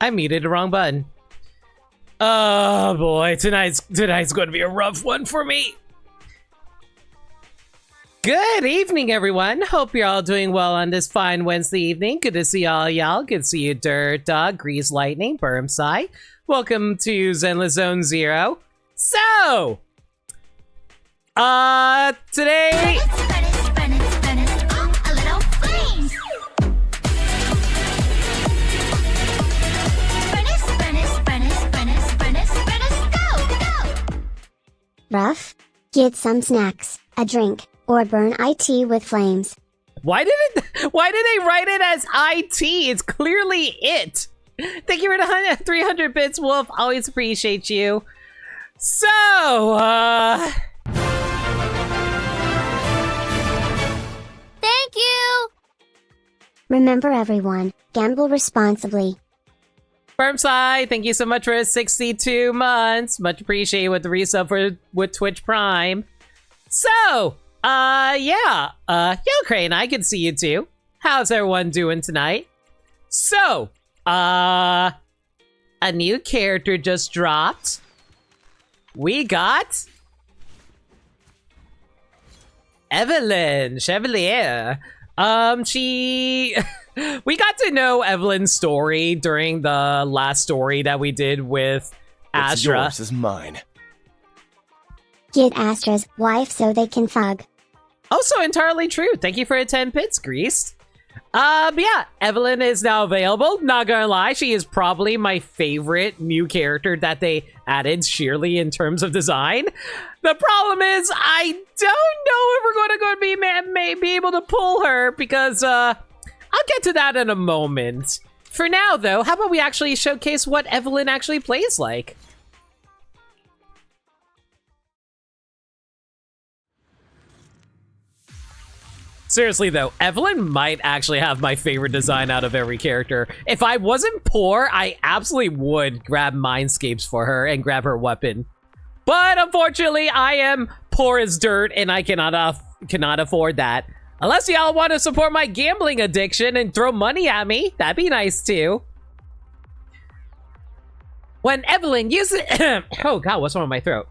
I muted the wrong button. Oh boy, tonight's going to be a rough one for me. Good evening, everyone. Hope you're all doing well on this fine Wednesday evening. Good to see all y'all. Good to see you, Dirt Dog, Grease Lightning, Bermside. Welcome to Zenless Zone Zero. So, today... Rough? Get some snacks, a drink, or burn IT with flames. Why did they write it as IT? It's clearly it. Thank you for the 300 bits, Wolf. Always appreciate you. So, Thank you! Remember everyone, gamble responsibly. Firmside, thank you so much for 62 months. Much appreciated with the resub with Twitch Prime. So, yeah. Yo, Crane, I can see you too. How's everyone doing tonight? So, a new character just dropped. We got Evelyn Chevalier. We got to know Evelyn's story during the last story that we did with Astra. What's yours is mine. Get Astra's wife so they can fug. Also entirely true. Thank you for a 10 bits, Grease. But yeah, Evelyn is now available. Not gonna lie, she is probably my favorite new character that they added sheerly in terms of design. The problem is, I don't know if we're gonna be able to pull her because, I'll get to that in a moment. For now, though, how about we actually showcase what Evelyn actually plays like? Seriously though, Evelyn might actually have my favorite design out of every character. If I wasn't poor, I absolutely would grab Mindscapes for her and grab her weapon. But unfortunately, I am poor as dirt and I cannot afford that. Unless y'all want to support my gambling addiction and throw money at me, that'd be nice too. When Evelyn uses oh god, what's wrong with my throat?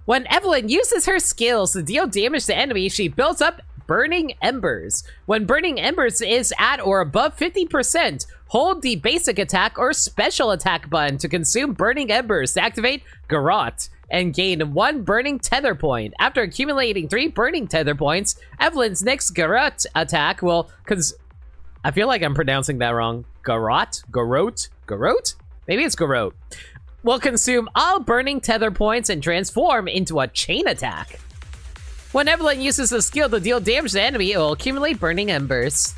When Evelyn uses her skills to deal damage to enemies, she builds up Burning Embers. When Burning Embers is at or above 50%, hold the basic attack or special attack button to consume Burning Embers to activate Garrote and gain 1 Burning Tether Point. After accumulating 3 Burning Tether Points, Evelyn's next Garrote attack will I feel like I'm pronouncing that wrong. Garrote? Maybe it's Garrote. Will consume all Burning Tether Points and transform into a chain attack. When Evelyn uses the skill to deal damage to the enemy, it will accumulate Burning Embers.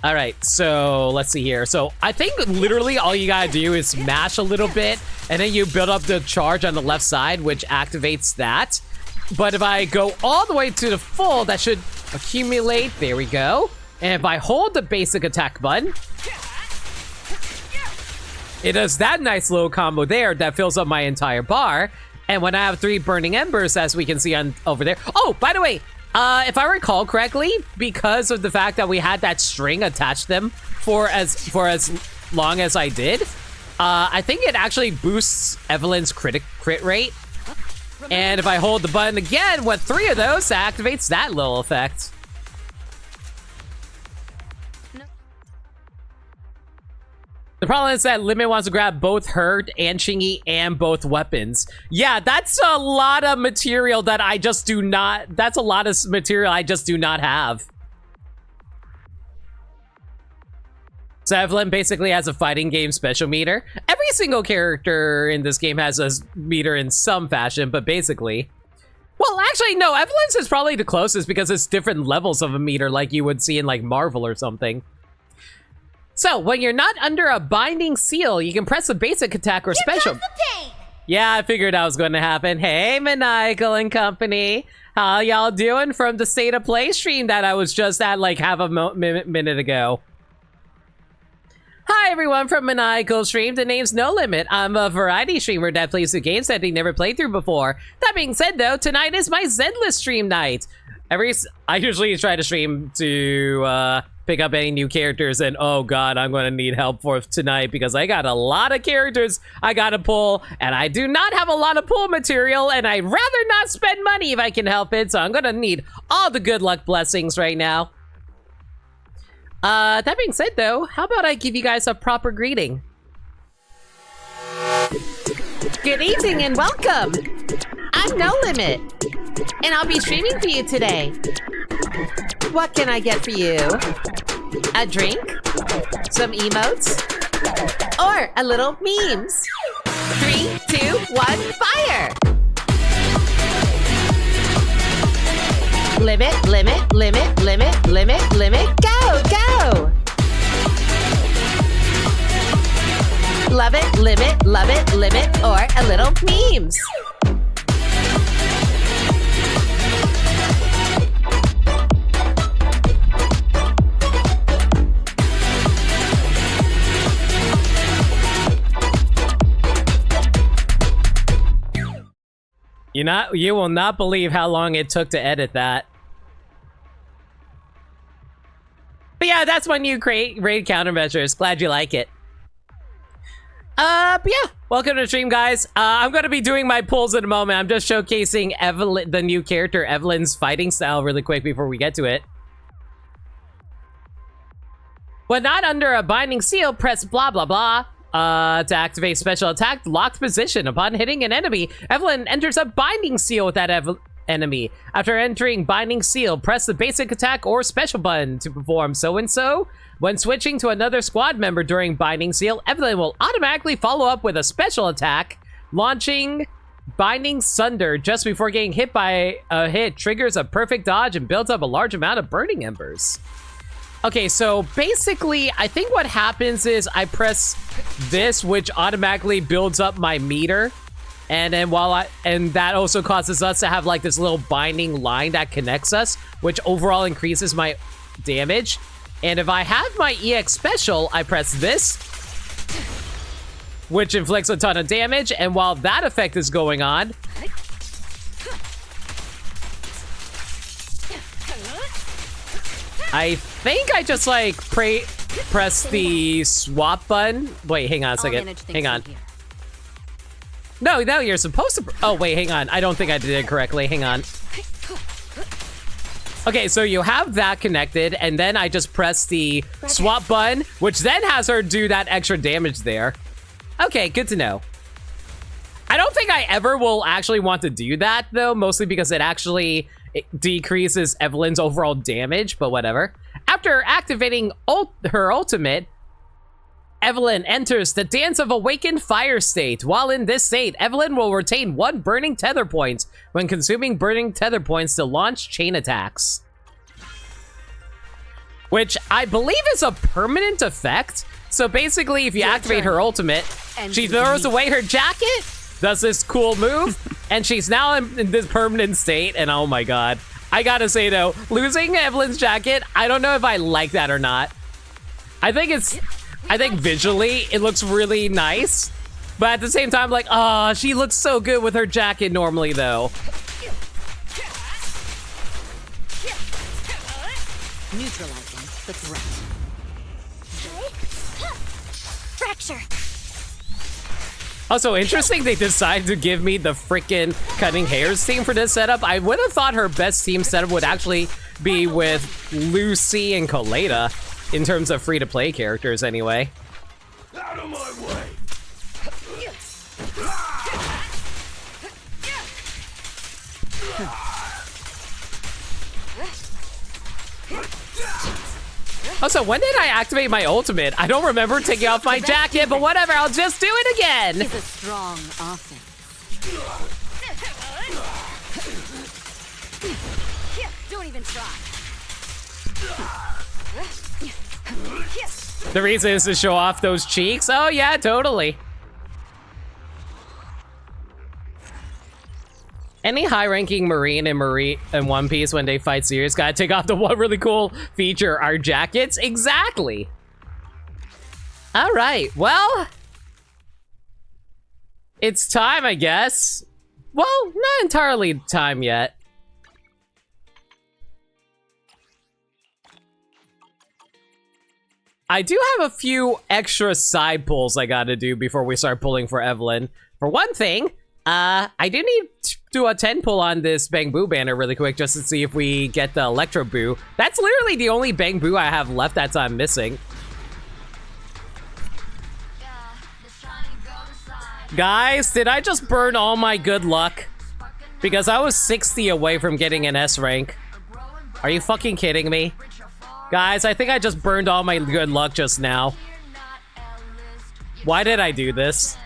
Alright, so let's see here. So I think literally all you gotta do is smash a little bit, and then you build up the charge on the left side, which activates that. But if I go all the way to the full, that should accumulate. There we go. And if I hold the basic attack button, it does that nice little combo there that fills up my entire bar. And when I have 3 Burning Embers, as we can see on over there. Oh, by the way, if I recall correctly, because of the fact that we had that string attached them for as long as I did, I think it actually boosts Evelyn's crit rate. And if I hold the button again with 3 of those, that activates that little effect. The problem is that Limit wants to grab both her and Chingy and both weapons. Yeah, that's a lot of material that I just do not... That's a lot of material I just do not have. So Evelyn basically has a fighting game special meter. Every single character in this game has a meter in some fashion, but basically... Well, actually, no, Evelyn's is probably the closest because it's different levels of a meter like you would see in, like, Marvel or something. So, when you're not under a binding seal, you can press a basic attack or special. Yeah, I figured that was going to happen. Hey, Maniacal and company. How y'all doing from the State of Play stream that I was just at like half a minute ago? Hi, everyone from Maniacal Stream. The name's No Limit. I'm a variety streamer that plays the games that they never played through before. That being said, though, tonight is my Zenless stream night. I usually try to stream to pick up any new characters, and oh god, I'm going to need help for tonight because I got a lot of characters I gotta pull, and I do not have a lot of pull material, and I'd rather not spend money if I can help it, so I'm going to need all the good luck blessings right now. That being said, though, how about I give you guys a proper greeting? Good evening and welcome! I'm No Limit, and I'll be streaming for you today. What can I get for you? A drink? Some emotes? Or a little memes? 3, 2, 1, fire! limit, limit, limit, limit, limit, limit, go, go! Love it, limit, or a little memes. You will not believe how long it took to edit that. But yeah, that's my new raid countermeasures. Glad you like it. But yeah, welcome to the stream, guys. I'm gonna be doing my pulls in a moment. I'm just showcasing Evelyn, the new character, Evelyn's fighting style really quick before we get to it. When not under a binding seal, press blah blah blah. To activate special attack, locked position. Upon hitting an enemy, Evelyn enters a binding seal with that enemy. After entering binding seal, press the basic attack or special button to perform so-and-so. When switching to another squad member during binding seal, Evelyn will automatically follow up with a special attack, launching binding sunder just before getting hit by a hit, triggers a perfect dodge and builds up a large amount of burning embers. Okay, so basically, I think what happens is I press this, which automatically builds up my meter. And then and that also causes us to have like this little binding line that connects us, which overall increases my damage. And if I have my EX special, I press this, which inflicts a ton of damage. And while that effect is going on, I think I just like press the swap button. Wait, hang on a second. Hang on. No, you're supposed to. Oh, wait, hang on. I don't think I did it correctly. Hang on. Okay, so you have that connected, and then I just press the swap button, which then has her do that extra damage there. Okay, good to know. I don't think I ever will actually want to do that, though, mostly because it decreases Evelyn's overall damage, but whatever. After activating her ultimate, Evelyn enters the Dance of Awakened Fire state. While in this state, Evelyn will retain 1 burning tether point when consuming burning tether points to launch chain attacks. Which I believe is a permanent effect. So basically, if you activate her ultimate, she throws away her jacket, does this cool move, and she's now in this permanent state, and oh my god. I gotta say though, losing Evelyn's jacket, I don't know if I like that or not. I think visually it looks really nice, but at the same time, like, oh, she looks so good with her jacket normally though. Neutralizing the threat. Fracture. Also, interesting they decided to give me the frickin' cutting hairs team for this setup. I would have thought her best team setup would actually be with Lucy and Coleta in terms of free-to-play characters anyway. Out of my way! Also, when did I activate my ultimate? I don't remember taking off my jacket, but whatever, I'll just do it again! It's a strong offense. Don't even try. The reason is to show off those cheeks? Oh yeah, totally. Any high-ranking Marine in One Piece when they fight serious gotta take off the one really cool feature, our jackets. Exactly. All right, well, it's time, I guess. Well, not entirely time yet. I do have a few extra side pulls I gotta do before we start pulling for Evelyn. For one thing, I do need to do a 10 pull on this Bang Boo banner really quick just to see if we get the Electro Boo. That's literally the only Bang Boo I have left that I'm missing. Guys, did I just burn all my good luck? Because I was 60 away from getting an S rank. Are you fucking kidding me? Guys, I think I just burned all my good luck just now. Why did I do this?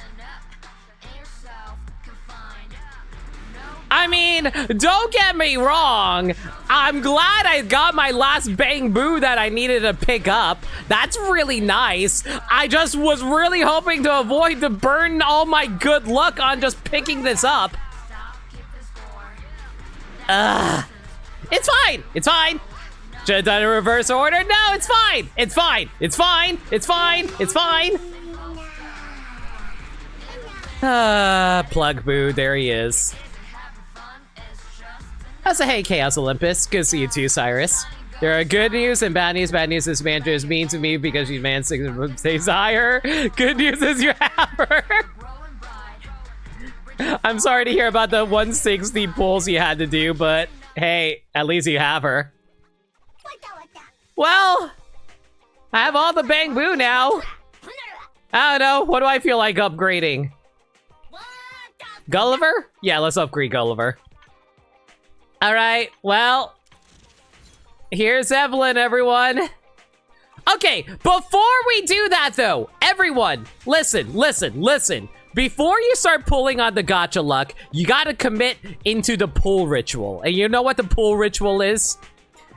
I mean, don't get me wrong. I'm glad I got my last bang boo that I needed to pick up. That's really nice. I just was really hoping to avoid to burn all my good luck on just picking this up. It's fine. It's fine. Should have done a reverse order. No, it's fine. It's fine. It's fine. It's fine. It's fine. Plug boo. There he is. I say, hey, Chaos Olympus. Good to see you too, Cyrus. There are good news and bad news. Bad news is Manager is mean to me because she's man 6 stays higher. Good news is you have her. I'm sorry to hear about the 160 pulls you had to do, but hey, at least you have her. Well, I have all the bang boo now. I don't know. What do I feel like upgrading? Gulliver? Yeah, let's upgrade Gulliver. All right, well, here's Evelyn, everyone. Okay, before we do that, though, everyone, listen. Before you start pulling on the gacha luck, you gotta commit into the pull ritual. And you know what the pull ritual is?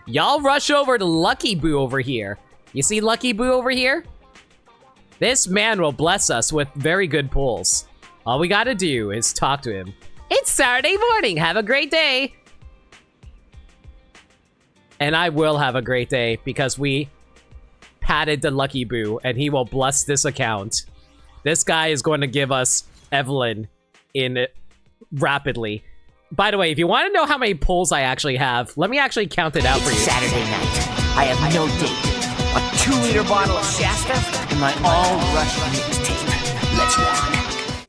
Y'all rush over to Lucky Boo over here. You see Lucky Boo over here? This man will bless us with very good pulls. All we gotta do is talk to him. It's Saturday morning, have a great day. And I will have a great day because we patted the Lucky Boo and he will bless this account. This guy is going to give us Evelyn in rapidly. By the way, if you want to know how many pulls I actually have, let me actually count it out for you. Saturday night. I have no date. A 2-liter bottle of Shasta and my all-rush mixtape. Let's rock.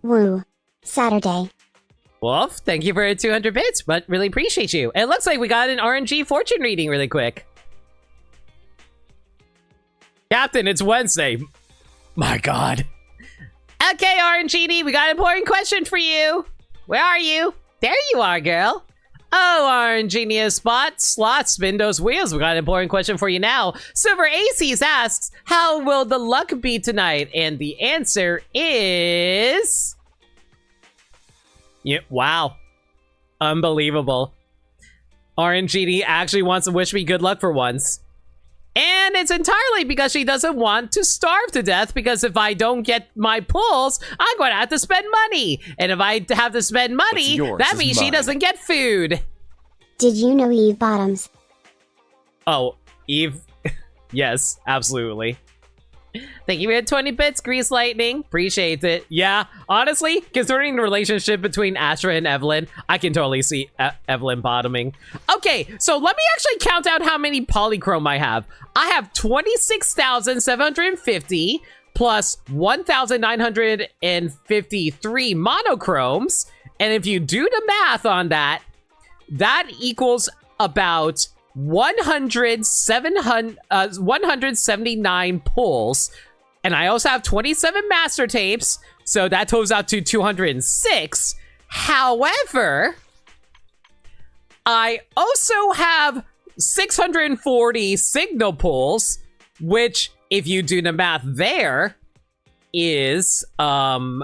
Woo. Saturday. Wolf, thank you for 200 bits, but really appreciate you. It looks like we got an RNG fortune reading really quick. Captain, it's Wednesday. My God. Okay, RNGD, we got an important question for you. Where are you? There you are, girl. Oh, RNGenius spot, slot, spin those wheels. We got an important question for you now. Silver Aces asks, how will the luck be tonight? And the answer is... Yeah, wow. Unbelievable. RNGD actually wants to wish me good luck for once. And it's entirely because she doesn't want to starve to death, because if I don't get my pulls, I'm going to have to spend money. And if I have to spend money, that means she doesn't get food. Did you know Eve Bottoms? Oh, Eve? Yes, absolutely. Thank you for 20 bits, Grease Lightning. Appreciate it. Yeah, honestly, considering the relationship between Astra and Evelyn, I can totally see Evelyn bottoming. Okay, so let me actually count out how many polychrome I have. I have 26,750 plus 1,953 monochromes. And if you do the math on that, that equals about 179 pulls, and I also have 27 master tapes, so that totals out to 206. However, I also have 640 signal pulls, which, if you do the math there, is I'm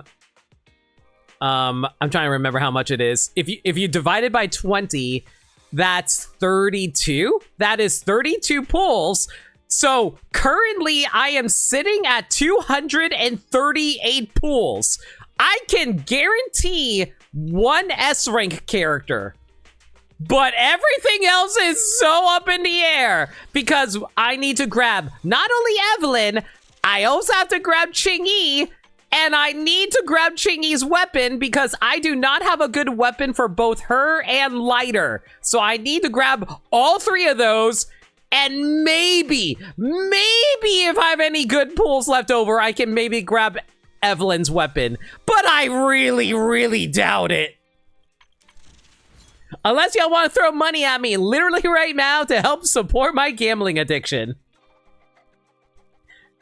trying to remember how much it is. If you divide it by 20, that's 32. That is 32 pulls. So currently I am sitting at 238 pulls. I can guarantee one S rank character, but everything else is so up in the air because I need to grab not only Evelyn, I also have to grab Ching-Yi. And I need to grab Ching-Yi's weapon because I do not have a good weapon for both her and Lighter. So I need to grab all three of those. And maybe if I have any good pulls left over, I can maybe grab Evelyn's weapon. But I really doubt it. Unless y'all want to throw money at me literally right now to help support my gambling addiction.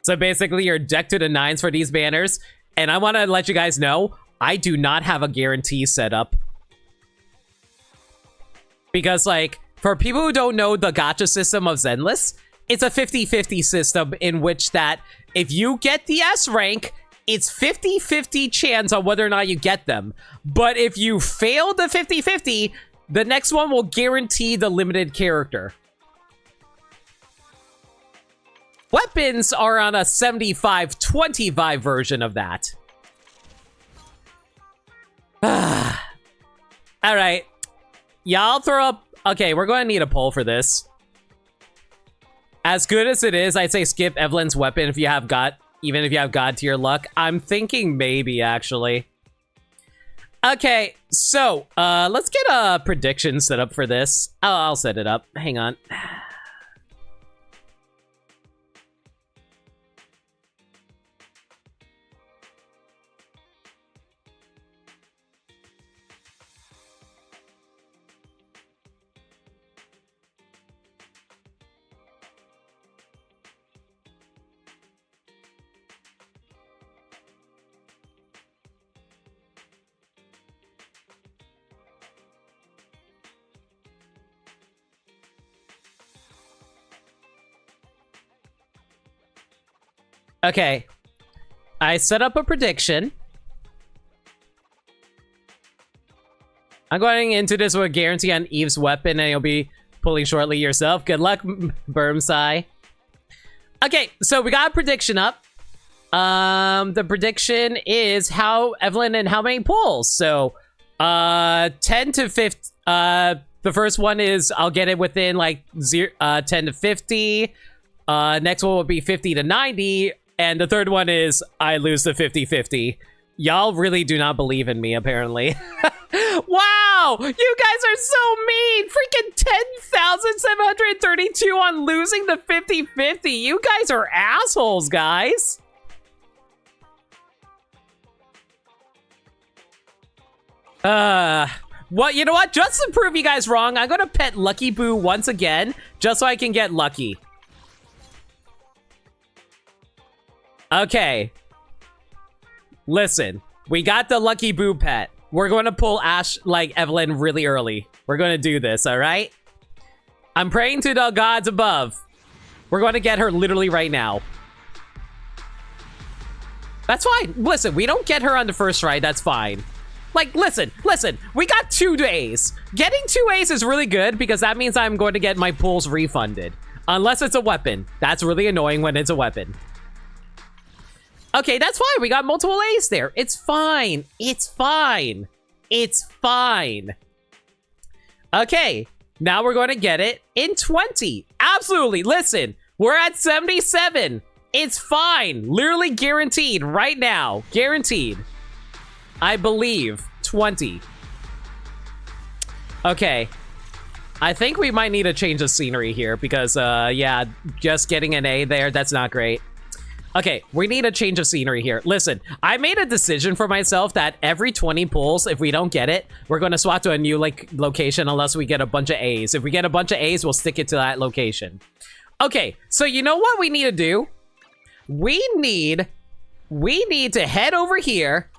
So basically, you're decked to the nines for these banners. And I want to let you guys know, I do not have a guarantee set up. Because, like, for people who don't know the gacha system of Zenless, it's a 50-50 system in which that if you get the S rank, it's 50-50 chance on whether or not you get them. But if you fail the 50-50, The next one will guarantee the limited character. Weapons are on a 75-25 version of that. Alright. Y'all throw up... Okay, we're going to need a poll for this. As good as it is, I'd say skip Evelyn's weapon if you have God... Even if you have God tier luck. I'm thinking maybe, actually. Okay, so, let's get a prediction set up for this. I'll set it up. Hang on. Okay, I set up a prediction. I'm going into this with a guarantee on Eve's weapon, and you'll be pulling shortly yourself. Good luck, Bermsai. Okay, so we got a prediction up. The prediction is how Evelyn and how many pulls. So, 10 to 50. The first one is I'll get it within like 10 to 50. Next one will be 50 to 90. And the third one is I lose the 50-50. Y'all really do not believe in me, apparently. Wow! You guys are so mean! Freaking 10,732 on losing the 50-50. You guys are assholes, guys. Well, you know what? Just to prove you guys wrong, I'm gonna pet Lucky Boo once again, just so I can get lucky. Okay. Listen, we got the Lucky Boo pet. We're going to pull Evelyn really early. We're going to do this, all right? I'm praying to the gods above. We're going to get her literally right now. That's fine. Listen, we don't get her on the first ride. That's fine. Like, listen. We got 2 days. Getting 2 A's is really good because that means I'm going to get my pulls refunded. Unless it's a weapon. That's really annoying when it's a weapon. Okay, that's fine. We got multiple A's there. It's fine. It's fine. It's fine. Okay, now we're going to get it in 20. Absolutely. Listen, we're at 77. It's fine. Literally guaranteed right now. Guaranteed. I believe 20. Okay. I think we might need a change of scenery here because, yeah, just getting an A there, that's not great. Okay, we need a change of scenery here. Listen, I made a decision for myself that every 20 pulls, if we don't get it, we're going to swap to a new location unless we get a bunch of A's. If we get a bunch of A's, we'll stick it to that location. Okay, so you know what we need to do? We need to head over here,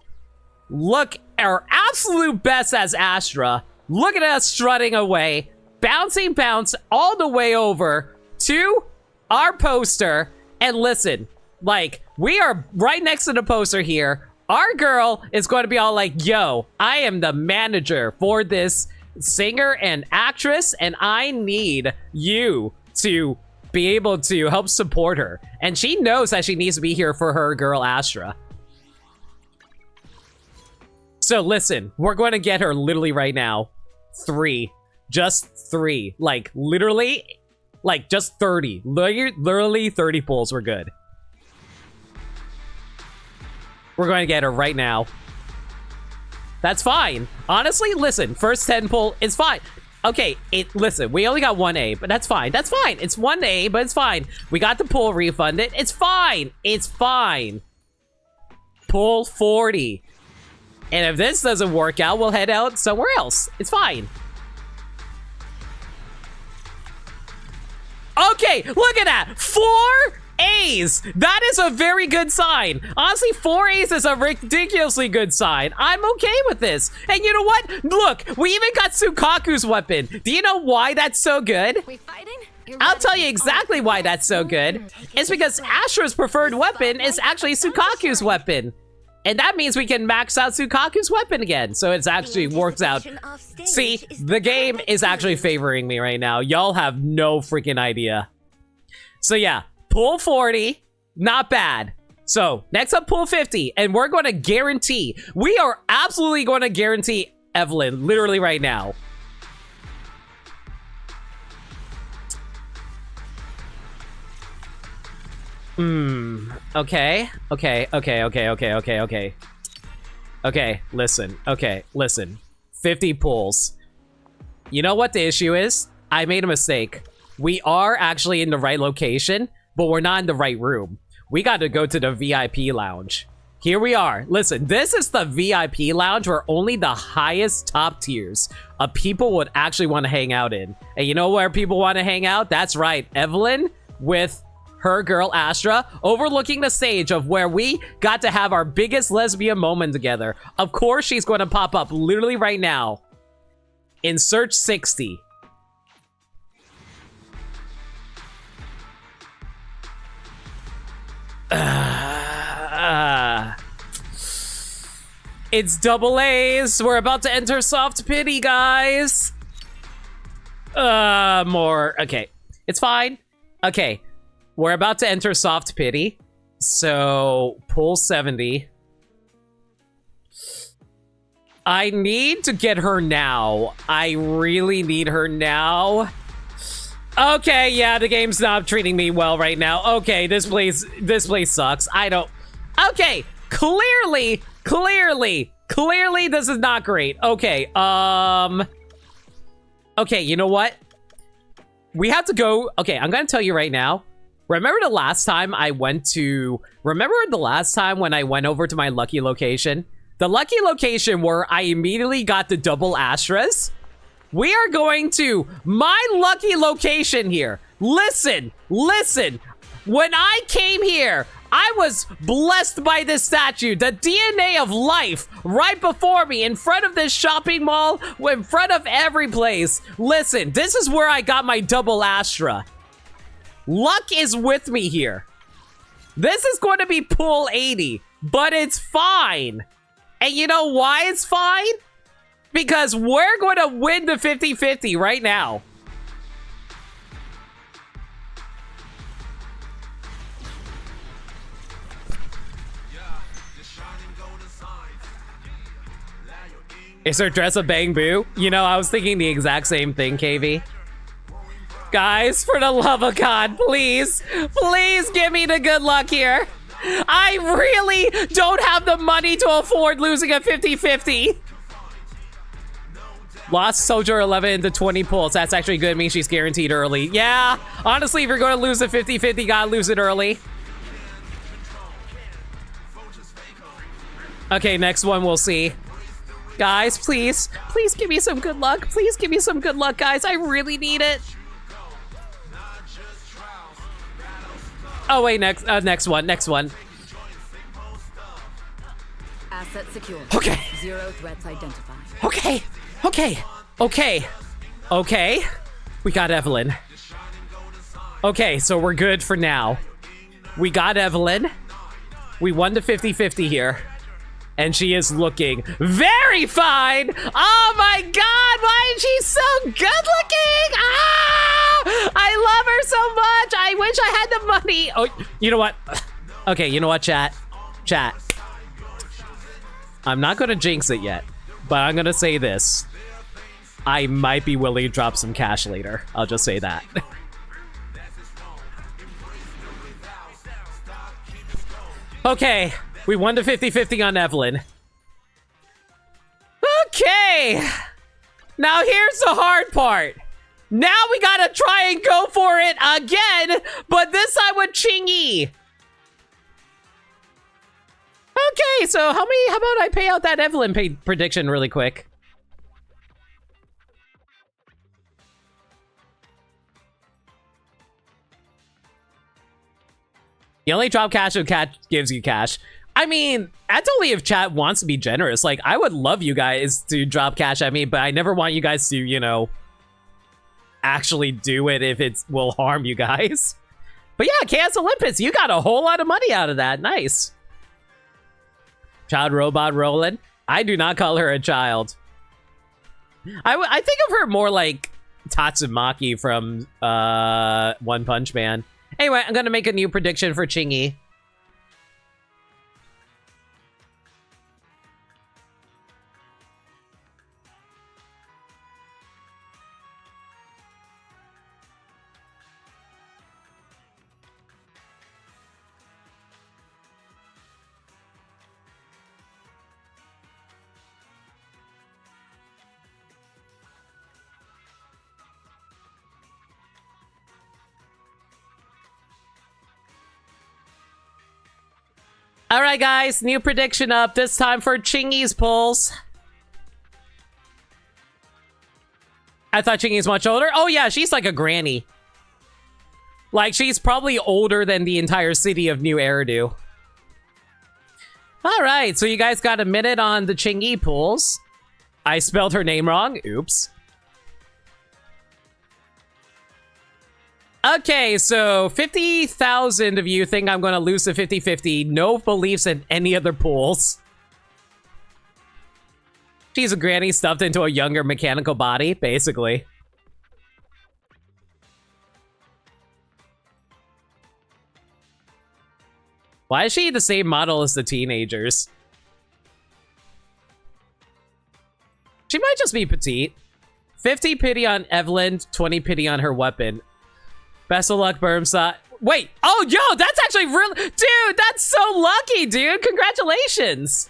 look our absolute best as Astra, look at us strutting away, bouncing bounce all the way over to our poster, and listen. Like, we are right next to the poster here. Our girl is going to be all like, yo, I am the manager for this singer and actress, and I need you to be able to help support her. And she knows that she needs to be here for her girl, Astra. So listen, we're going to get her literally right now. 3. Just 3. Like, literally, like, just 30. Literally 30 pulls. We're good. We're going to get her right now. That's fine. Honestly, listen, first 10 pull is fine. Okay, listen, we only got 1 A, but that's fine. That's fine. It's 1 A, but it's fine. We got the pull refunded. It's fine. It's fine. Pull 40. And if this doesn't work out, we'll head out somewhere else. It's fine. Okay, look at that. 4 A's. That is a very good sign. Honestly, 4 A's is a ridiculously good sign. I'm okay with this. And you know what? Look, we even got Sukaku's weapon. Do you know why that's so good? We fighting? I'll tell you exactly why that's so good. It's because Astra's preferred weapon is actually Sukaku's weapon. And that means we can max out Tsukaku's weapon again. So it's actually works out. See, the game is actually favoring me right now. Y'all have no freaking idea. So yeah, pool 40, not bad. So next up, pool 50, and we're going to guarantee, we are absolutely going to guarantee Evelyn literally right now. Okay. Okay, listen. 50 pulls. You know what the issue is? I made a mistake. We are actually in the right location, but we're not in the right room. We got to go to the VIP lounge. Here we are. Listen, this is the VIP lounge where only the highest top tiers of people would actually want to hang out in. And you know where people want to hang out? That's right, Evelyn with her girl Astra, overlooking the stage of where we got to have our biggest lesbian moment together. Of course, she's going to pop up literally right now. In search 60. It's double A's. We're about to enter soft pity, guys. More. Okay. It's fine. Okay. We're about to enter soft pity. So, pull 70. I need to get her now. I really need her now. Okay, yeah, the game's not treating me well right now. Okay, this place sucks. I don't... Okay, clearly, this is not great. Okay, okay, you know what? We have to go... Okay, I'm gonna tell you right now. Remember the last time I went to... Remember the last time when I went over to my lucky location? The lucky location where I immediately got the double Astras? We are going to my lucky location here. Listen. When I came here, I was blessed by this statue, the DNA of life, right before me, in front of this shopping mall, in front of every place. Listen, this is where I got my double Astra. Luck is with me here. This is going to be pool 80, but it's fine. And you know why it's fine? Because we're going to win the 50-50 right now. Is her dress a bang boo? You know, I was thinking the exact same thing, KV. Guys, for the love of God, please give me the good luck here. I really don't have the money to afford losing a 50-50. Lost Soldier 11 to 20 pulls. That's actually good. It means she's guaranteed early. Yeah, honestly, if you're going to lose a 50-50, gotta lose it early. Okay, next one we'll see. Guys, please give me some good luck. Please give me some good luck, guys. I really need it. Oh wait, next one. Asset secure. Okay. 0 threats identified. Okay. We got Evelyn. Okay, so we're good for now. We got Evelyn. We won the 50-50 here. And she is looking very fine. Oh my God, why is she so good looking? Ah, I love her so much. I wish I had the money. Oh, you know what? Okay, you know what, chat? I'm not gonna jinx it yet, but I'm gonna say this. I might be willing to drop some cash later. I'll just say that. Okay. We won the 50-50 on Evelyn. Okay. Now here's the hard part. Now we gotta try and go for it again, but this time with Chingy. Okay, so how about I pay out that Evelyn prediction really quick? You only drop cash if cat gives you cash. I mean, that's only if chat wants to be generous. Like, I would love you guys to drop cash at me, but I never want you guys to, you know, actually do it if it will harm you guys. But yeah, Chaos Olympus, you got a whole lot of money out of that. Nice. Child robot Roland. I do not call her a child. I think of her more like Tatsumaki from One Punch Man. Anyway, I'm gonna make a new prediction for Chingy. All right, guys, new prediction up. This time for Chingy's pulls. I thought Chingy's much older. Oh, yeah, she's like a granny. Like, she's probably older than the entire city of New Eridu. All right, so you guys got a minute on the Chingy pulls. I spelled her name wrong. Oops. Okay, so 50,000 of you think I'm going to lose the 50-50. No beliefs in any other pools. She's a granny stuffed into a younger mechanical body, basically. Why is she the same model as the teenagers? She might just be petite. 50 pity on Evelyn, 20 pity on her weapon. Best of luck, Bermside. Wait, oh, yo, that's actually really... Dude, that's so lucky, dude. Congratulations.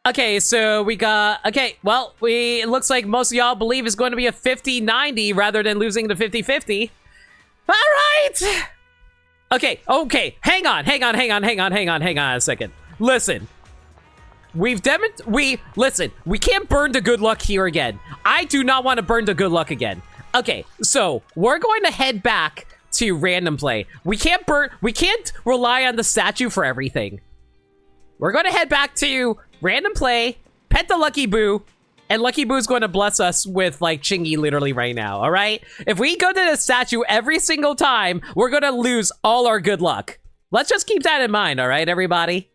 Okay, so we got... Okay, well, it looks like most of y'all believe it's going to be a 50-90 rather than losing the 50-50. All right. Okay, hang on a second. Listen. Listen, we can't burn the good luck here again. I do not want to burn the good luck again. Okay, so we're going to head back to random play. We can't rely on the statue for everything. We're going to head back to random play, pet the Lucky Boo, and Lucky Boo's going to bless us with like Chingy literally right now, all right? If we go to the statue every single time, we're going to lose all our good luck. Let's just keep that in mind, all right, everybody?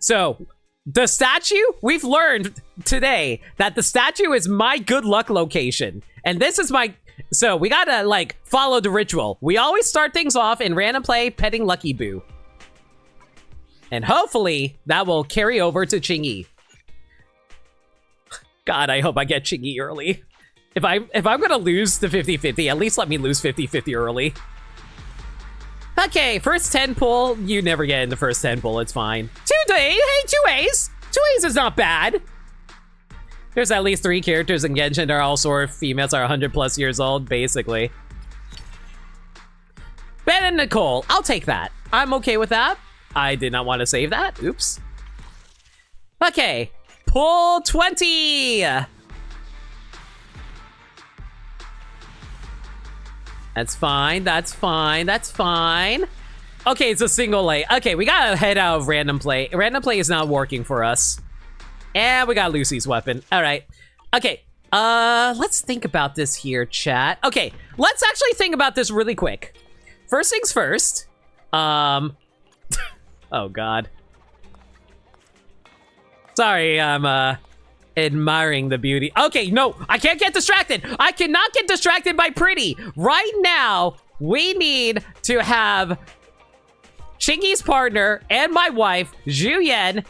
So, the statue, we've learned today that the statue is my good luck location. And this is my... So, we gotta, like, follow the ritual. We always start things off in random play, petting Lucky Boo. And hopefully, that will carry over to Chingy. God, I hope I get Chingy early. If I'm gonna lose the 50-50, at least let me lose 50-50 early. Okay, first 10 pull. You never get in the first 10 pull, it's fine. 2 days, hey, 2 A's. 2 A's is not bad. There's at least 3 characters in Genshin that are all sort of females are 100 plus years old, basically. Ben and Nicole, I'll take that. I'm okay with that. I did not want to save that, oops. Okay, pull 20. That's fine, that's fine, that's fine. Okay, it's a single A. Okay, we gotta head out of random play. Random play is not working for us. And we got Lucy's weapon. All right. Okay, let's think about this here, chat. Okay, let's actually think about this really quick. First things first. Oh, God. Sorry, I'm, admiring the beauty. Okay, no, I can't get distracted. I cannot get distracted by pretty. Right now, we need to have Chingy's partner and my wife, Zhu Yan.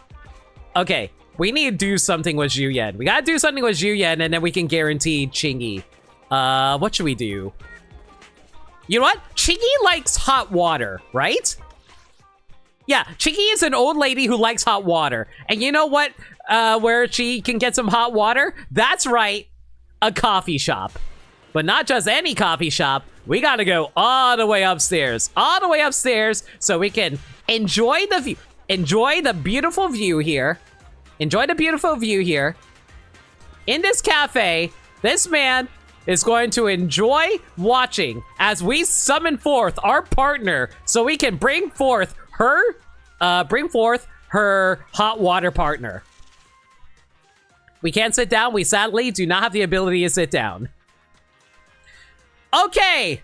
Okay, we need to do something with Zhu Yan. We gotta do something with Zhu Yan, and then we can guarantee Chingy. What should we do? You know what? Chingy likes hot water, right? Yeah, Chingy is an old lady who likes hot water. And you know what? Where she can get some hot water? That's right, a coffee shop. But not just any coffee shop. We gotta go all the way upstairs. All the way upstairs so we can enjoy the view. Enjoy the beautiful view here. Enjoy the beautiful view here. In this cafe, this man is going to enjoy watching as we summon forth our partner so we can bring forth her hot water partner. We can't sit down. We sadly do not have the ability to sit down. Okay.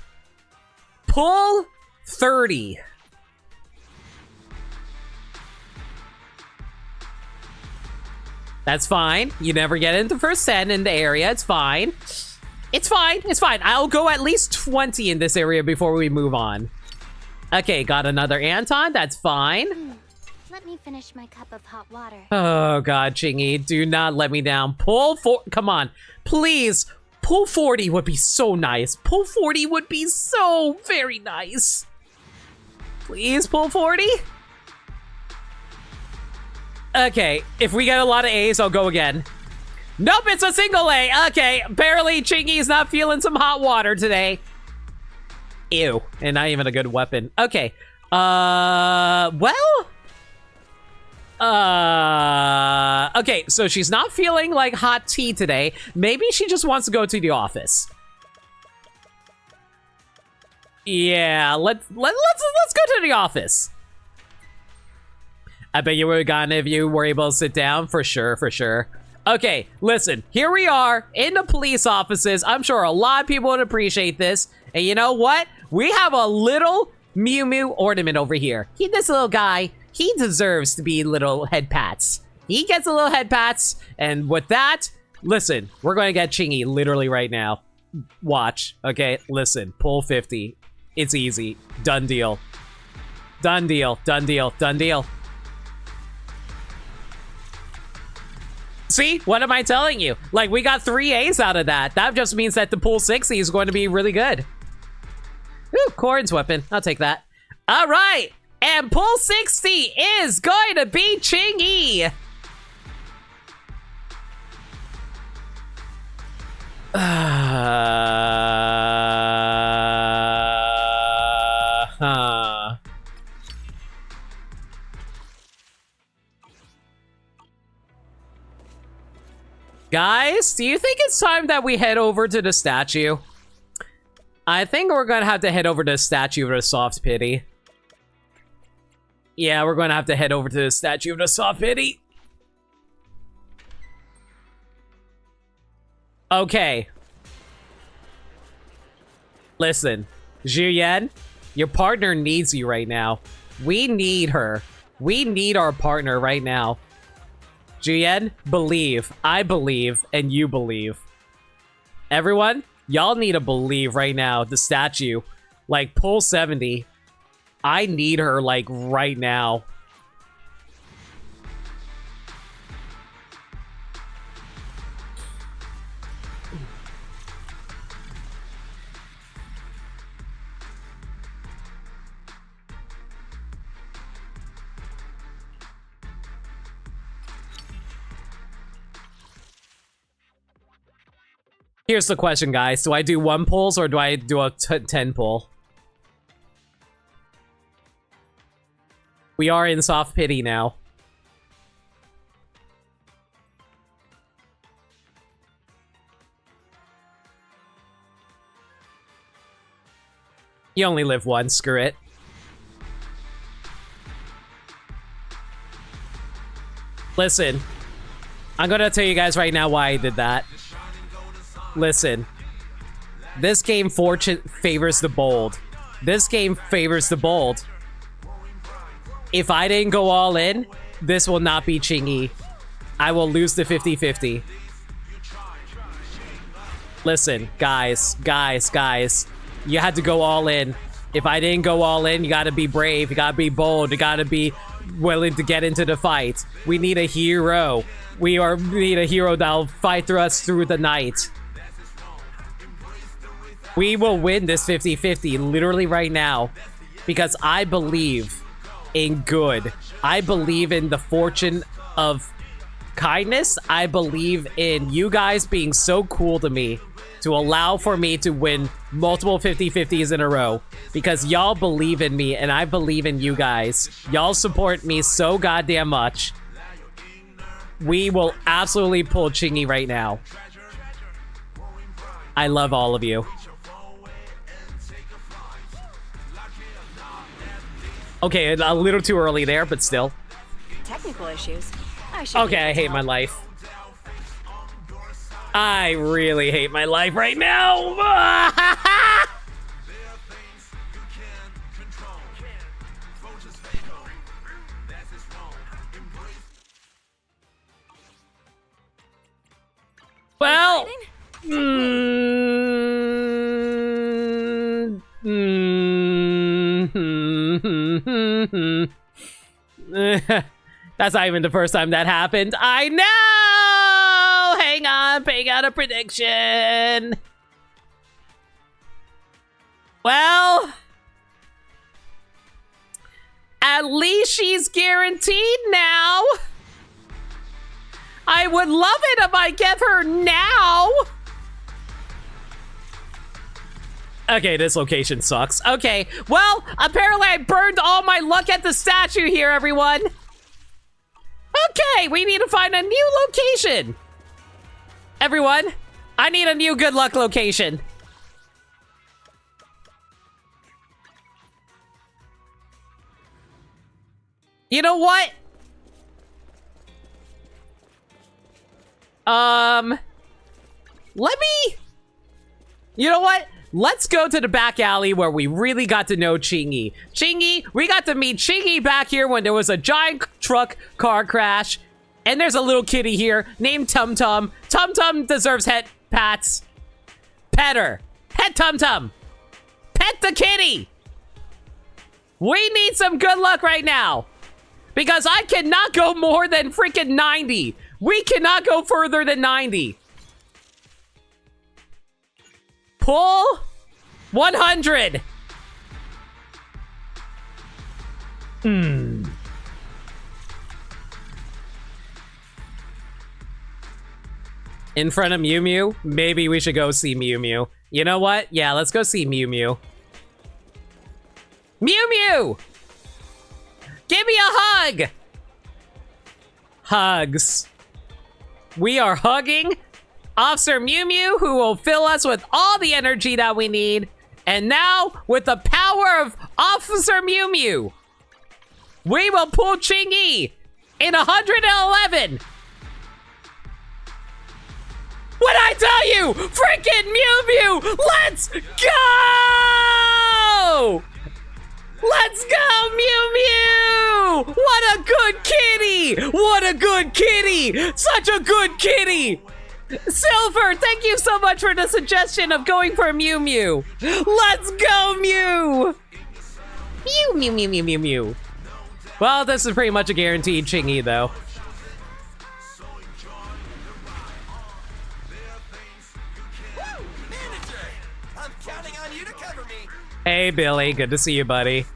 Pull 30. That's fine. You never get into first 10 in the area. It's fine. It's fine. It's fine. I'll go at least 20 in this area before we move on. Okay, got another Anton. That's fine. Let me finish my cup of hot water. Oh, God, Chingy. Do not let me down. Pull for... Come on. Please. Pull 40 would be so nice. Pull 40 would be so very nice. Please pull 40. Okay, if we get a lot of A's, I'll go again. Nope, it's a single A. Okay, apparently Chingy's not feeling some hot water today. Ew, and not even a good weapon. Okay, okay, so she's not feeling like hot tea today. Maybe she just wants to go to the office. Yeah, let's go to the office. I bet you would have gotten it if you were able to sit down. For sure, for sure. Okay, listen. Here we are in the police offices. I'm sure a lot of people would appreciate this. And you know what? We have a little Mew Mew ornament over here. This little guy, he deserves to be little head pats. He gets a little head pats. And with that, listen, we're going to get Chingy literally right now. Watch. Okay, listen. Pull 50. It's easy. Done deal. Done deal. Done deal. Done deal. See? What am I telling you? Like, we got 3 A's out of that. That just means that the pool 60 is going to be really good. Ooh, Corn's weapon. I'll take that. All right. And pool 60 is going to be Chingy. Guys, do you think it's time that we head over to the statue? I think we're gonna have to head over to the statue of the soft pity. Yeah, we're gonna have to head over to the statue of the soft pity. Okay. Listen, Zhu, your partner needs you right now. We need her. We need our partner right now. Zhu, believe. I believe, and you believe. Everyone, y'all need to believe right now. The statue, like, pull 70. I need her, like, right now. Here's the question, guys. Do I do 1 pulls or do I do a 10 pull? We are in soft pity now. You only live once, screw it. Listen, I'm gonna tell you guys right now why I did that. Listen, this game fortune favors the bold. This game favors the bold. If I didn't go all in, this will not be Chingy. I will lose the 50-50. Listen, guys. You had to go all in. If I didn't go all in, you gotta be brave. You gotta be bold. You gotta be willing to get into the fight. We need a hero. We need a hero that'll fight through us through the night. We will win this 50-50 literally right now because I believe in good. I believe in the fortune of kindness. I believe in you guys being so cool to me to allow for me to win multiple 50-50s in a row because y'all believe in me and I believe in you guys. Y'all support me so goddamn much. We will absolutely pull Chingy right now. I love all of you. Okay, a little too early there, but still. Technical issues. Okay, I hate my life. I really hate my life right now. That's not even the first time that happened. I know! Hang on, paying out a prediction. Well, at least she's guaranteed now. I would love it if I get her now. Okay, this location sucks. Okay, well, apparently I burned all my luck at the statue here, everyone. Okay, we need to find a new location. Everyone, I need a new good luck location. You know what? You know what? Let's go to the back alley where we really got to know Chingy. Chingy, we got to meet Chingy back here when there was a giant truck car crash. And there's a little kitty here named Tum Tum. Tum Tum deserves head pats. Pet her. Pet Tum Tum. Pet the kitty. We need some good luck right now. Because I cannot go more than freaking 90. We cannot go further than 90. Pull 100. In front of Mew Mew? Maybe we should go see Mew Mew. You know what? Yeah, let's go see Mew Mew. Mew Mew! Give me a hug! Hugs. We are hugging Officer Mew Mew, who will fill us with all the energy that we need. And now, with the power of Officer Mew Mew, we will pull Chingy in 111. What'd I tell you? Freaking Mew Mew! Let's go! Let's go, Mew Mew! What a good kitty! What a good kitty! Such a good kitty! Silver, thank you so much for the suggestion of going for Mew Mew. Let's go, Mew! Mew, Mew, Mew, Mew, Mew, Mew. Well, this is pretty much a guaranteed Chingy, though. I'm counting on you to cover me. Hey, Billy. Good to see you, buddy.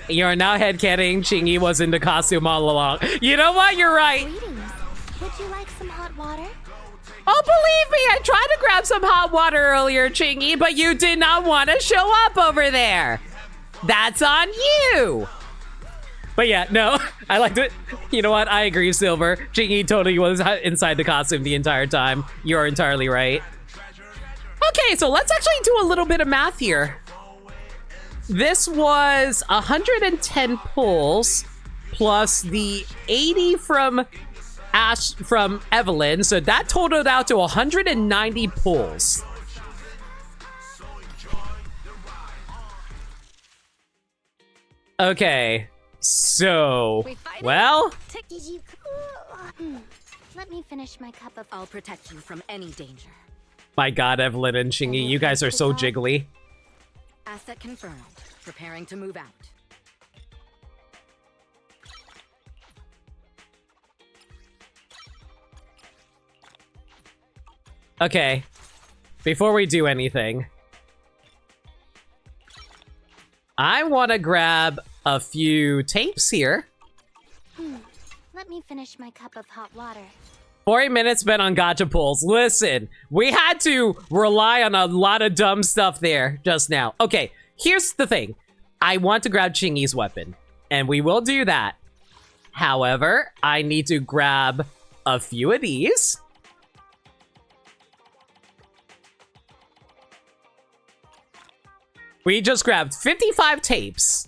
You're now headcanning Chingy was in the costume all along. You know what? You're right. Greetings. Would you like some hot water? Oh, believe me, I tried to grab some hot water earlier, Chingy, but you did not want to show up over there. That's on you. But yeah, no, I liked it. You know what? I agree, Silver. Chingy totally was inside the costume the entire time. You're entirely right. Okay, so let's actually do a little bit of math here. This was 110 pulls plus the 80 from Evelyn, so that totaled out to 190 pulls. Okay, so, well, Did you... Let me finish my cup of... I'll protect you from any danger. my god, Evelyn and Chingy, you guys are so jiggly. Asset confirmed. Preparing to move out. Okay, before we do anything, I want to grab a few tapes here. Let me finish my cup of hot water. 40 minutes spent on gotcha pulls. Listen, we had to rely on a lot of dumb stuff there just now. Okay, here's the thing. I want to grab Chingy's weapon, and we will do that. However, I need to grab a few of these. We just grabbed 55 tapes.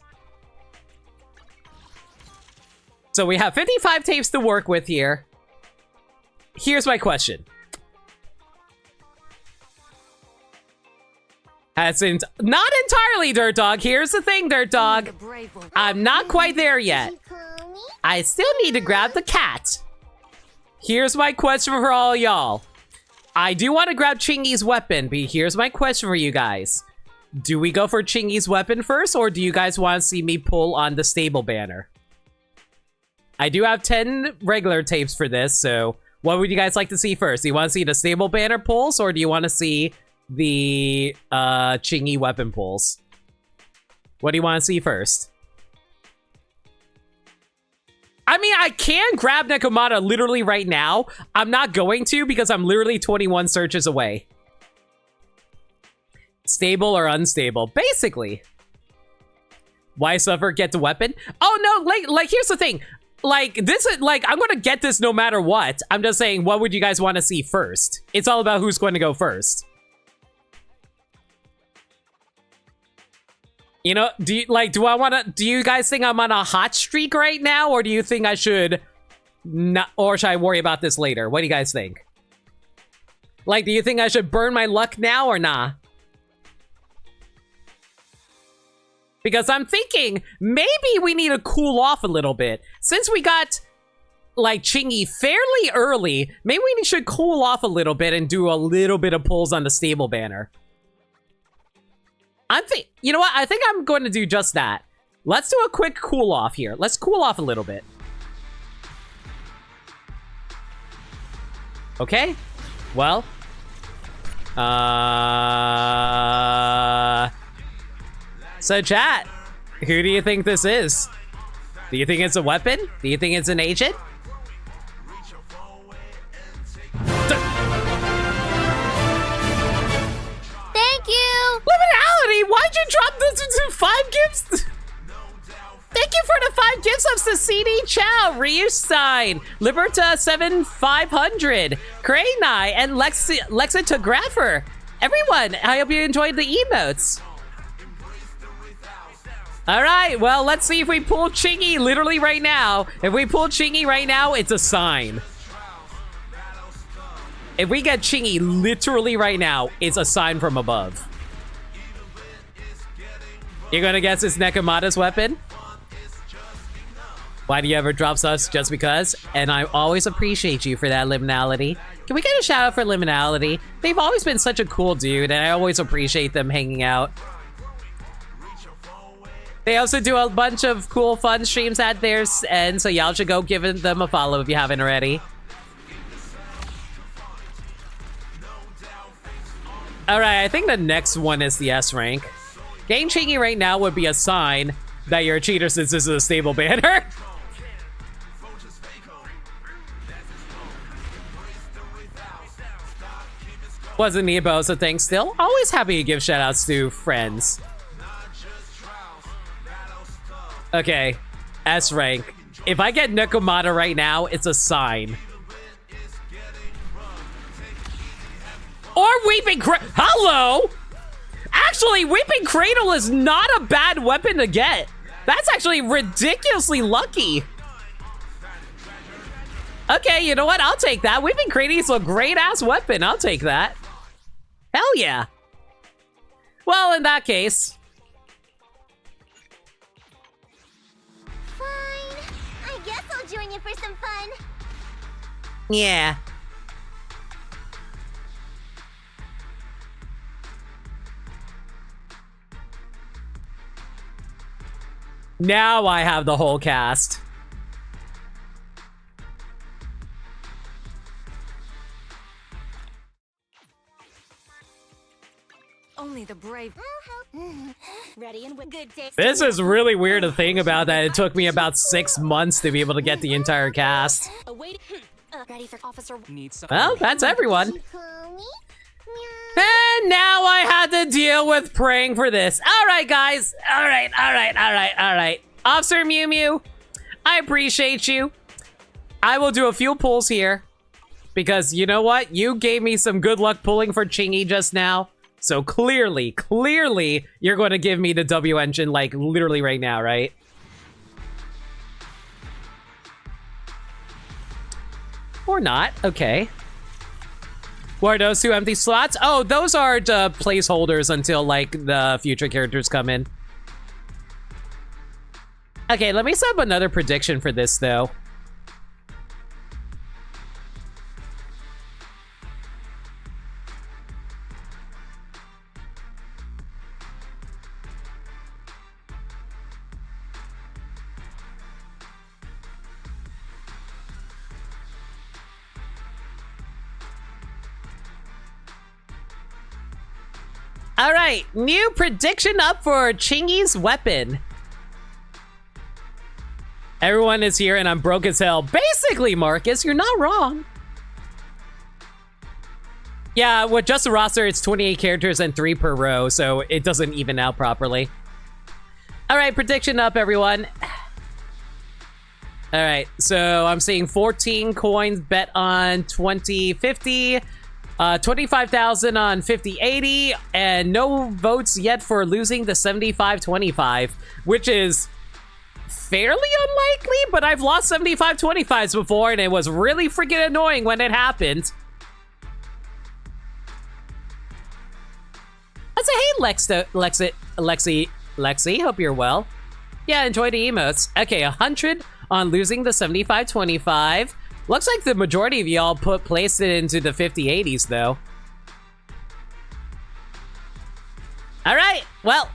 So we have 55 tapes to work with here. Here's my question. Not entirely, Dirt Dog. Here's the thing, Dirt Dog. I'm not quite there yet. I still need to grab the cat. Here's my question for all y'all. I do want to grab Chingy's weapon, but here's my question for you guys. Do we go for Chingy's weapon first, or do you guys want to see me pull on the stable banner? I do have 10 regular tapes for this, so what would you guys like to see first? Do you want to see the stable banner pulls, or do you want to see the Chingy weapon pulls? What do you want to see first? I mean, I can grab Nekomata literally right now. I'm not going to because I'm literally 21 searches away. Stable or unstable? Basically. Why suffer? Get the weapon? Oh, no, like here's the thing. Like, this is, like, I'm gonna get this no matter what. I'm just saying, what would you guys want to see first? It's all about who's going to go first. You know, do you guys think I'm on a hot streak right now? Or do you think I should not, or should I worry about this later? What do you guys think? Like, do you think I should burn my luck now or nah? Because I'm thinking maybe we need to cool off a little bit. Since we got, like, Chingy fairly early, maybe we should cool off a little bit and do a little bit of pulls on the stable banner. You know what? I think I'm going to do just that. Let's do a quick cool off here. Let's cool off a little bit. Okay. Well. So chat, who do you think this is? Do you think it's a weapon? Do you think it's an agent? Thank you! Liminality, why'd you drop the 5 gifts? Thank you for the 5 gifts of Sasini Chow, Ryustein, Liberta 7500, Krainai, and Lexitographer. Everyone, I hope you enjoyed the emotes. Alright, well, let's see if we pull Chingy literally right now. If we pull Chingy right now, it's a sign. If we get Chingy literally right now, it's a sign from above. You're gonna guess it's Nekomata's weapon? Why do you ever drop us just because? And I always appreciate you for that, Liminality. Can we get a shout out for Liminality? They've always been such a cool dude, and I always appreciate them hanging out. They also do a bunch of cool, fun streams at theirs, and so y'all should go give them a follow if you haven't already. Alright, I think the next one is the S rank. Game Chingy right now would be a sign that you're a cheater since this is a stable banner. Wasn't me about a thing still. Always happy to give shoutouts to friends. Okay, S rank. If I get Nekomata right now, it's a sign. Or Weeping Cradle. Hello! Actually, Weeping Cradle is not a bad weapon to get. That's actually ridiculously lucky. Okay, you know what? I'll take that. Weeping Cradle is a great-ass weapon. I'll take that. Hell yeah. Well, in that case... Fine. I guess I'll join you for some fun. Yeah. Now I have the whole cast. Only the brave. Ready and good day. This is really weird to think about that it took me about 6 months to be able to get the entire cast. Ready for Officer. Well, that's everyone. And now I had to deal with praying for this. All right, guys. All right. Officer Mew Mew, I appreciate you. I will do a few pulls here because you know what? You gave me some good luck pulling for Chingy just now. So clearly, you're going to give me the W engine like literally right now, right? Or not. Okay. What are those 2 empty slots? Oh, those are the placeholders until, like, the future characters come in. Okay, let me set up another prediction for this, though. All right, new prediction up for Chingy's weapon. Everyone is here and I'm broke as hell. Basically, Marcus, you're not wrong. Yeah, with just the roster, it's 28 characters and 3 per row, so it doesn't even out properly. All right, prediction up, everyone. All right, so I'm seeing 14 coins bet on 2050, 25,000 on 5080, and no votes yet for losing the 7525, which is fairly unlikely, but I've lost 7525s before, and it was really freaking annoying when it happened. I'd say, hey, Lexi, hope you're well. Yeah, enjoy the emotes. Okay, 100 on losing the 7525. Looks like the majority of y'all placed it into the 5080s, though. All right, well.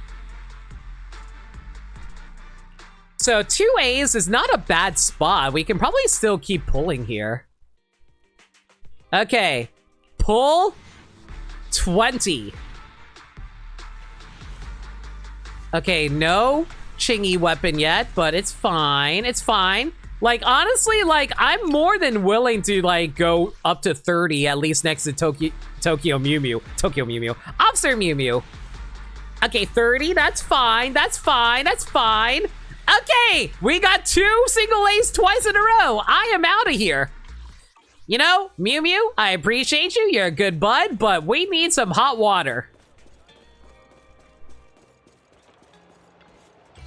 So 2 A's is not a bad spot. We can probably still keep pulling here. Okay, pull 20. Okay, no Chingy weapon yet, but it's fine. It's fine. Like, honestly, like, I'm more than willing to, like, go up to 30, at least next to Tokyo Mew Mew. Officer Mew Mew. Okay, 30, that's fine. That's fine. That's fine. Okay, we got 2 single A's twice in a row. I am out of here. You know, Mew Mew, I appreciate you. You're a good bud, but we need some hot water.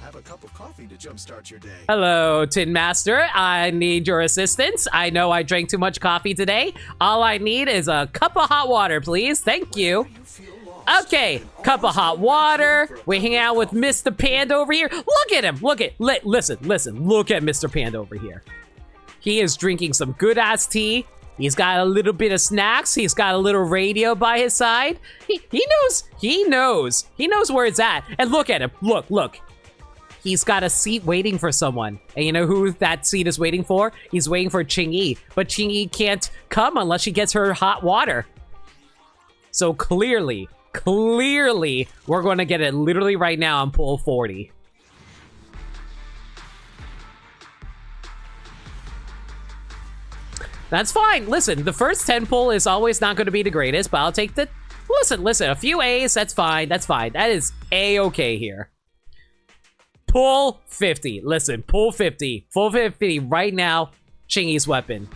Have a cup of coffee to jumpstart your day. Hello, Tin Master. I need your assistance. I know I drank too much coffee today. All I need is a cup of hot water, please. Thank you. Okay, cup of hot water. We hang out with Mr. Panda over here. Look at him. Listen. Look at Mr. Panda over here. He is drinking some good-ass tea. He's got a little bit of snacks. He's got a little radio by his side. He knows where it's at. And look at him. Look. He's got a seat waiting for someone. And you know who that seat is waiting for? He's waiting for Chingy. But Chingy can't come unless she gets her hot water. So clearly, we're going to get it literally right now on pull 40. That's fine. Listen, the first 10 pull is always not going to be the greatest, but I'll take the... Listen, a few A's, that's fine. That is A-okay here. Pull 50. Listen, pull 50. Full 50 right now. Chingy's weapon.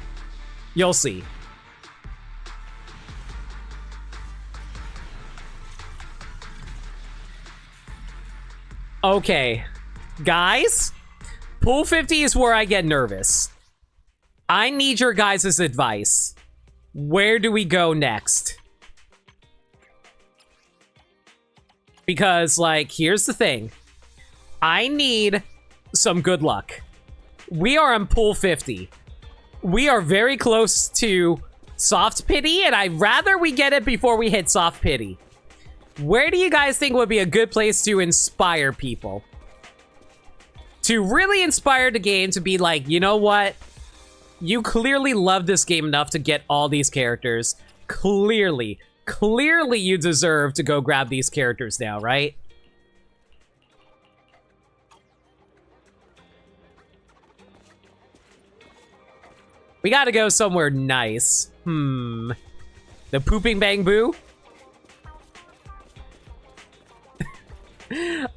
You'll see. Okay. Guys, pull 50 is where I get nervous. I need your guys' advice. Where do we go next? Because, like, here's the thing. I need some good luck. We are on pull 50. We are very close to soft pity, and I'd rather we get it before we hit soft pity. Where do you guys think would be a good place to inspire people? To really inspire the game to be like, you know what? You clearly love this game enough to get all these characters. Clearly you deserve to go grab these characters now, right? We gotta go somewhere nice. The Pooping Bang Boo?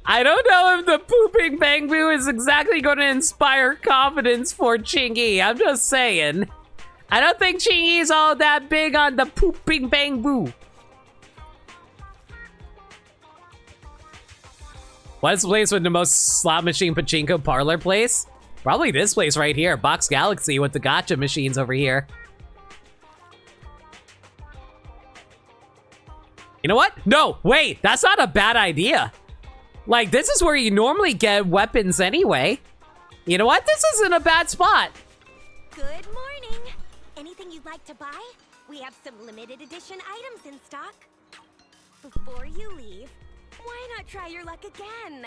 I don't know if the Pooping Bang Boo is exactly going to inspire confidence for Chingy. I'm just saying. I don't think Chingy's all that big on the Pooping Bang Boo. What's the place with the most slot machine pachinko parlor place? Probably this place right here, Box Galaxy with the gacha machines over here. You know what? No, wait, that's not a bad idea. Like, this is where you normally get weapons anyway. You know what? This isn't a bad spot. Good morning. Anything you'd like to buy? We have some limited edition items in stock. Before you leave, why not try your luck again?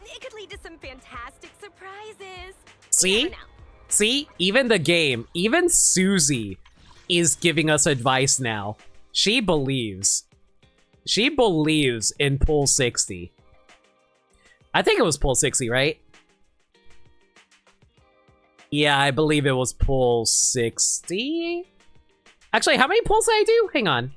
It could lead to some fantastic surprises. See? See? Even the game, even Susie is giving us advice now. She believes. She believes in pull 60. I think it was pull 60, right? Yeah, I believe it was pull 60. Actually, how many pulls did I do? Hang on.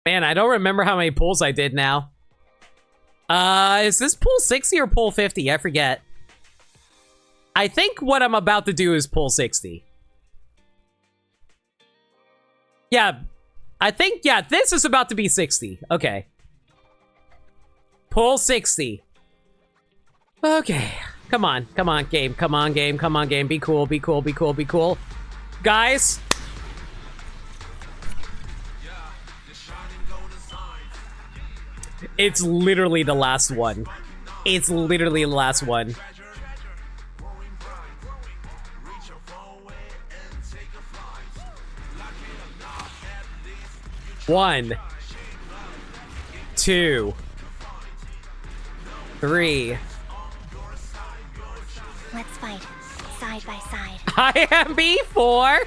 Man, I don't remember how many pulls I did now. Is this pull 60 or pull 50? I forget. I think what I'm about to do is pull 60. Yeah, I think, yeah, this is about to be 60. Okay. Pull 60. Okay. Come on, game. Come on, game. Be cool, be cool, be cool, be cool. Guys. It's literally the last one. It's literally the last one. One, two, three. Let's fight side by side. IMB 4,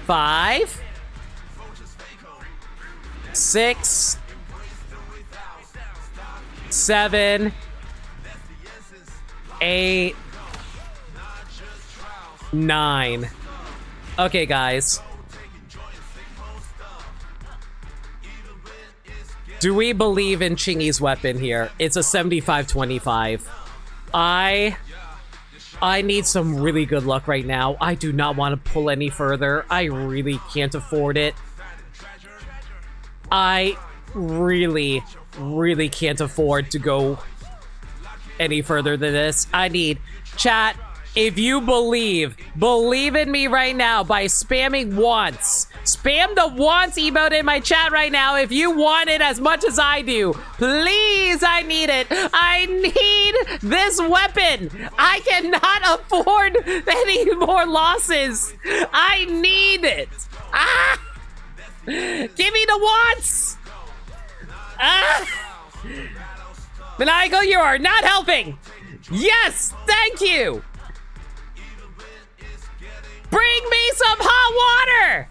5, 6, 7, 8, 9. Okay, guys. Do we believe in Chingy's weapon here? It's a 75-25. I need some really good luck right now. I do not want to pull any further. I really can't afford it. I really can't afford to go any further than this. I need chat. If you believe in me right now by spamming once. Spam the wants emote in my chat right now if you want it as much as I do. Please, I need it. I need this weapon. I cannot afford any more losses. I need it. Ah! Give me the wants. Ah! Maniacal, you are not helping. Yes, thank you. Bring me some hot water.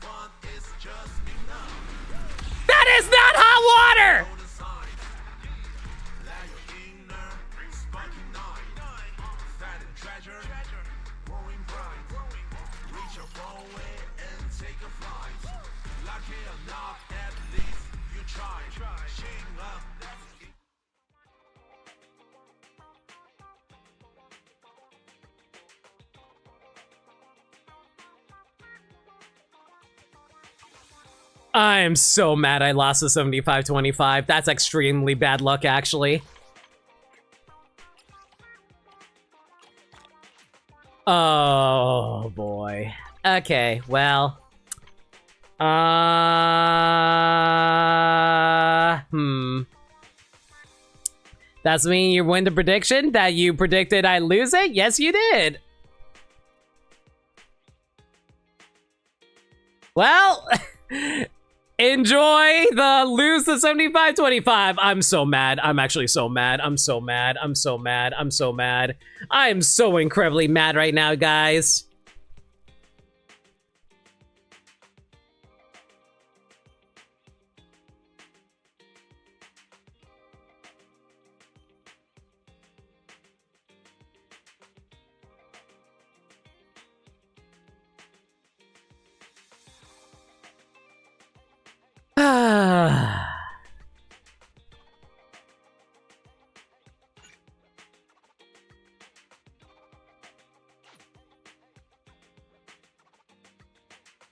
That is not hot water! I am so mad I lost the 75-25. That's extremely bad luck, actually. Oh, boy. Okay, well. That's mean you win the prediction that you predicted I lose it? Yes, you did. Well... Enjoy the lose the 75-25. I'm so mad. I'm actually so mad. I'm so mad. I'm so mad. I'm so mad. I am so incredibly mad right now, guys.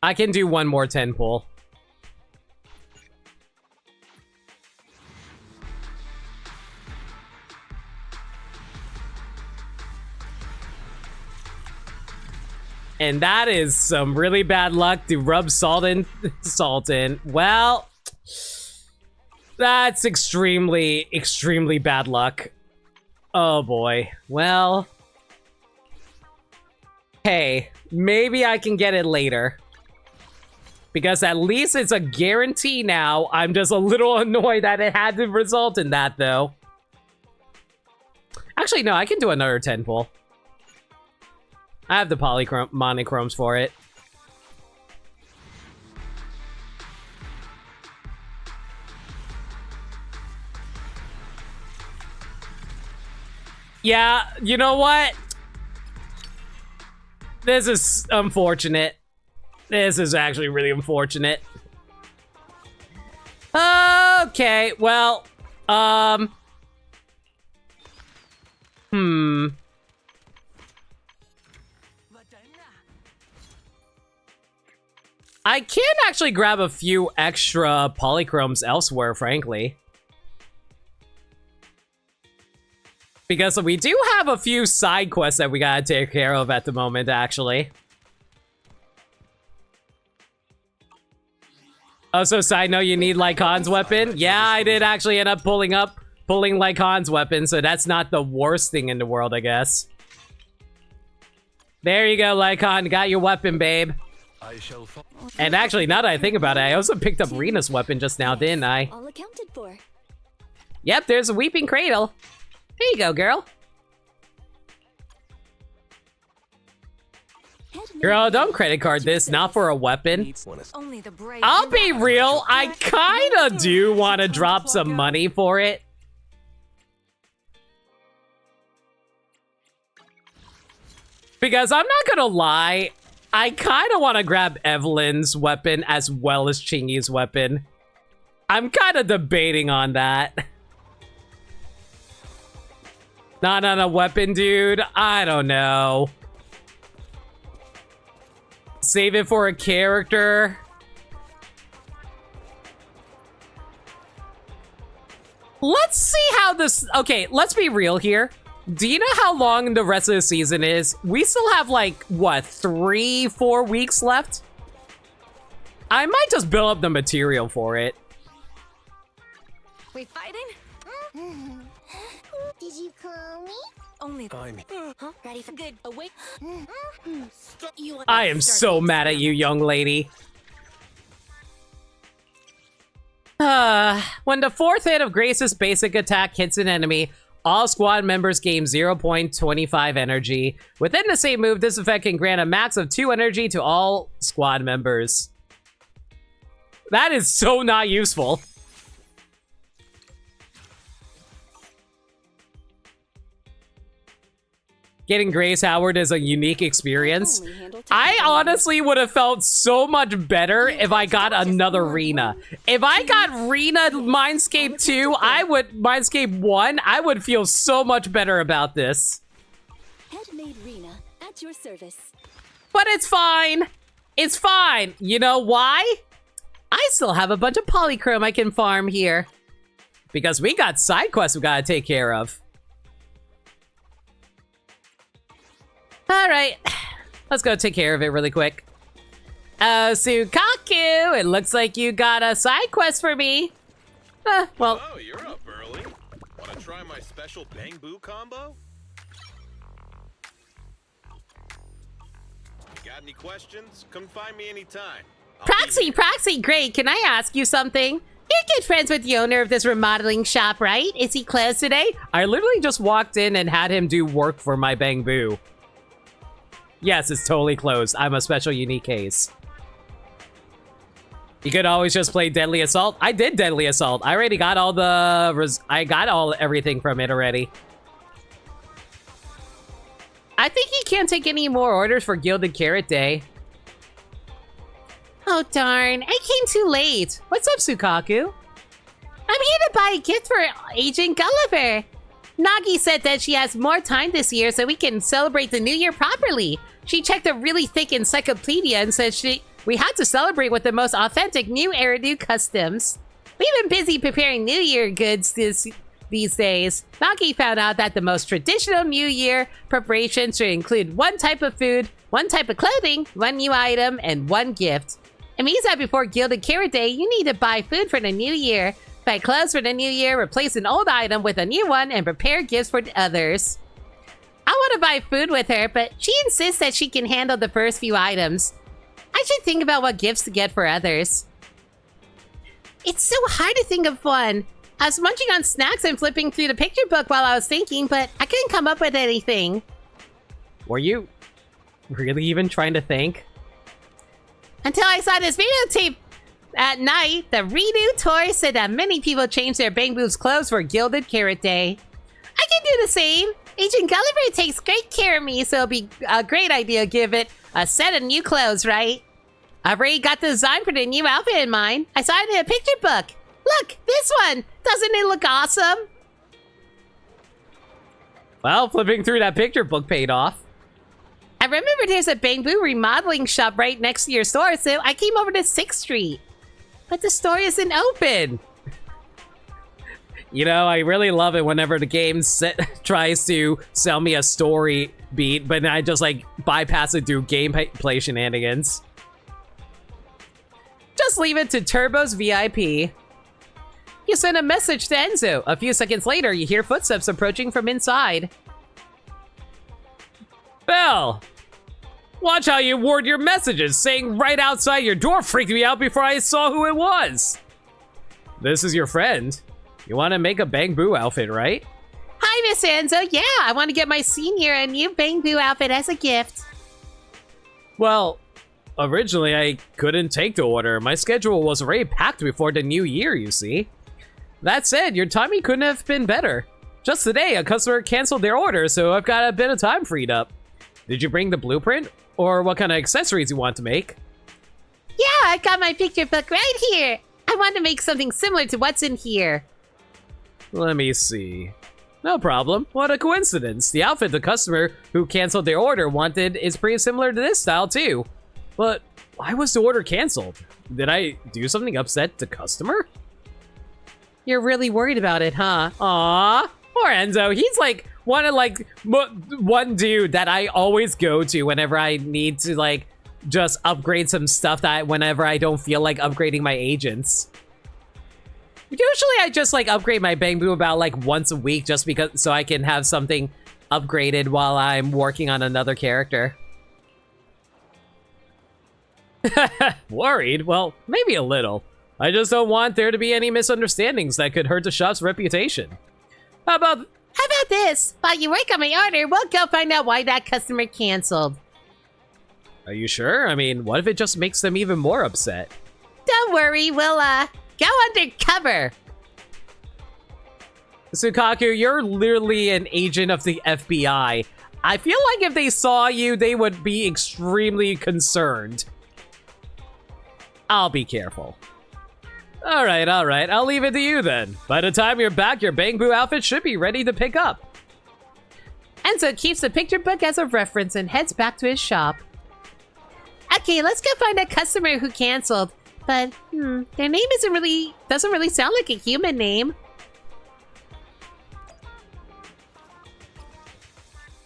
I can do one more 10 pull. And that is some really bad luck to rub salt in. Well, that's extremely bad luck. Oh boy. Well, hey, maybe I can get it later. Because at least it's a guarantee now. I'm just a little annoyed that it had to result in that, though. Actually, no, I can do another 10 pull. I have the monochromes for it. Yeah, you know what? This is unfortunate. This is actually really unfortunate. Okay, well, I can actually grab a few extra polychromes elsewhere, frankly. Because we do have a few side quests that we gotta take care of at the moment, actually. Also, side note, you need Lycon's weapon? Yeah, I did actually end up pulling Lycon's weapon, so that's not the worst thing in the world, I guess. There you go, Lycon. Got your weapon, babe. And actually, now that I think about it, I also picked up Rena's weapon just now, didn't I? All accounted for. Yep, there's a Weeping Cradle. Here you go, girl. Girl, don't credit card this, not for a weapon. Only the brave. I'll be real, I kinda do want to drop some money for it. Because I'm not gonna lie, I kinda want to grab Evelyn's weapon as well as Chingy's weapon. I'm kinda debating on that. Not on a weapon, dude. I don't know. Save it for a character. Let's see how this... Okay, let's be real here. Do you know how long the rest of the season is? We still have, like, what, 3-4 weeks left? I might just build up the material for it. We fighting? Did you call me? Only. Huh? Ready for good. Awake. You I am so mad at you, young lady. When the fourth hit of Grace's basic attack hits an enemy, all squad members gain 0.25 energy. Within the same move, this effect can grant a max of 2 energy to all squad members. That is so not useful. Getting Grace Howard is a unique experience. I honestly would have felt so much better if I got another Rena. If I got Rena Mindscape 2, Mindscape 1, I would feel so much better about this. Handmade Rena at your service. But it's fine. It's fine. You know why? I still have a bunch of polychrome I can farm here. Because we got side quests we gotta take care of. Alright, let's go take care of it really quick. Oh, Sukaku, it looks like you got a side quest for me. Well. Oh, you're up early. Want to try my special Bang Boo combo? You got any questions? Come find me anytime. Proxy, great. Can I ask you something? You're good friends with the owner of this remodeling shop, right? Is he closed today? I literally just walked in and had him do work for my Bang Boo. Yes, it's totally closed. I'm a special unique case. You could always just play Deadly Assault. I did Deadly Assault. I already got all the... everything from it already. I think he can't take any more orders for Gilded Carrot Day. Oh, darn. I came too late. What's up, Sukaku? I'm here to buy a gift for Agent Gulliver. Nagi said that she has more time this year so we can celebrate the new year properly. She checked a really thick encyclopedia and said we had to celebrate with the most authentic new Eridu customs. We've been busy preparing New Year goods these days. Nagi found out that the most traditional New Year preparations should include one type of food, one type of clothing, one new item, and one gift. It means that before Gilded Carrot Day, you need to buy food for the new year, buy clothes for the new year, replace an old item with a new one, and prepare gifts for the others. I want to buy food with her, but she insists that she can handle the first few items. I I should think about what gifts to get for others. It's so hard to think of one. I was munching on snacks and flipping through the picture book while I was thinking, but I couldn't come up with anything. Were you really even trying to think? Until I saw this videotape at night. The redo tour said that many people changed their Bang Boob's clothes for Gilded Carrot Day. I can do the same. Agent Gulliver takes great care of me, so it'll be a great idea to give it a set of new clothes, right? I've already got the design for the new outfit in mind. I saw it in a picture book. Look, this one! Doesn't it look awesome? Well, flipping through that picture book paid off. I remember there's a Bang Boo remodeling shop right next to your store, so I came over to 6th Street. But the store isn't open. You know, I really love it whenever the game tries to sell me a story beat, but then I just, like, bypass it through gameplay shenanigans. Just leave it to Turbo's VIP. You send a message to Enzo. A few seconds later, you hear footsteps approaching from inside. Belle! Watch how you word your messages. Saying right outside your door freaked me out before I saw who it was. This is your friend. You want to make a Bang Boo outfit, right? Hi, Miss Enzo. Yeah, I want to get my senior a new Bang Boo outfit as a gift. Well, originally I couldn't take the order. My schedule was already packed before the new year, you see. That said, your timing couldn't have been better. Just today, a customer canceled their order, so I've got a bit of time freed up. Did you bring the blueprint? Or what kind of accessories you want to make? Yeah, I got my picture book right here. I want to make something similar to what's in here. Let me see. No problem. What a coincidence. The outfit the customer who canceled their order wanted is pretty similar to this style, too. But why was the order canceled? Did I do something upset the customer? You're really worried about it, huh? Aww. Poor Enzo. He's like one dude that I always go to whenever I need to like just upgrade some stuff whenever I don't feel like upgrading my agents. Usually I just like upgrade my Bang Boo about like once a week just because so I can have something upgraded while I'm working on another character. Worried? Well, maybe a little. I just don't want there to be any misunderstandings that could hurt the shop's reputation. How about this? While you work on my order, we'll go find out why that customer canceled. Are you sure? I mean, what if it just makes them even more upset? Don't worry, we'll, go undercover. Sukaku, you're literally an agent of the FBI. I feel like if they saw you, they would be extremely concerned. I'll be careful. All right. I'll leave it to you then. By the time you're back, your Bang Boo outfit should be ready to pick up. Enzo keeps the picture book as a reference and heads back to his shop. Okay, let's go find that customer who canceled. But, their name doesn't really sound like a human name.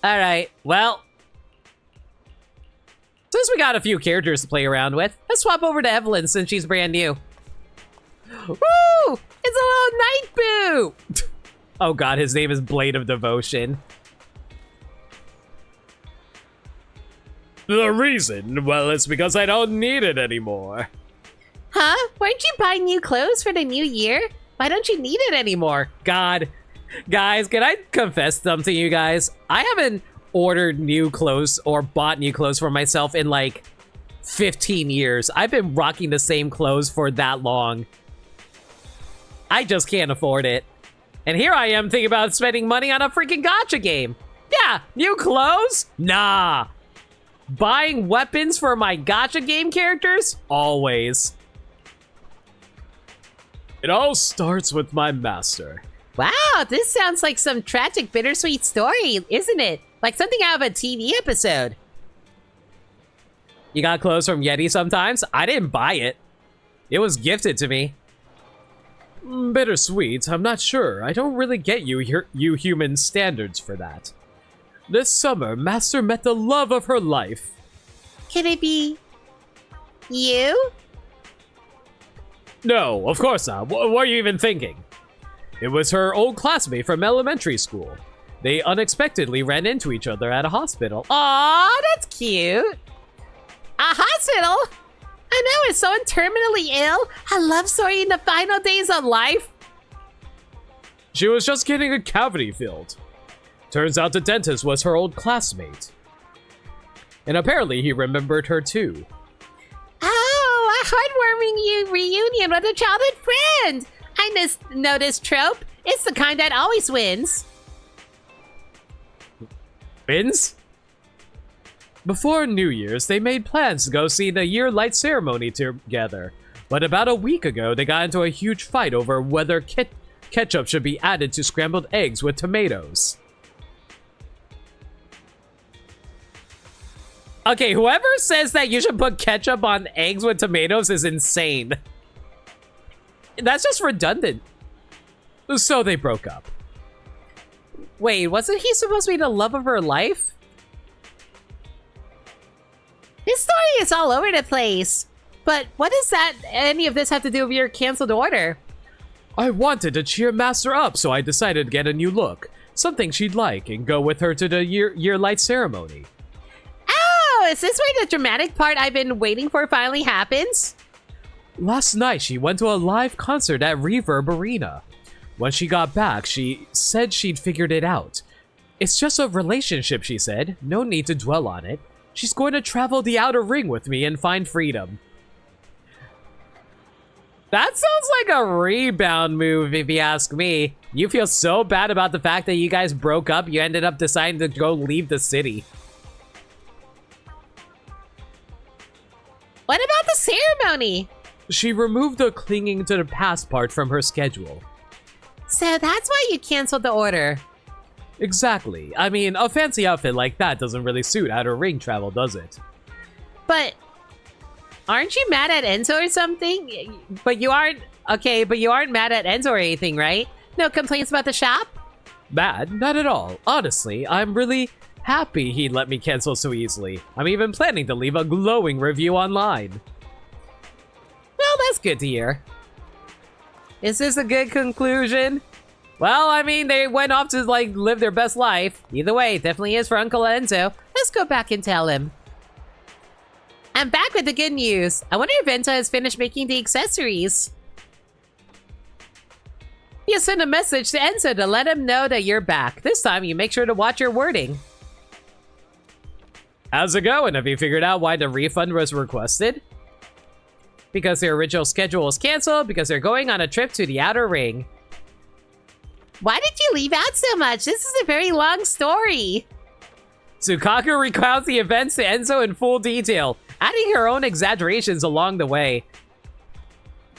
All right, well. Since we got a few characters to play around with, let's swap over to Evelyn since she's brand new. Woo! It's a little Night Boo! Oh god, his name is Blade of Devotion. The reason? Well, it's because I don't need it anymore. Huh? Weren't you buying new clothes for the new year? Why don't you need it anymore? God. Guys, can I confess something to you guys? I haven't ordered new clothes or bought new clothes for myself in like 15 years. I've been rocking the same clothes for that long. I just can't afford it. And here I am thinking about spending money on a freaking gacha game. Yeah, new clothes? Nah. Buying weapons for my gacha game characters? Always. It all starts with my master. Wow, this sounds like some tragic, bittersweet story, isn't it? Like something out of a TV episode. You got clothes from Yeti sometimes? I didn't buy it. It was gifted to me. Bittersweet, I'm not sure. I don't really get you human standards for that. This summer, Master met the love of her life. Can it be you? No, of course not. What are you even thinking? It was her old classmate from elementary school. They unexpectedly ran into each other at a hospital. Aw, that's cute. A hospital? I know, is someone terminally ill? A love story in the final days of life? She was just getting a cavity filled. Turns out the dentist was her old classmate. And apparently he remembered her too. Oh, a heartwarming reunion with a childhood friend! I know this trope. It's the kind that always wins. Wins? Before New Year's, they made plans to go see the year light ceremony together. But about a week ago, they got into a huge fight over whether ketchup should be added to scrambled eggs with tomatoes. Okay, whoever says that you should put ketchup on eggs with tomatoes is insane. That's just redundant. So they broke up. Wait, wasn't he supposed to be the love of her life? This story is all over the place. But what does any of this have to do with your canceled order? I wanted to cheer Master up, so I decided to get a new look. Something she'd like, and go with her to the year light ceremony. Oh, is this where the dramatic part I've been waiting for finally happens? Last night, she went to a live concert at Reverb Arena. When she got back, she said she'd figured it out. It's just a relationship, she said. No need to dwell on it. She's going to travel the outer ring with me and find freedom. That sounds like a rebound move, if you ask me. You feel so bad about the fact that you guys broke up, you ended up deciding to go leave the city. What about the ceremony? She removed the clinging to the past part from her schedule. So that's why you canceled the order. Exactly. I mean, a fancy outfit like that doesn't really suit outer ring travel, does it? But aren't you mad at Enzo or something? But you aren't mad at Enzo or anything, right? No complaints about the shop? Mad? Not at all. Honestly, I'm really happy he let me cancel so easily. I'm even planning to leave a glowing review online. Well, that's good to hear. Is this a good conclusion? Well, I mean, they went off to, like, live their best life. Either way, it definitely is for Uncle Enzo. Let's go back and tell him. I'm back with the good news. I wonder if Enzo has finished making the accessories. You send a message to Enzo to let him know that you're back. This time, you make sure to watch your wording. How's it going? Have you figured out why the refund was requested? Because their original schedule was canceled, because they're going on a trip to the outer ring. Why did you leave out so much? This is a very long story. Tsukaku recounts the events to Enzo in full detail, adding her own exaggerations along the way.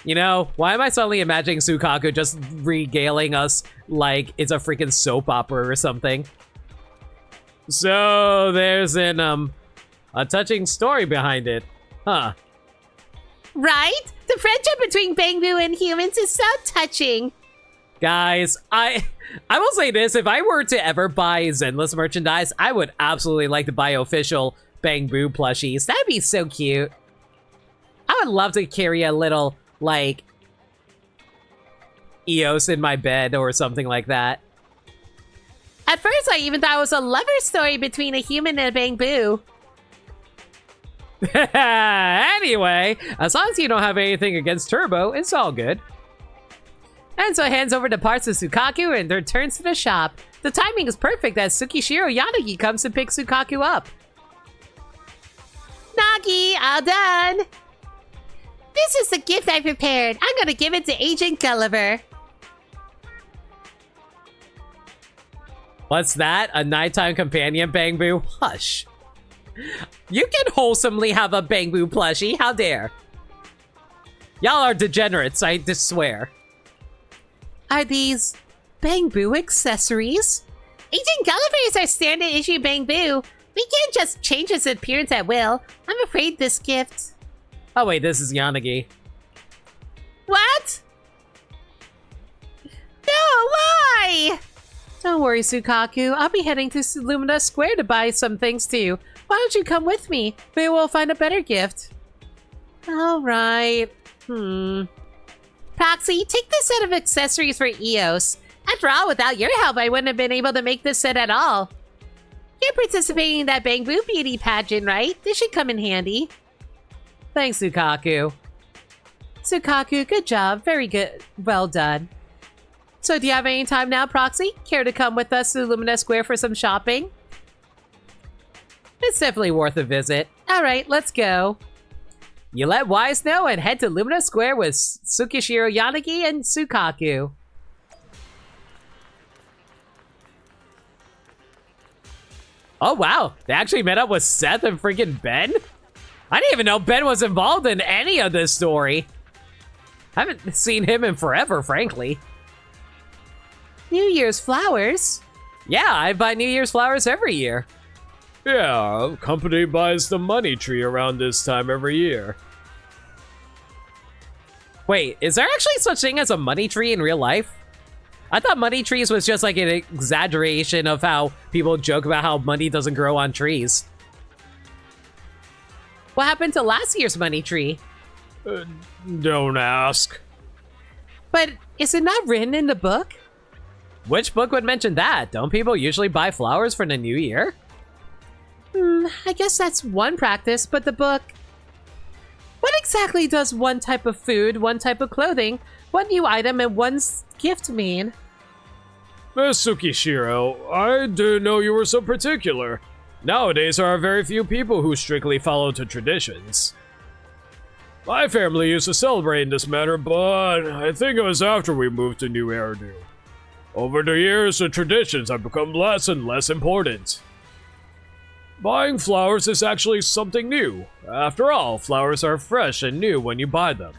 You know, why am I suddenly imagining Tsukaku just regaling us like it's a freaking soap opera or something? So there's a touching story behind it, huh? Right? The friendship between Bangbu and humans is so touching. Guys, I will say this. If I were to ever buy Zenless merchandise, I would absolutely like to buy official Bangbu plushies. That'd be so cute. I would love to carry a little, like, Eos in my bed or something like that. At first, I even thought it was a lover story between a human and a Bangbu. Anyway, as long as you don't have anything against Turbo, it's all good. Enzo hands over the parts to Tsukaku and returns to the shop. The timing is perfect as Tsukishiro Yanagi comes to pick Tsukaku up. Nagi, all done! This is the gift I prepared. I'm gonna give it to Agent Gulliver. What's that? A nighttime companion, Bangbu? Hush. You can wholesomely have a Bangbu plushie. How dare? Y'all are degenerates, I just swear. Are these Bangbu accessories? Agent Gulliver is our standard issue Bangbu. We can't just change his appearance at will. I'm afraid this gift... Oh wait, this is Yanagi. What? No, why? Don't worry, Tsukaku. I'll be heading to Lumina Square to buy some things too. Why don't you come with me? Maybe we'll find a better gift. Alright. Proxy, take this set of accessories for Eos. After all, without your help, I wouldn't have been able to make this set at all. You're participating in that Bangbu beauty pageant, right? This should come in handy. Thanks, Sukaku. Sukaku, good job. Very good. Well done. So do you have any time now, Proxy? Care to come with us to Lumina Square for some shopping? It's definitely worth a visit. Alright, let's go. You let Wise know and head to Lumina Square with Tsukishiro Yanagi and Sukaku. Oh wow, they actually met up with Seth and freaking Ben? I didn't even know Ben was involved in any of this story. I haven't seen him in forever, frankly. New Year's flowers? Yeah, I buy New Year's flowers every year. Yeah, company buys the money tree around this time every year. Wait, is there actually such thing as a money tree in real life? I thought money trees was just like an exaggeration of how people joke about how money doesn't grow on trees. What happened to last year's money tree? Don't ask. But is it not written in the book? Which book would mention that? Don't people usually buy flowers for the new year? I guess that's one practice, but the book... What exactly does one type of food, one type of clothing, one new item, and one gift mean? Miss Tsukishiro, I didn't know you were so particular. Nowadays, there are very few people who strictly follow to traditions. My family used to celebrate in this manner, but I think it was after we moved to New Eridu. Over the years, the traditions have become less and less important. Buying flowers is actually something new. After all, flowers are fresh and new when you buy them.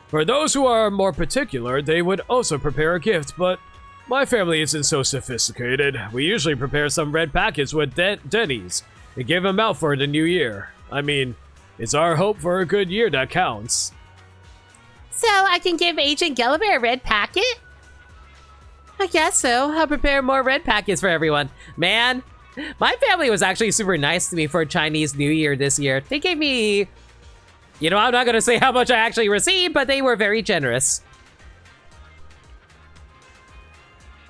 For those who are more particular, they would also prepare a gift, but my family isn't so sophisticated. We usually prepare some red packets with Denny's and give them out for the new year. I mean, it's our hope for a good year that counts. So I can give Agent Gulliver a red packet? I guess so. I'll prepare more red packets for everyone. Man, my family was actually super nice to me for Chinese New Year this year. They gave me... You know, I'm not going to say how much I actually received, but they were very generous.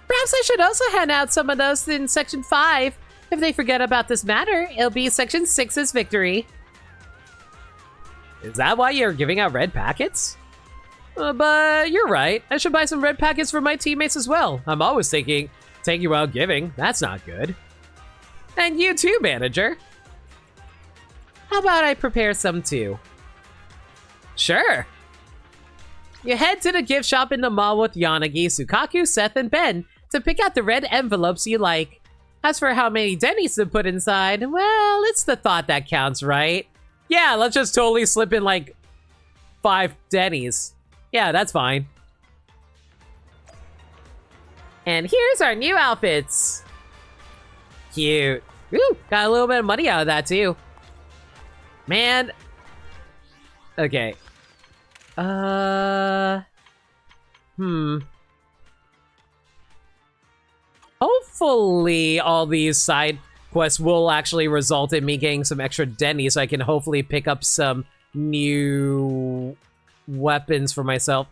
Perhaps I should also hand out some of those in Section 5. If they forget about this matter, it'll be Section 6's victory. Is that why you're giving out red packets? But you're right. I should buy some red packets for my teammates as well. I'm always thinking, taking while giving. That's not good. And you too, manager. How about I prepare some too? Sure. You head to the gift shop in the mall with Yanagi, Sukaku, Seth, and Ben to pick out the red envelopes you like. As for how many Denny's to put inside, well, it's the thought that counts, right? Yeah, let's just totally slip in like 5 Denny's. Yeah, that's fine. And here's our new outfits. Cute. Ooh, got a little bit of money out of that too. Man. Okay. Hopefully all these side quests will actually result in me getting some extra Denny so I can hopefully pick up some new weapons for myself.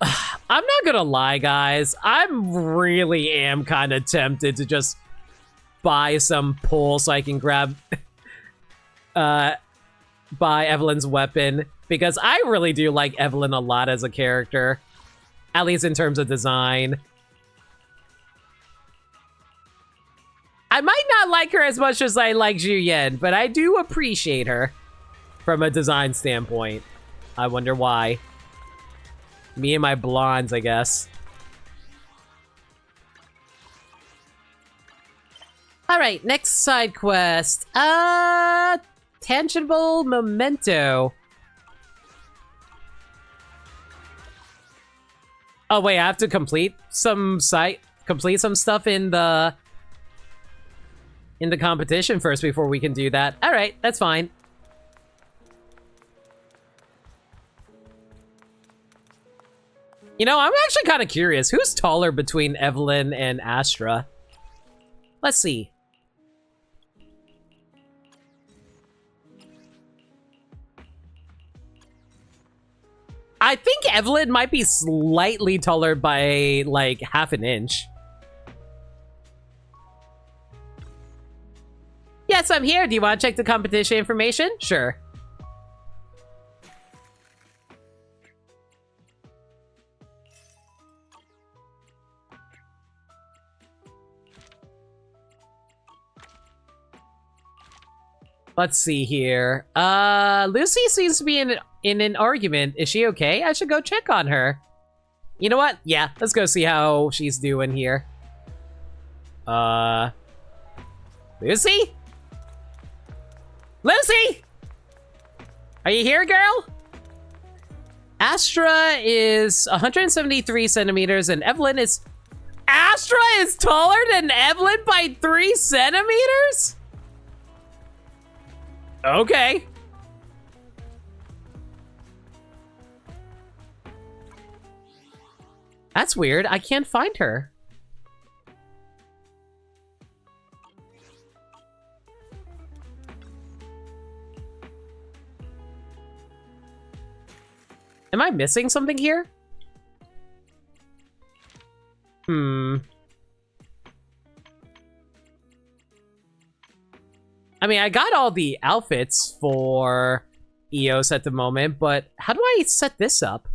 I'm not gonna lie, guys. I really am kind of tempted to just buy some pull so I can grab buy Evelyn's weapon, because I really do like Evelyn a lot as a character, at least in terms of design. I might not like her as much as I like Zhu Yan, but I do appreciate her from a design standpoint. I wonder why. Me and my blondes, I guess. Alright, next side quest. Tangible memento. Oh wait, I have to complete some stuff in the competition first before we can do that. Alright, that's fine. You know, I'm actually kind of curious. Who's taller between Evelyn and Astra? Let's see. I think Evelyn might be slightly taller by, like, half an inch. Yes, I'm here. Do you want to check the competition information? Sure. Let's see here. Lucy seems to be in an argument. Is she okay? I should go check on her. You know what? Yeah, let's go see how she's doing here. Lucy? Lucy! Are you here, girl? Astra is 173 centimeters and Evelyn is... Astra is taller than Evelyn by 3 centimeters? Okay. That's weird. I can't find her. Am I missing something here? I mean, I got all the outfits for EOS at the moment, but how do I set this up?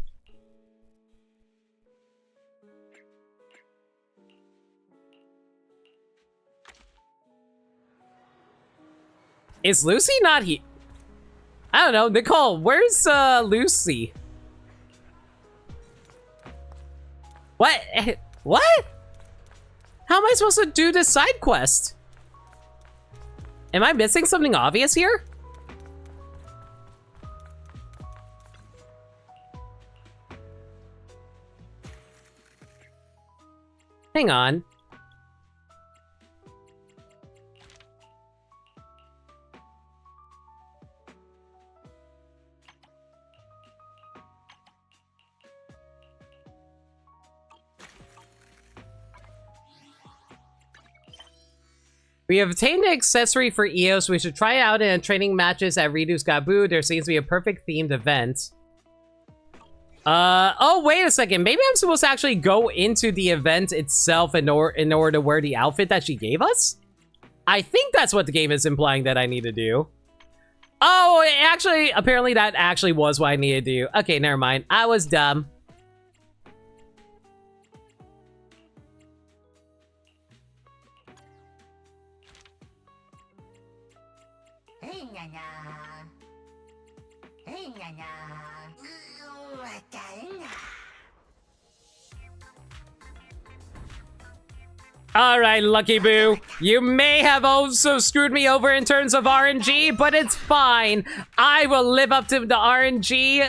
Is Lucy not here? I don't know. Nicole, where's Lucy? What? What? How am I supposed to do this side quest? Am I missing something obvious here? Hang on. We have obtained an accessory for EOS. We should try it out in training matches at Redu's Gaboo. There seems to be a perfect themed event. Oh, wait a second. Maybe I'm supposed to actually go into the event itself in order to wear the outfit that she gave us? I think that's what the game is implying that I need to do. Oh, actually, apparently that actually was what I needed to do. Okay, never mind. I was dumb. All right, Lucky Boo. You may have also screwed me over in terms of RNG, but it's fine. I will live up to the RNG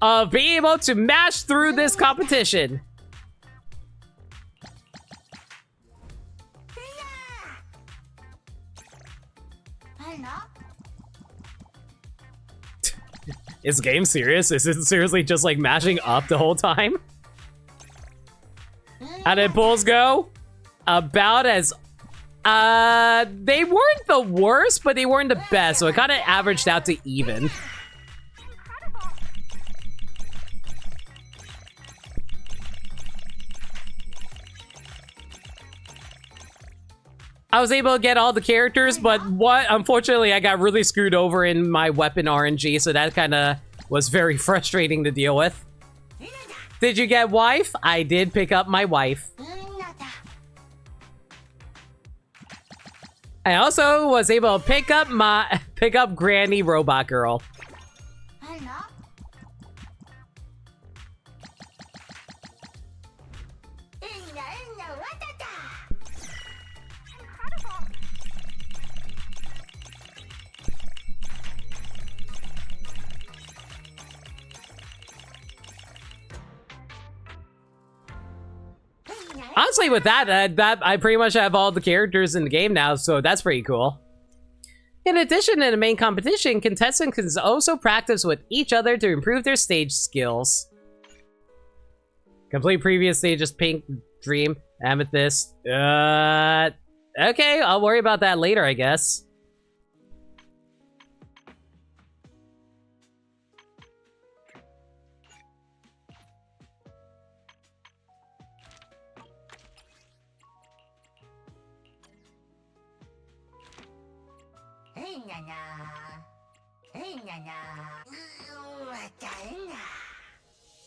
of being able to mash through this competition. Is the game serious? Is it seriously just like mashing up the whole time? How did pulls go? About as... they weren't the worst, but they weren't the best, so it kind of averaged out to even. I was able to get all the characters, but unfortunately, I got really screwed over in my weapon RNG, so that kind of was very frustrating to deal with. Did you get wife? I did pick up my wife. I also was able to pick up Granny Robot Girl. Honestly, with that I pretty much have all the characters in the game now, so that's pretty cool. In addition to the main competition, contestants can also practice with each other to improve their stage skills. Complete previous stages: Pink, Dream, Amethyst. Okay, I'll worry about that later, I guess.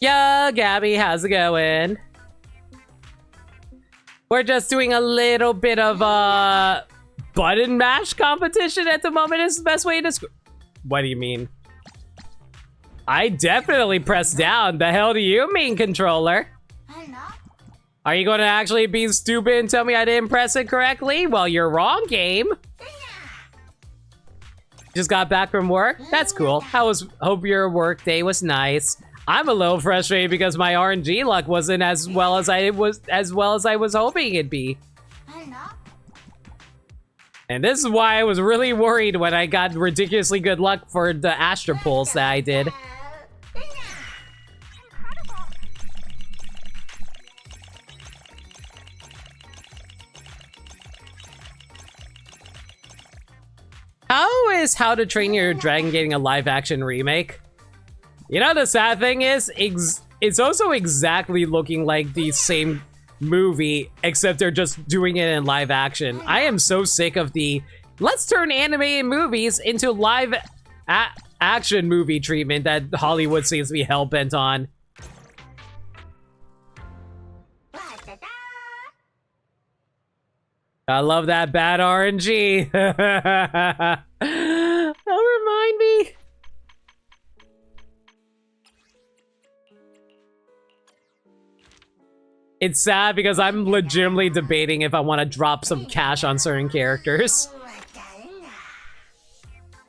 Yo, Gabby, how's it going? We're just doing a little bit of button mash competition at the moment is the best way to describe. What do you mean? I definitely pressed down. The hell do you mean, controller? Are you going to actually be stupid and tell me I didn't press it correctly? Well, you're wrong, game. Just got back from work? That's cool. Hope your work day was nice. I'm a little frustrated because my RNG luck wasn't as well as I was hoping it'd be. And this is why I was really worried when I got ridiculously good luck for the Astra pulls that I did. How is How to Train Your Dragon getting a live-action remake? You know, the sad thing is, it's also exactly looking like the same movie, except they're just doing it in live action. I am so sick of the let's turn animated movies into live action movie treatment that Hollywood seems to be hell-bent on. I love that bad RNG. Don't remind me. It's sad because I'm legitimately debating if I want to drop some cash on certain characters.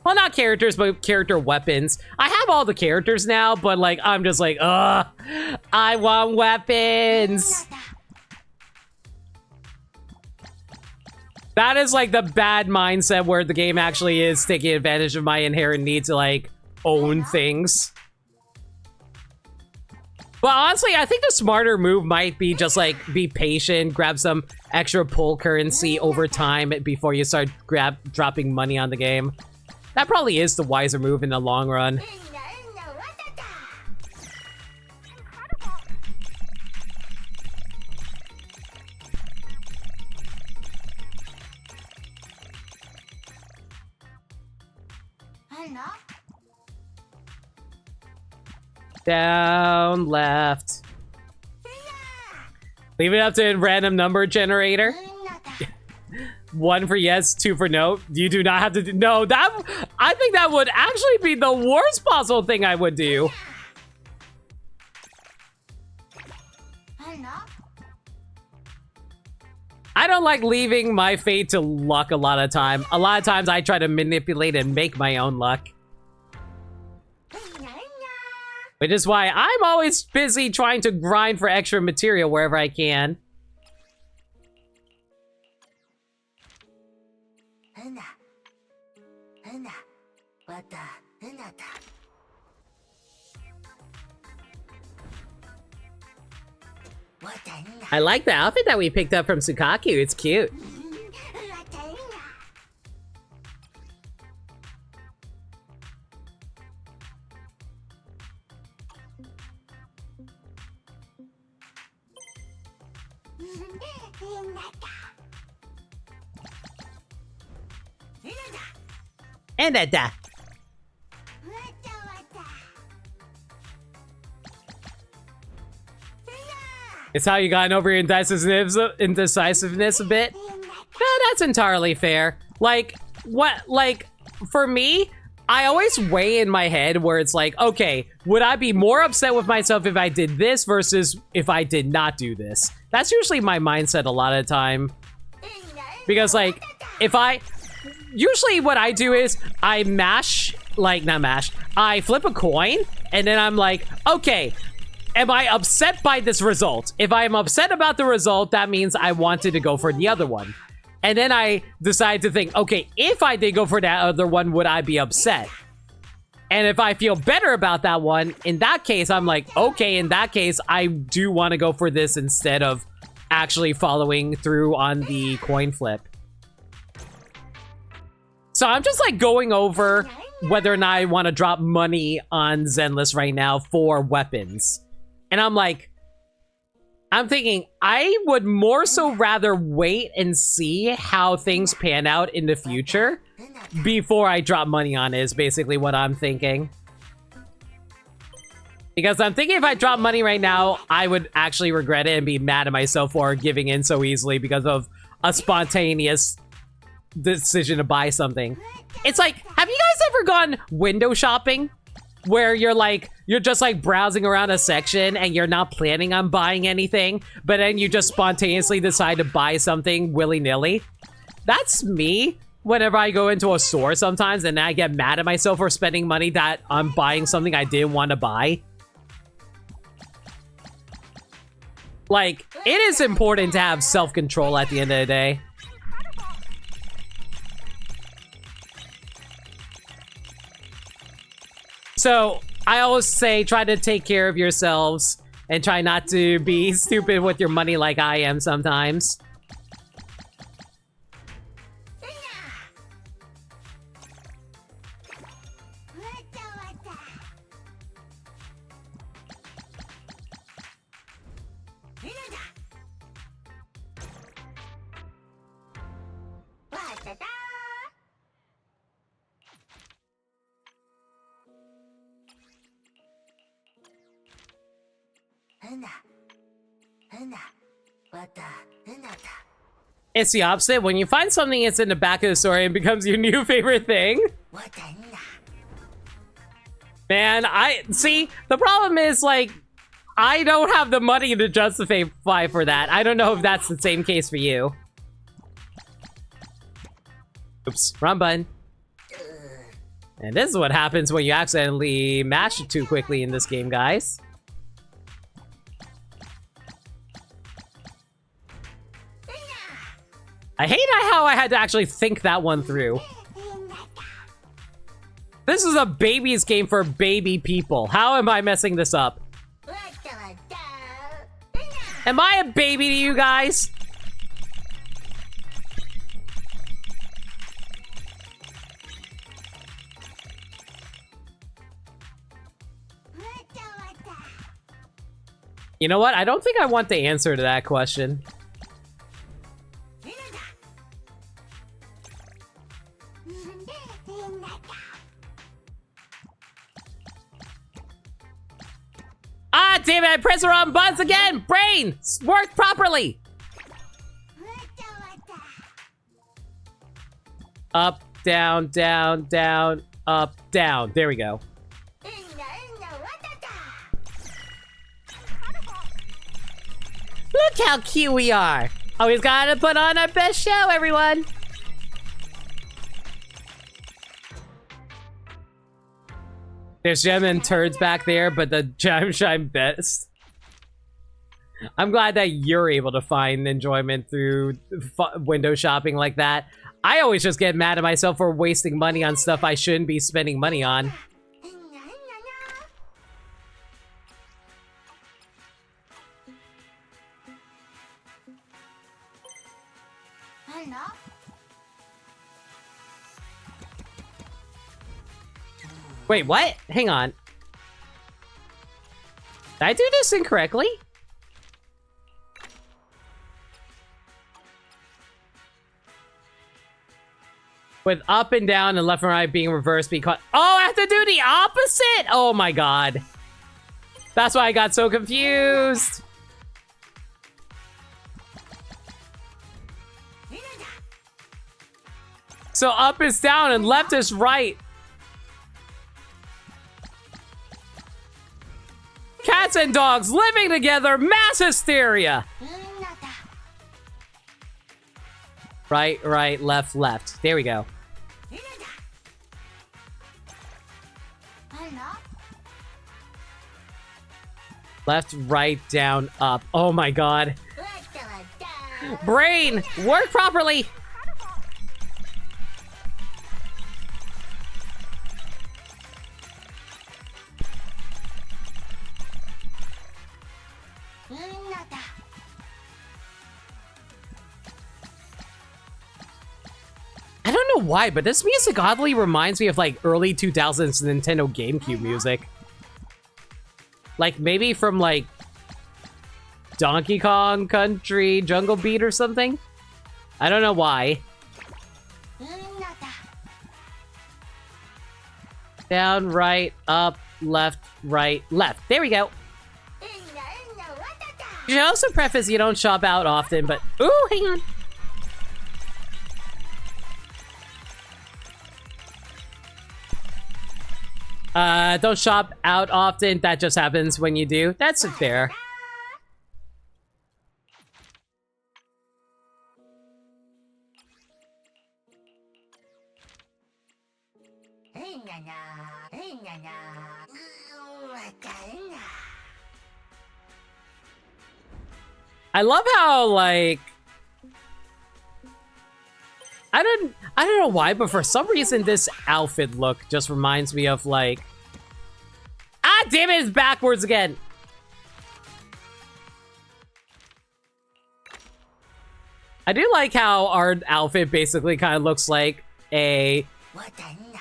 Well, not characters, but character weapons. I have all the characters now, but like, I'm just like, ugh, I want weapons. That is like the bad mindset where the game actually is taking advantage of my inherent need to like own things. But honestly, I think the smarter move might be just like be patient, grab some extra pull currency over time before you start dropping money on the game. That probably is the wiser move in the long run. Down, left. Leave it up to a random number generator. 1 for yes, 2 for no. You do not have to do... No, that... I think that would actually be the worst possible thing I would do. I don't like leaving my fate to luck a lot of time. A lot of times I try to manipulate and make my own luck. Which is why I'm always busy trying to grind for extra material wherever I can. I like the outfit that we picked up from Sukaku. It's cute. And that. It's how you gotten over your indecisiveness a bit. No, that's entirely fair. Like, what, like, for me, I always weigh in my head where it's like, okay, would I be more upset with myself if I did this versus if I did not do this? That's usually my mindset a lot of the time. Because, like, usually what I do is I I flip a coin and then I'm like, okay, am I upset by this result? If I am upset about the result, that means I wanted to go for the other one. And then I decide to think, okay, if I did go for that other one, would I be upset? And if I feel better about that one, in that case, I'm like, okay, in that case, I do want to go for this instead of actually following through on the coin flip. So I'm just like going over whether or not I want to drop money on Zenless right now for weapons. And I'm like, I'm thinking I would more so rather wait and see how things pan out in the future before I drop money on it is basically what I'm thinking. Because I'm thinking if I drop money right now, I would actually regret it and be mad at myself for giving in so easily because of a spontaneous decision to buy something. It's like, have you guys ever gone window shopping? Where you're just like browsing around a section and you're not planning on buying anything, but then you just spontaneously decide to buy something willy-nilly. That's me whenever I go into a store sometimes, and I get mad at myself for spending money that I'm buying something I didn't want to buy. Like, it is important to have self-control at the end of the day. So, I always say, try to take care of yourselves and try not to be stupid with your money like I am sometimes. It's the opposite. When you find something that's in the back of the story and becomes your new favorite thing. Man, see, the problem is, like, I don't have the money to justify for that. I don't know if that's the same case for you. Oops, wrong button. And this is what happens when you accidentally mash it too quickly in this game, guys. I hate how I had to actually think that one through. This is a baby's game for baby people. How am I messing this up? Am I a baby to you guys? You know what? I don't think I want the answer to that question. Ah, damn it, I pressed the wrong buttons again! Brain! Work properly! Up, down, down, down, up, down. There we go. Look how cute we are! Always gotta put on our best show, everyone! There's gem and turds back there, but the gem shine best. I'm glad that you're able to find enjoyment through window shopping like that. I always just get mad at myself for wasting money on stuff I shouldn't be spending money on. Wait, what? Hang on. Did I do this incorrectly? With up and down and left and right being reversed because... Oh, I have to do the opposite? Oh my god. That's why I got so confused. So up is down and left is right. Cats and dogs living together, mass hysteria. Right, right, left, left. There we go. Left, right, down, up. Oh my god. Brain, work properly. I don't know why, but this music oddly reminds me of like early 2000s Nintendo GameCube music. Like maybe from like Donkey Kong Country Jungle Beat or something? I don't know why. Down, right, up, left, right, left. There we go. You should also preface you don't shop out often, but... Ooh, hang on. Don't shop out often. That just happens when you do. That's fair. I love how, like, I don't know why, but for some reason this outfit look just reminds me of, like, ah, damn it, it's backwards again. I do like how our outfit basically kind of looks like a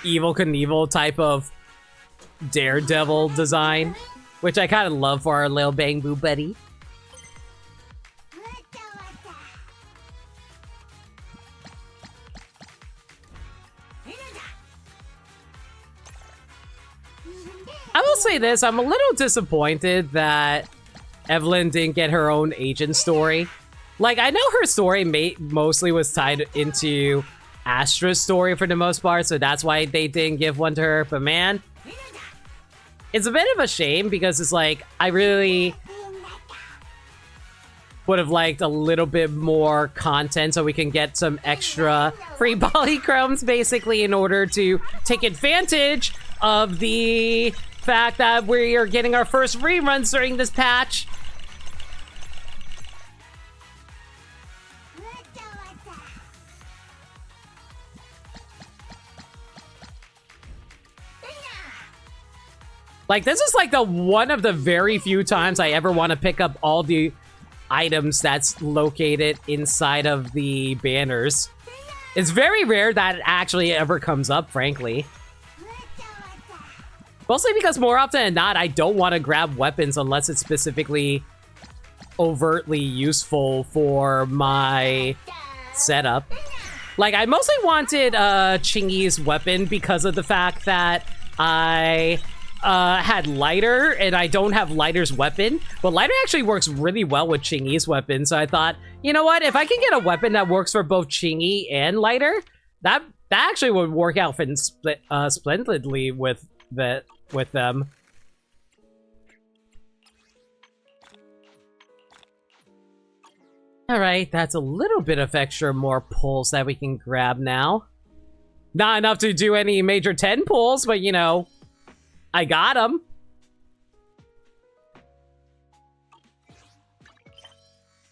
Evel Knievel type of Daredevil design, which I kind of love for our little Bang Boo buddy. I will say this, I'm a little disappointed that Evelyn didn't get her own agent story. Like, I know her story mostly was tied into Astra's story for the most part, so that's why they didn't give one to her, but man, it's a bit of a shame because it's like, I really would have liked a little bit more content so we can get some extra free polychromes basically in order to take advantage of the fact that we are getting our first reruns during this patch. Like, this is like the one of the very few times I ever want to pick up all the items that's located inside of the banners. It's very rare that it actually ever comes up, frankly. Mostly because more often than not, I don't want to grab weapons unless it's specifically overtly useful for my setup. Like, I mostly wanted Chingy's weapon because of the fact that I had Lighter, and I don't have Lighter's weapon. But Lighter actually works really well with Chingy's weapon, so I thought, you know what? If I can get a weapon that works for both Chingy and Lighter, that actually would work out splendidly with them. Alright, that's a little bit of extra more pulls that we can grab now. Not enough to do any major 10 pulls, but you know, I got them.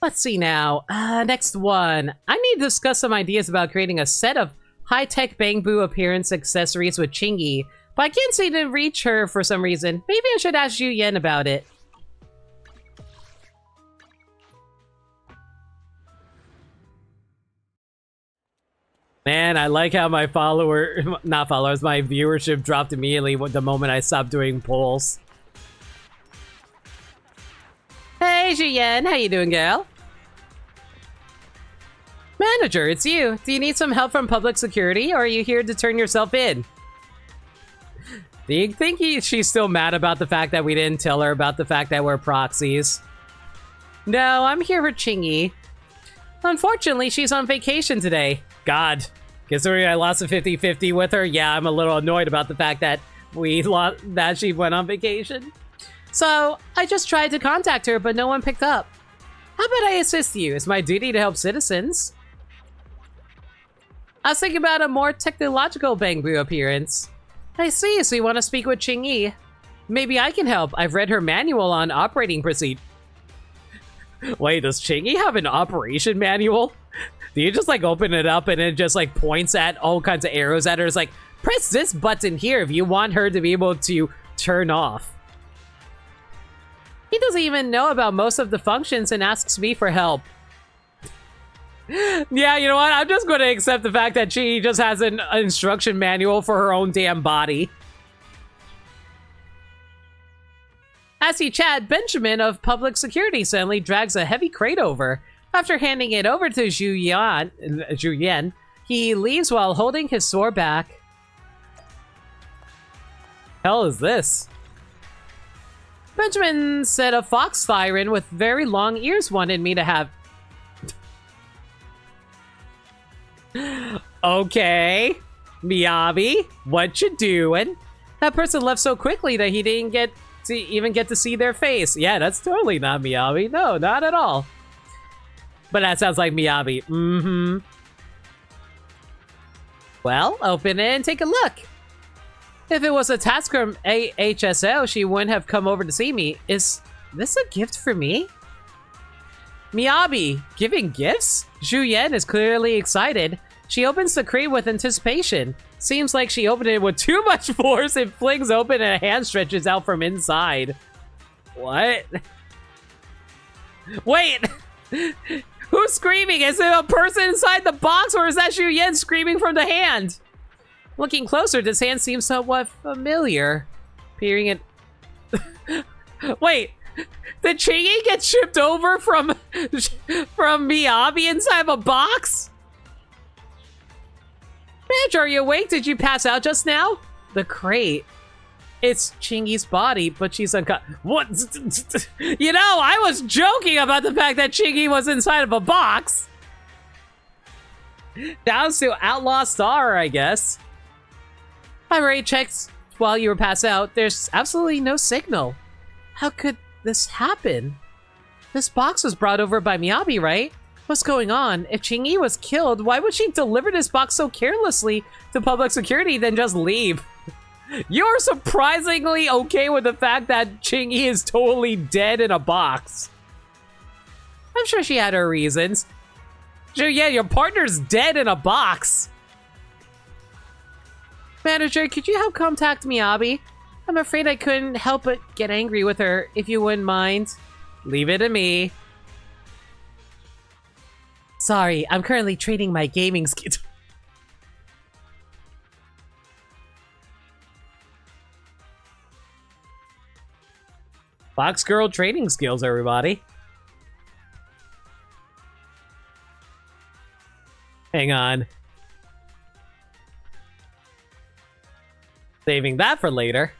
Let's see now. Next one. I need to discuss some ideas about creating a set of high-tech Bang Boo appearance accessories with Chingy, but I can't seem to reach her for some reason. Maybe I should ask Yu Yen about it. Man, I like how my my viewership dropped immediately the moment I stopped doing polls. Hey, Yu Yen, how you doing, girl? Manager, it's you. Do you need some help from public security, or are you here to turn yourself in? Do you think she's still mad about the fact that we didn't tell her about the fact that we're proxies? No, I'm here for Chingy. Unfortunately, she's on vacation today. God, considering I lost a 50-50 with her, yeah, I'm a little annoyed about the fact that she went on vacation. So, I just tried to contact her, but no one picked up. How about I assist you? It's my duty to help citizens. I was thinking about a more technological Bang Boo appearance. I see, so you want to speak with Chingy. Maybe I can help. I've read her manual on operating procedure. Wait, does Chingy have an operation manual? Do you just like open it up and it just like points at all kinds of arrows at her? It's like, press this button here if you want her to be able to turn off. He doesn't even know about most of the functions and asks me for help. Yeah, you know what? I'm just going to accept the fact that she just has an instruction manual for her own damn body. As he chat, Benjamin of Public Security suddenly drags a heavy crate over. After handing it over to Zhu Yen, he leaves while holding his sword back. Hell is this? Benjamin said a fox siren with very long ears wanted me to have... Okay, Miyabi, what you doing? That person left so quickly that he didn't get to even get to see their face. Yeah, that's totally not Miyabi. No, not at all. But that sounds like Miyabi. Mm-hmm. Well, open it and take a look. If it was a task from AHSO, she wouldn't have come over to see me. Is this a gift for me? Miyabi, giving gifts? Zhu Yan is clearly excited. She opens the crate with anticipation. Seems like she opened it with too much force. It flings open and a hand stretches out from inside. What? Wait! Who's screaming? Is it a person inside the box, or is that Zhu Yan screaming from the hand? Looking closer, this hand seems somewhat familiar. Peering at... Wait! Did Chingy get shipped over from Miyabi inside of a box? Manager, are you awake? Did you pass out just now? The crate. It's Chingy's body, but she's unconscious. What? You know, I was joking about the fact that Chingy was inside of a box. Down to Outlaw Star, I guess. I already checked while you were passed out. There's absolutely no signal. How could this happen? This box was brought over by Miyabi, right? What's going on? If Chingy was killed, why would she deliver this box so carelessly to public security then just leave? You're surprisingly okay with the fact that Chingy is totally dead in a box. I'm sure she had her reasons. Sure, yeah, your partner's dead in a box. Manager, could you help contact Miyabi? I'm afraid I couldn't help but get angry with her, if you wouldn't mind. Leave it to me. Sorry, I'm currently trading my gaming skills. Fox Girl trading skills, everybody. Hang on. Saving that for later.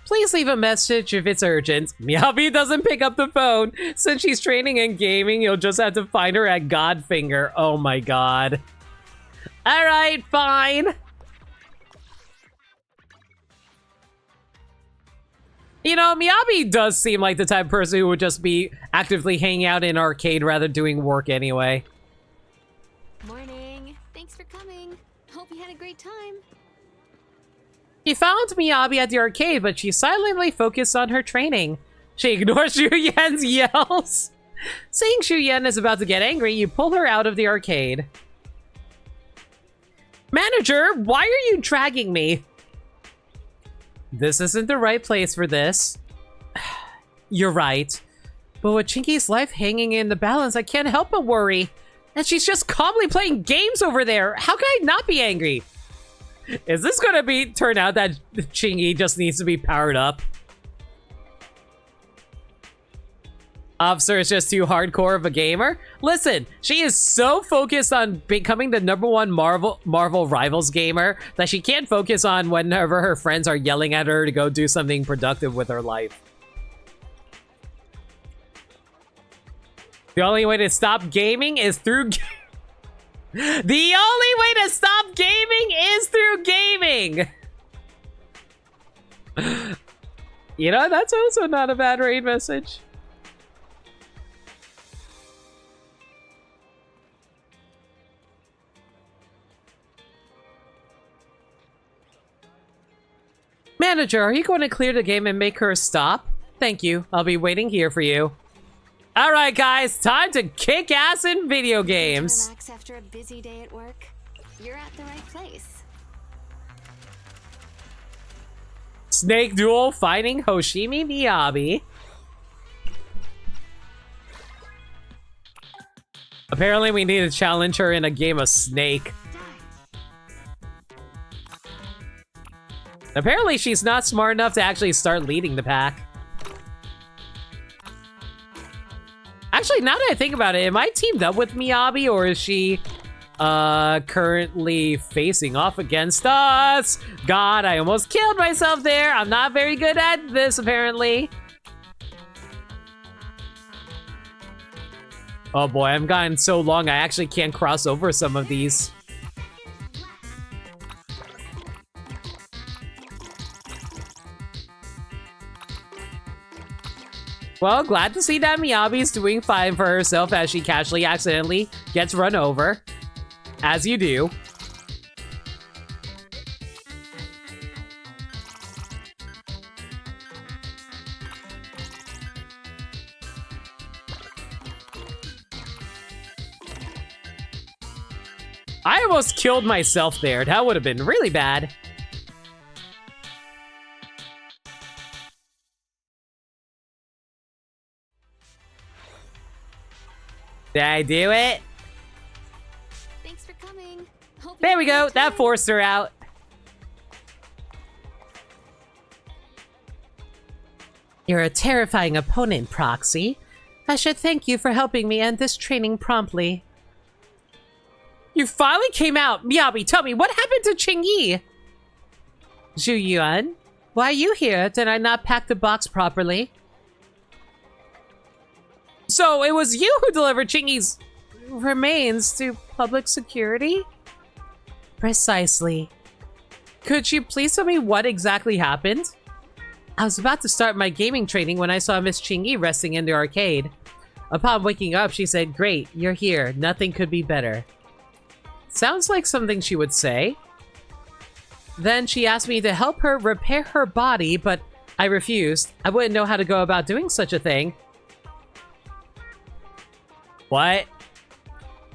Please leave a message if it's urgent. Miyabi doesn't pick up the phone. Since she's training and gaming, you'll just have to find her at Godfinger. Oh my god. Alright, fine. You know, Miyabi does seem like the type of person who would just be actively hanging out in an arcade rather than doing work anyway. Morning. Thanks for coming. Hope you had a great time. She found Miyabi at the arcade, but she silently focused on her training. She ignores Zhu Yan's yells. Seeing Zhu Yan is about to get angry, you pull her out of the arcade. Manager, why are you dragging me? This isn't the right place for this. You're right. But with Chinky's life hanging in the balance, I can't help but worry. And she's just calmly playing games over there. How can I not be angry? Is this gonna turn out that Chingy just needs to be powered up? Officer is just too hardcore of a gamer? Listen, she is so focused on becoming the #1 Marvel Rivals gamer that she can't focus on whenever her friends are yelling at her to go do something productive with her life. The only way to stop gaming is through The only way to stop gaming is through gaming! You know, that's also not a bad raid message. Manager, are you going to clear the game and make her stop? Thank you. I'll be waiting here for you. Alright guys, time to kick ass in video games. Relax after a busy day at work. You're at the right place. Snake Duel fighting Hoshimi Miyabi. Apparently we need to challenge her in a game of Snake. Apparently she's not smart enough to actually start leading the pack. Actually, now that I think about it, am I teamed up with Miyabi, or is she currently facing off against us? God, I almost killed myself there. I'm not very good at this, apparently. Oh boy, I've gotten so long, I actually can't cross over some of these. Well, glad to see that Miyabi's doing fine for herself as she casually accidentally gets run over. As you do. I almost killed myself there. That would have been really bad. Did I do it? Thanks for coming. Hope There you we go. enjoyed That it. forced her out. You're a terrifying opponent, Proxy. I should thank you for helping me end this training promptly. You finally came out. Miyabi, tell me, what happened to Qingyi? Zhu Yuan, why are you here? Did I not pack the box properly? So it was you who delivered Qingyi's remains to public security? Precisely. Could you please tell me what exactly happened? I was about to start my gaming training when I saw Miss Qingyi resting in the arcade. Upon waking up, she said, "Great, you're here. Nothing could be better." Sounds like something she would say. Then she asked me to help her repair her body, but I refused. I wouldn't know how to go about doing such a thing. What?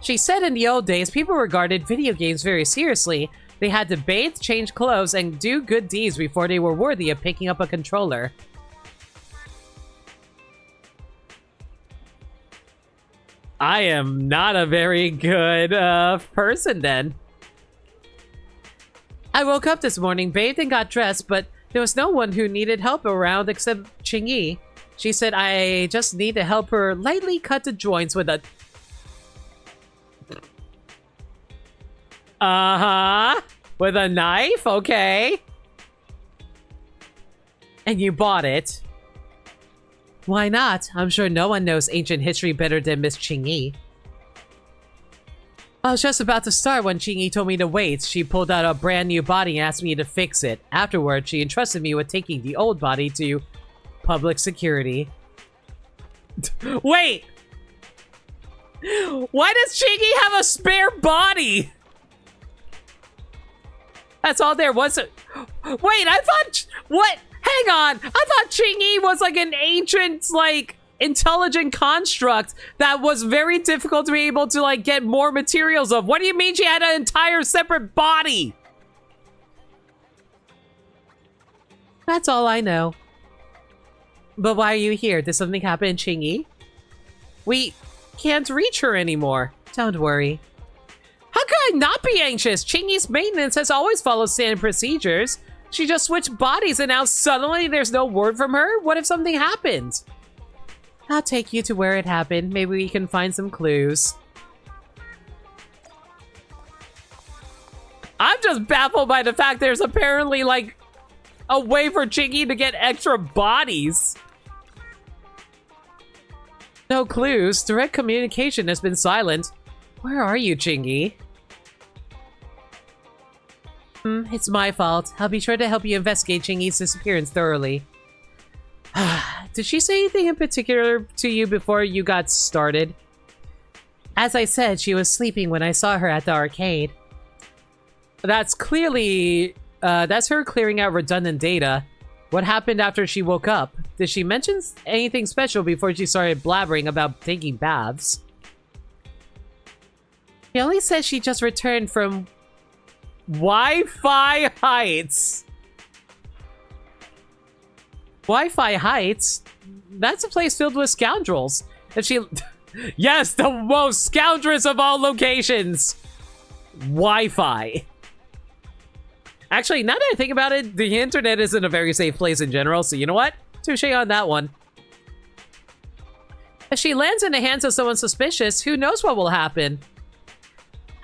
She said in the old days, people regarded video games very seriously. They had to bathe, change clothes, and do good deeds before they were worthy of picking up a controller. I am not a very good person then. I woke up this morning, bathed and got dressed, but there was no one who needed help around except Qingyi. She said I just need to help her lightly cut the joints with a... Uh-huh. With a knife? Okay. And you bought it. Why not? I'm sure no one knows ancient history better than Miss Qingyi. I was just about to start when Qingyi told me to wait. She pulled out a brand new body and asked me to fix it. Afterwards, she entrusted me with taking the old body to public security. Wait! Why does Qingyi have a spare body? That's all there was. Wait, I thought... What? Hang on! I thought Qingyi was like an ancient, like, intelligent construct that was very difficult to be able to, like, get more materials of. What do you mean she had an entire separate body? That's all I know. But why are you here? Did something happen, Qingyi? We can't reach her anymore. Don't worry. How could I not be anxious? Qingyi's maintenance has always followed standard procedures. She just switched bodies and now suddenly there's no word from her? What if something happened? I'll take you to where it happened. Maybe we can find some clues. I'm just baffled by the fact there's apparently like a way for Qingyi to get extra bodies. No clues. Direct communication has been silent. Where are you, Qingyi? It's my fault. I'll be sure to help you investigate Qingyi's disappearance thoroughly. Did she say anything in particular to you before you got started? As I said, she was sleeping when I saw her at the arcade. That's clearly... that's her clearing out redundant data. What happened after she woke up? Did she mention anything special before she started blabbering about taking baths? She only said she just returned from Wi-Fi Heights. Wi-Fi Heights? That's a place filled with scoundrels. If she... Yes, the most scoundrels of all locations! Wi-Fi. Actually, now that I think about it, the internet isn't a very safe place in general, so you know what? Touche on that one. If she lands in the hands of someone suspicious, who knows what will happen?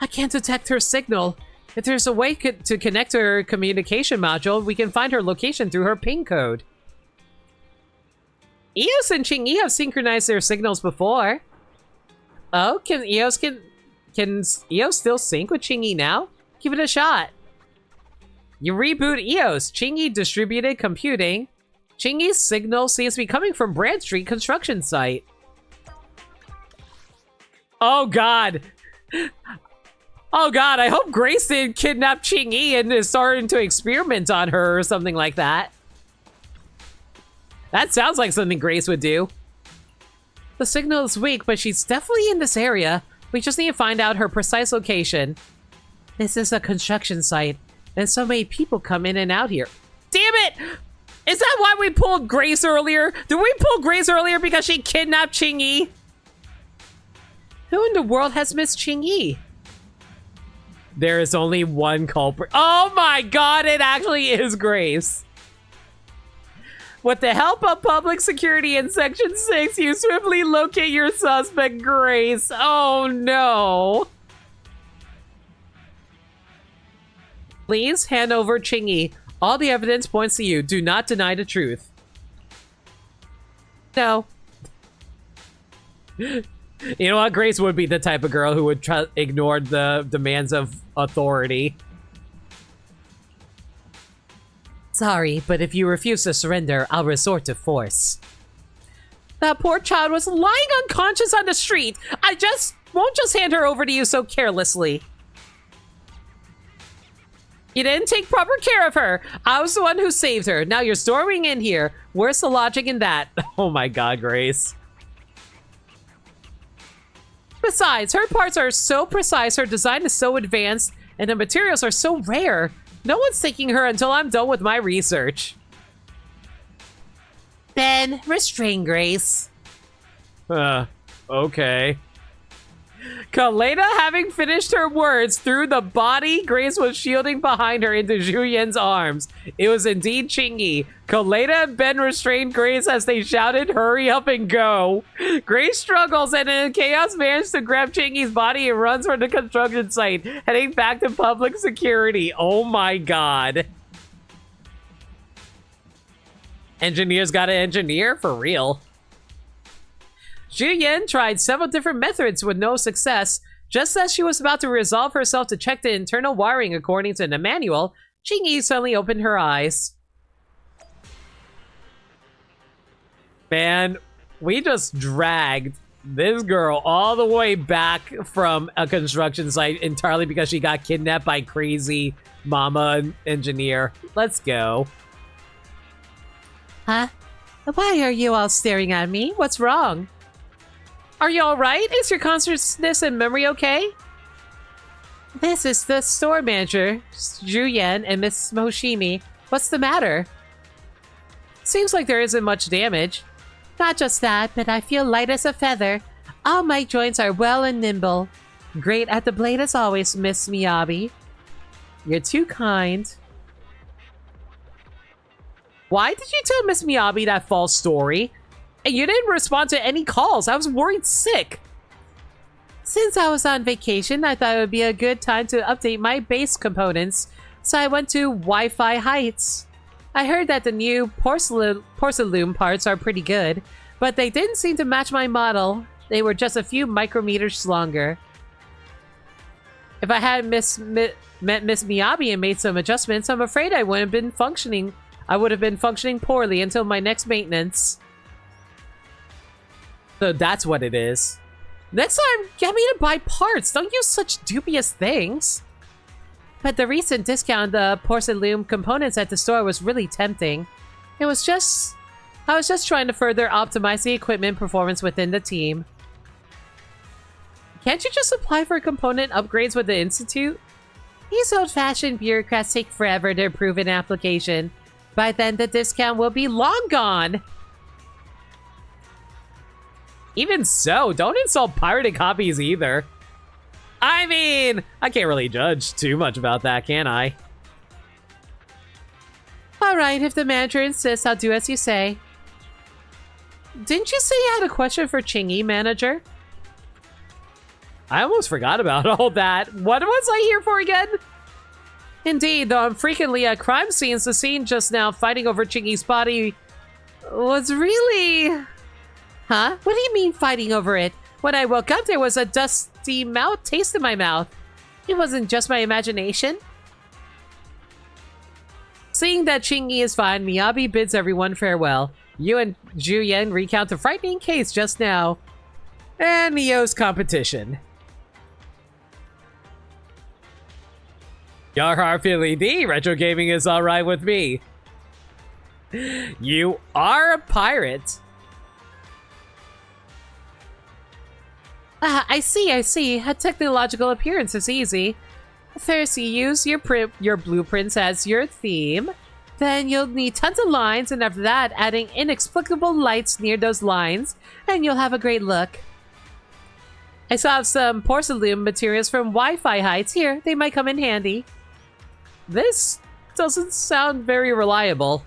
I can't detect her signal. If there's a way to connect to her communication module, we can find her location through her ping code. Eos and Qingyi have synchronized their signals before. Oh, can Eos still sync with Qingyi now? Give it a shot. You reboot Eos, Qingyi distributed computing. Chingy's signal seems to be coming from Brand Street construction site. Oh god. Oh god, I hope Grace didn't kidnap Chingy and is starting to experiment on her or something like that. That sounds like something Grace would do. The signal is weak, but she's definitely in this area. We just need to find out her precise location. This is a construction site, and so many people come in and out here. Damn it! Is that why we pulled Grace earlier? Did we pull Grace earlier because she kidnapped Chingy? Who in the world has Miss Chingy? There is only one culprit. Oh my god, it actually is Grace. With the help of public security in Section 6, you swiftly locate your suspect, Grace. Oh no. Please hand over Chingy. All the evidence points to you. Do not deny the truth. No. You know what? Grace would be the type of girl who would ignore the demands of authority. Sorry, but if you refuse to surrender, I'll resort to force. That poor child was lying unconscious on the street. I won't just hand her over to you so carelessly. You didn't take proper care of her. I was the one who saved her. Now you're storming in here. Where's the logic in that? Oh my god, Grace. Besides, her parts are so precise, her design is so advanced, and the materials are so rare. No one's taking her until I'm done with my research. Ben, restrain Grace. Okay. Kaleda, having finished her words, threw the body Grace was shielding behind her into Zhu Yan's arms. It was indeed Chingy. Kaleda and Ben restrained Grace as they shouted, "Hurry up and go!" Grace struggles and in chaos manages to grab Chingy's body and runs for the construction site, heading back to public security. Oh my god. Engineers gotta engineer? For real. Zhu Yan tried several different methods with no success. Just as she was about to resolve herself to check the internal wiring according to the manual, Chingy suddenly opened her eyes. Man, we just dragged this girl all the way back from a construction site entirely because she got kidnapped by crazy mama engineer. Let's go. Huh? Why are you all staring at me? What's wrong? Are you alright? Is your consciousness and memory okay? This is the store manager, Zhu Yan and Miss Moshimi. What's the matter? Seems like there isn't much damage. Not just that, but I feel light as a feather. All my joints are well and nimble. Great at the blade as always, Miss Miyabi. You're too kind. Why did you tell Miss Miyabi that false story? And you didn't respond to any calls. I was worried sick. Since I was on vacation, I thought it would be a good time to update my base components. So I went to Wi-Fi Heights. I heard that the new porcelain parts are pretty good, but they didn't seem to match my model. They were just a few micrometers longer. If I had met Miss Miyabi and made some adjustments, I'm afraid I would have been functioning poorly until my next maintenance. So that's what it is. Next time, get me to buy parts. Don't use such dubious things. But the recent discount on the porcelain components at the store was really tempting. I was just trying to further optimize the equipment performance within the team. Can't you just apply for component upgrades with the Institute? These old-fashioned bureaucrats take forever to approve an application. By then, the discount will be long gone. Even so, don't insult pirated copies either. I mean, I can't really judge too much about that, can I? Alright, if the manager insists, I'll do as you say. Didn't you say you had a question for Chingy, manager? I almost forgot about all that. What was I here for again? Indeed, though I'm frequently at crime scenes, the scene just now fighting over Chingy's body was really... Huh? What do you mean fighting over it? When I woke up, there was a dusty taste in my mouth. It wasn't just my imagination. Seeing that Chingy is fine, Miyabi bids everyone farewell. You and Juyen recount a frightening case just now. And Neo's competition. Yarhar Philly D, retro gaming is alright with me. You are a pirate. I see. A technological appearance is easy. First, you use your blueprints as your theme. Then you'll need tons of lines, and after that, adding inexplicable lights near those lines, and you'll have a great look. I still have some porcelain materials from Wi-Fi Heights here. They might come in handy. This doesn't sound very reliable.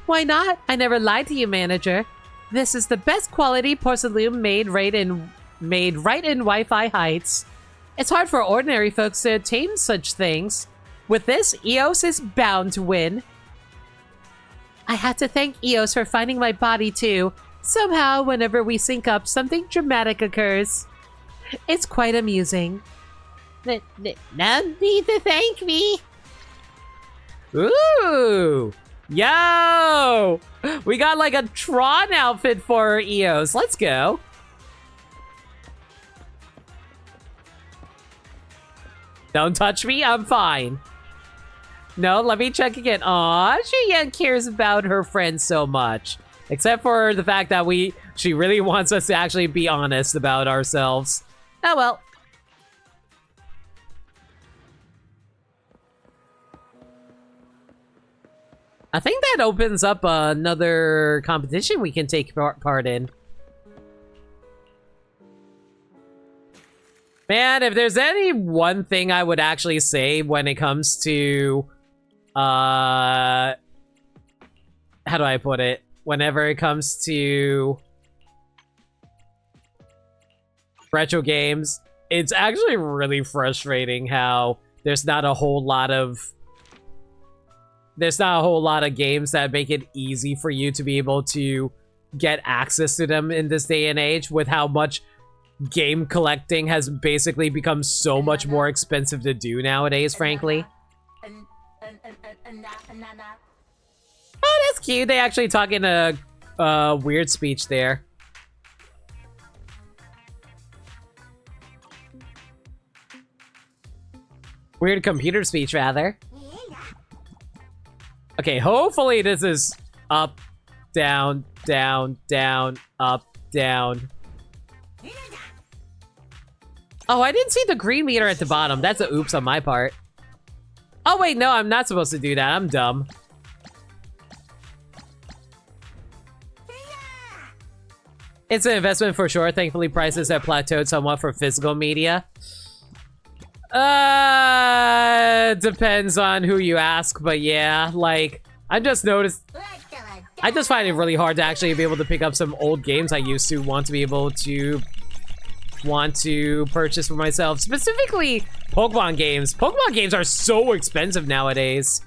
Why not? I never lied to you, manager. This is the best quality porcelain made right in Wi-Fi Heights. It's hard for ordinary folks to obtain such things. With this, EOS is bound to win. I had to thank EOS for finding my body too. Somehow, whenever we sync up, something dramatic occurs. It's quite amusing. No need to thank me. Ooh! Yo! We got like a Tron outfit for EOS. Let's go. Don't touch me, I'm fine. No, let me check again. Aw, Juyen cares about her friends so much. Except for the fact that she really wants us to actually be honest about ourselves. Oh well. I think that opens up another competition we can take part in. Man, if there's any one thing I would actually say when it comes to, how do I put it? Whenever it comes to retro games, it's actually really frustrating how there's not a whole lot of games that make it easy for you to be able to get access to them in this day and age, with how much game collecting has basically become so much more expensive to do nowadays, frankly. Oh, that's cute. They actually talk in a weird speech there. Weird computer speech, rather. Okay, hopefully this is up, down, down, down, up, down. Oh, I didn't see the green meter at the bottom. That's a oops on my part. Oh, wait, no, I'm not supposed to do that. I'm dumb. It's an investment for sure. Thankfully, prices have plateaued somewhat for physical media. Depends on who you ask, but yeah, like, I just find it really hard to actually be able to pick up some old games I used to want to be able to purchase for myself. Specifically, Pokemon games. Pokemon games are so expensive nowadays.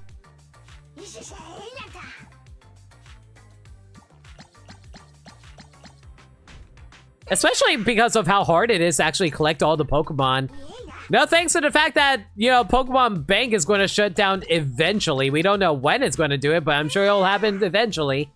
Especially because of how hard it is to actually collect all the Pokemon. No thanks to the fact that, you know, Pokemon Bank is going to shut down eventually. We don't know when it's going to do it, but I'm sure it'll happen eventually.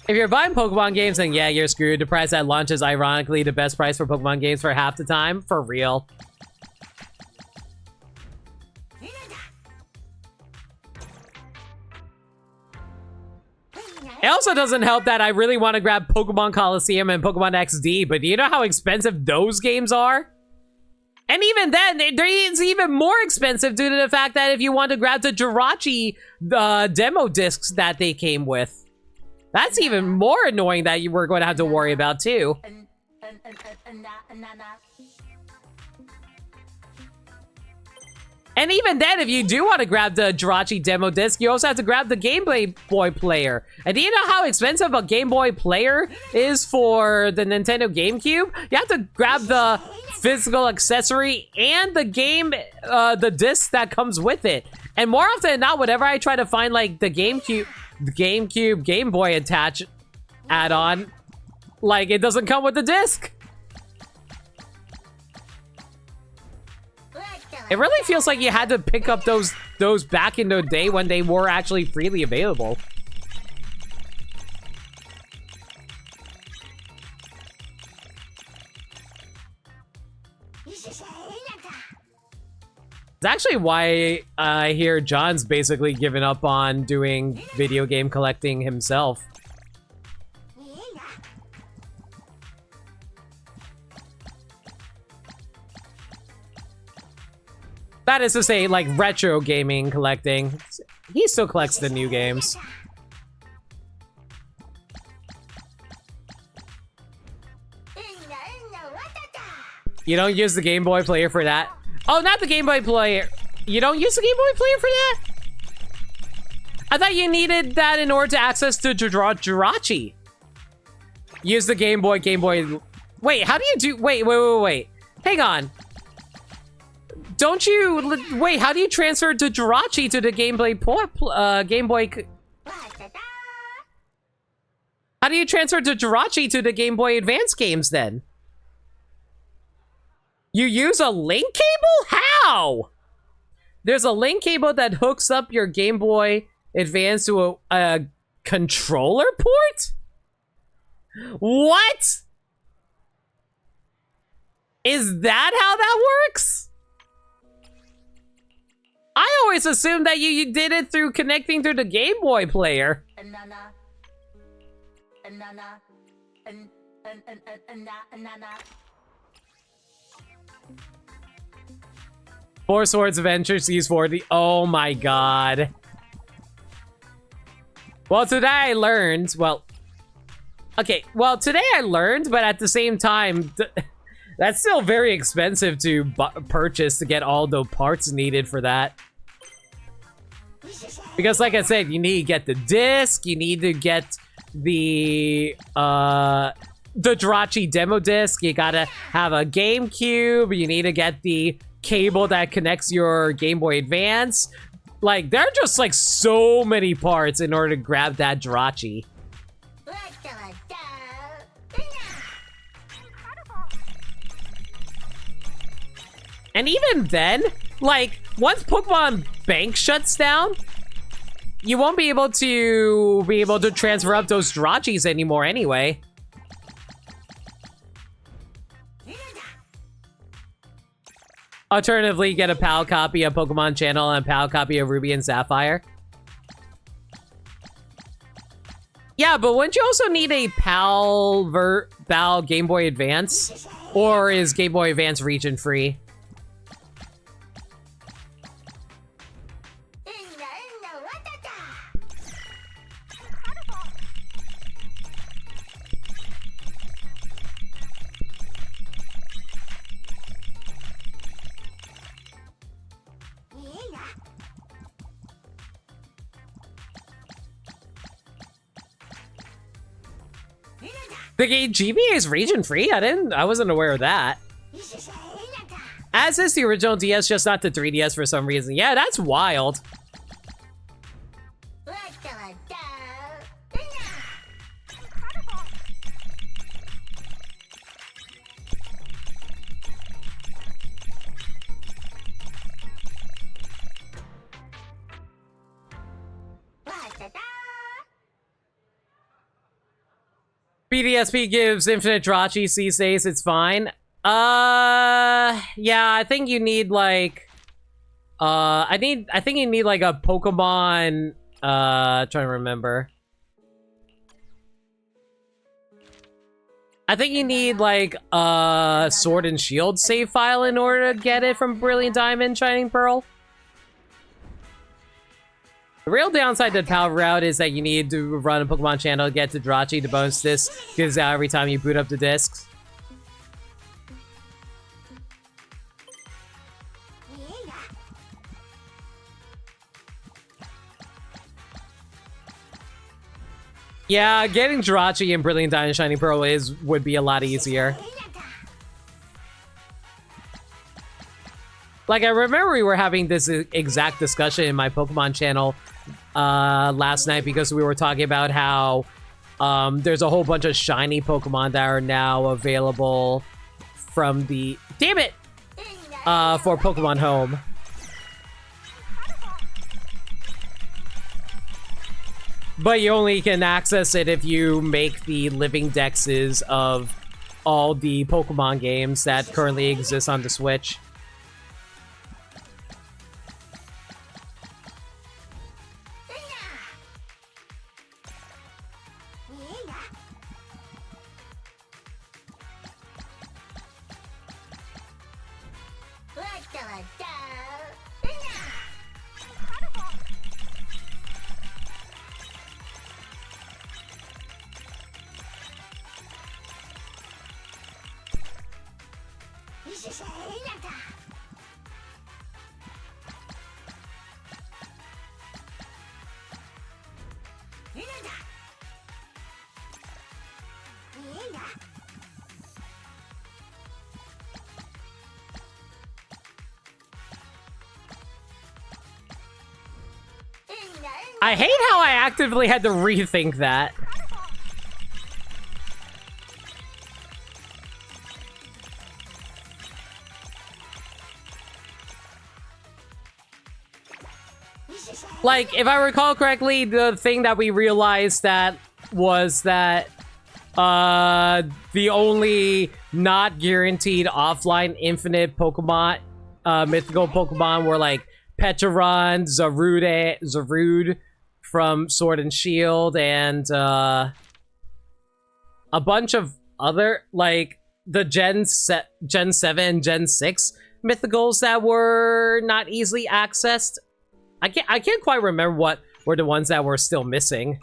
If you're buying Pokemon games, then yeah, you're screwed. The price at launch is ironically the best price for Pokemon games for half the time. For real. It also doesn't help that I really want to grab Pokemon Coliseum and Pokemon XD, but do you know how expensive those games are? And even then, it's even more expensive due to the fact that if you want to grab the Jirachi demo discs that they came with. That's even more annoying that you were going to have to worry about, too. And even then, if you do want to grab the Jirachi demo disc, you also have to grab the Game Boy player. And do you know how expensive a Game Boy player is for the Nintendo GameCube? You have to grab the physical accessory and the the disc that comes with it. And more often than not, whenever I try to find like the GameCube Game Boy attach add-on, like it doesn't come with the disc. It really feels like you had to pick up those back in the day when they were actually freely available. It's actually why I hear John's basically given up on doing video game collecting himself. That is to say, like, retro gaming collecting. He still collects the new games. You don't use the Game Boy player for that? Oh, not the Game Boy player. You don't use the Game Boy player for that? I thought you needed that in order to access the Jirachi. Use the Game Boy. Wait, how do you do... Wait. Hang on. Don't you... Wait, how do you transfer to Jirachi to the Game Boy... How do you transfer to Jirachi to the Game Boy Advance games, then? You use a link cable? How? There's a link cable that hooks up your Game Boy Advance to a controller port? What? Is that how that works? I always assumed that you did it through connecting to the Game Boy player. Four Swords Adventure Seas 40. Oh my god. Well, today I learned, today I learned, but at the same time, that's still very expensive to purchase to get all the parts needed for that. Because like I said, you need to get the disc, you need to get the Jirachi demo disc, you gotta have a GameCube, you need to get the cable that connects your Game Boy Advance. Like, there are just like so many parts in order to grab that Jirachi. And even then, like, once Pokemon Bank shuts down, you won't be able to transfer up those Jirachis anymore anyway. Alternatively, get a PAL copy of Pokemon Channel and a PAL copy of Ruby and Sapphire. Yeah, but wouldn't you also need a PAL Game Boy Advance? Or is Game Boy Advance region free? The game GBA is region free? I wasn't aware of that. As is the original DS, just not the 3DS for some reason. Yeah, that's wild. BDSP gives infinite Jirachi these days, it's fine. Yeah, I think you need like I think you need like a Pokemon trying to remember. I think you need like a Sword and Shield save file in order to get it from Brilliant Diamond, Shining Pearl. The real downside to the PAL route is that you need to run a Pokemon Channel to get to Jirachi to bonus this, because every time you boot up the discs. Yeah, getting Jirachi and Brilliant Diamond Shiny Pearl would be a lot easier. Like, I remember we were having this exact discussion in my Pokemon channel last night because we were talking about how there's a whole bunch of shiny Pokemon that are now available from the... Damn it! For Pokemon Home. But you only can access it if you make the living dexes of all the Pokemon games that currently exist on the Switch. I hate how I actively had to rethink that. Like, if I recall correctly, the thing that we realized that was that the only not guaranteed offline infinite Pokemon, mythical Pokemon were like Pecharunt, Zarude from Sword and Shield, and a bunch of other, like, the Gen 7, Gen 6 mythicals that were not easily accessed. I can't quite remember what were the ones that were still missing.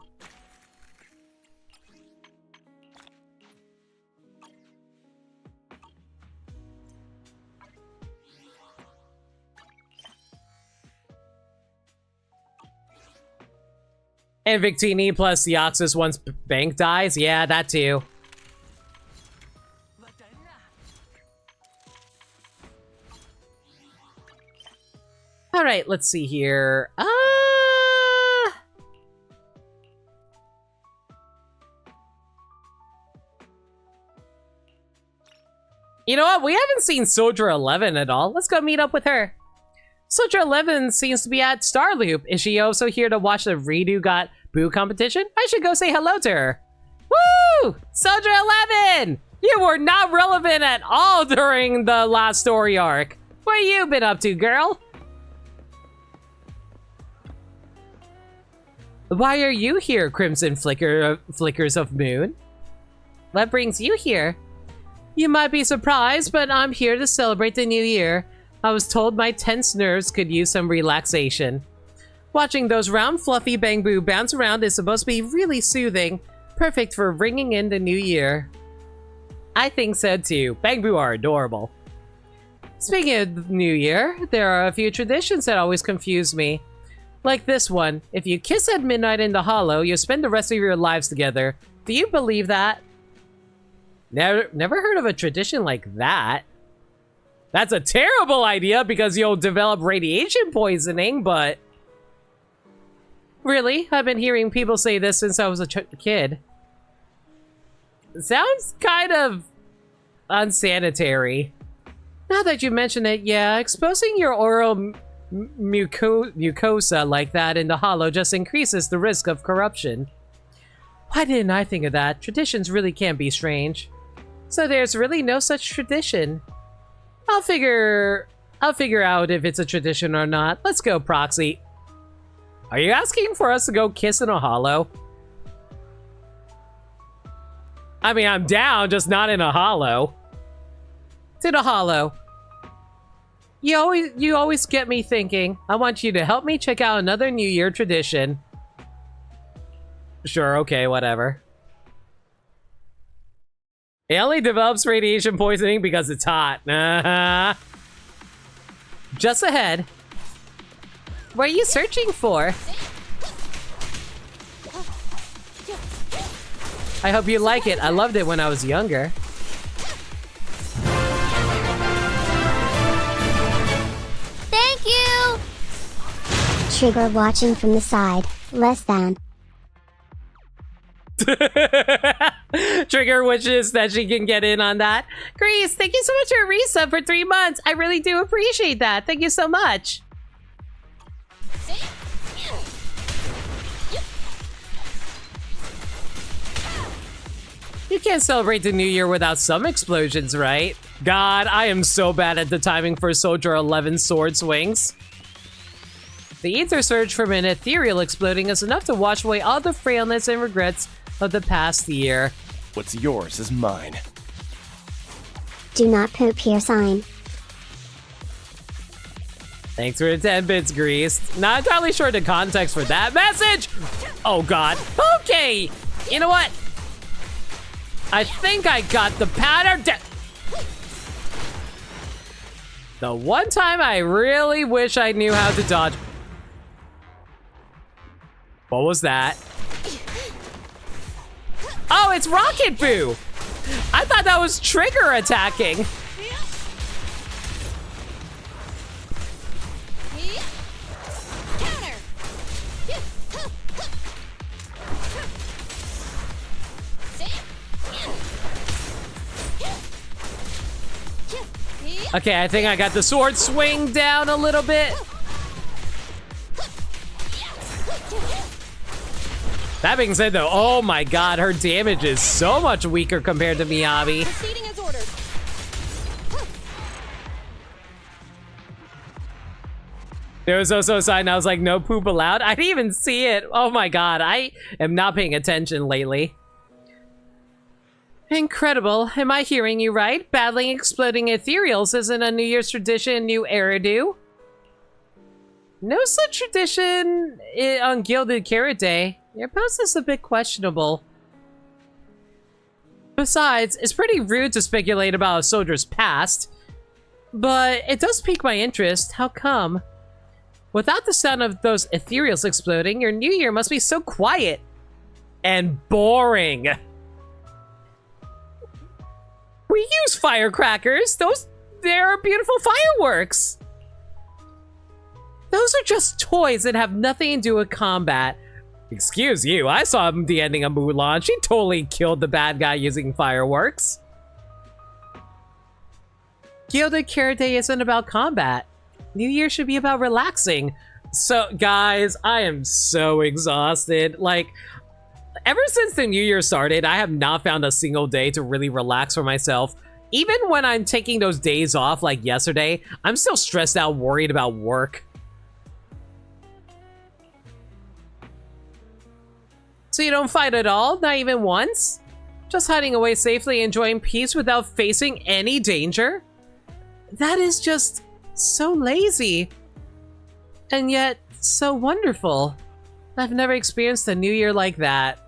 And Victini plus Deoxys once Bank dies? Yeah, that too. Alright, let's see here. You know what? We haven't seen Soldier 11 at all. Let's go meet up with her. Soldier 11 seems to be at Starloop. Is she also here to watch the Redo Got Boo competition? I should go say hello to her. Woo! Soldier 11! You were not relevant at all during the last story arc. What have you been up to, girl? Why are you here, Crimson Flickers of Moon? What brings you here? You might be surprised, but I'm here to celebrate the new year. I was told my tense nerves could use some relaxation. Watching those round, fluffy Bangboo bounce around is supposed to be really soothing. Perfect for ringing in the new year. I think so too. Bangboo are adorable. Speaking of the new year, there are a few traditions that always confuse me. Like this one. If you kiss at midnight in the hollow, you'll spend the rest of your lives together. Do you believe that? Never heard of a tradition like that. That's a terrible idea because you'll develop radiation poisoning, but... Really? I've been hearing people say this since I was a kid. It sounds kind of unsanitary. Now that you mention it, yeah, exposing your oral mucosa like that in the hollow just increases the risk of corruption. Why didn't I think of that? Traditions really can be strange. So there's really no such tradition. I'll figure out if it's a tradition or not. Let's go, Proxy. Are you asking for us to go kiss in a hollow? I mean, I'm down, just not in a hollow. To the hollow. You always get me thinking. I want you to help me check out another New Year tradition. Sure, okay, whatever. It only develops radiation poisoning because it's hot. Just ahead. What are you searching for? I hope you like it. I loved it when I was younger. Thank you! Trigger watching from the side. Less than. Trigger wishes that she can get in on that. Grease, thank you so much for a resub for 3 months. I really do appreciate that. Thank you so much. You can't celebrate the new year without some explosions, right? God, I am so bad at the timing for Soldier 11 sword swings. The ether surge from an ethereal exploding is enough to wash away all the frailness and regrets of the past year. What's yours is mine. Do not poop here sign. Thanks for the 10 bits, Grease. Not entirely sure the context for that message. Oh, God. Okay. You know what? I think I got the pattern. The one time I really wish I knew how to dodge. What was that? Oh, it's Rocket Boo! I thought that was Trigger attacking. Okay, I think I got the sword swing down a little bit. That being said, though, oh my god, her damage is so much weaker compared to Miyabi. Proceeding as ordered. There was also a sign I was like, no poop allowed. I didn't even see it. Oh my god, I am not paying attention lately. Incredible. Am I hearing you right? Battling exploding ethereals isn't a New Year's tradition, new era do? No such tradition on Gilded Carrot Day. Your post is a bit questionable. Besides, it's pretty rude to speculate about a soldier's past. But it does pique my interest. How come? Without the sound of those ethereals exploding, your new year must be so quiet and boring. We use firecrackers. They're beautiful fireworks. Those are just toys that have nothing to do with combat. Excuse you, I saw the ending of Mulan. She totally killed the bad guy using fireworks. Gilded Carrot Day isn't about combat. New Year should be about relaxing. So, guys, I am so exhausted. Like, ever since the new year started, I have not found a single day to really relax for myself. Even when I'm taking those days off, like yesterday, I'm still stressed out, worried about work. So you don't fight at all? Not even once? Just hiding away safely, enjoying peace without facing any danger? That is just so lazy. And yet, so wonderful. I've never experienced a new year like that.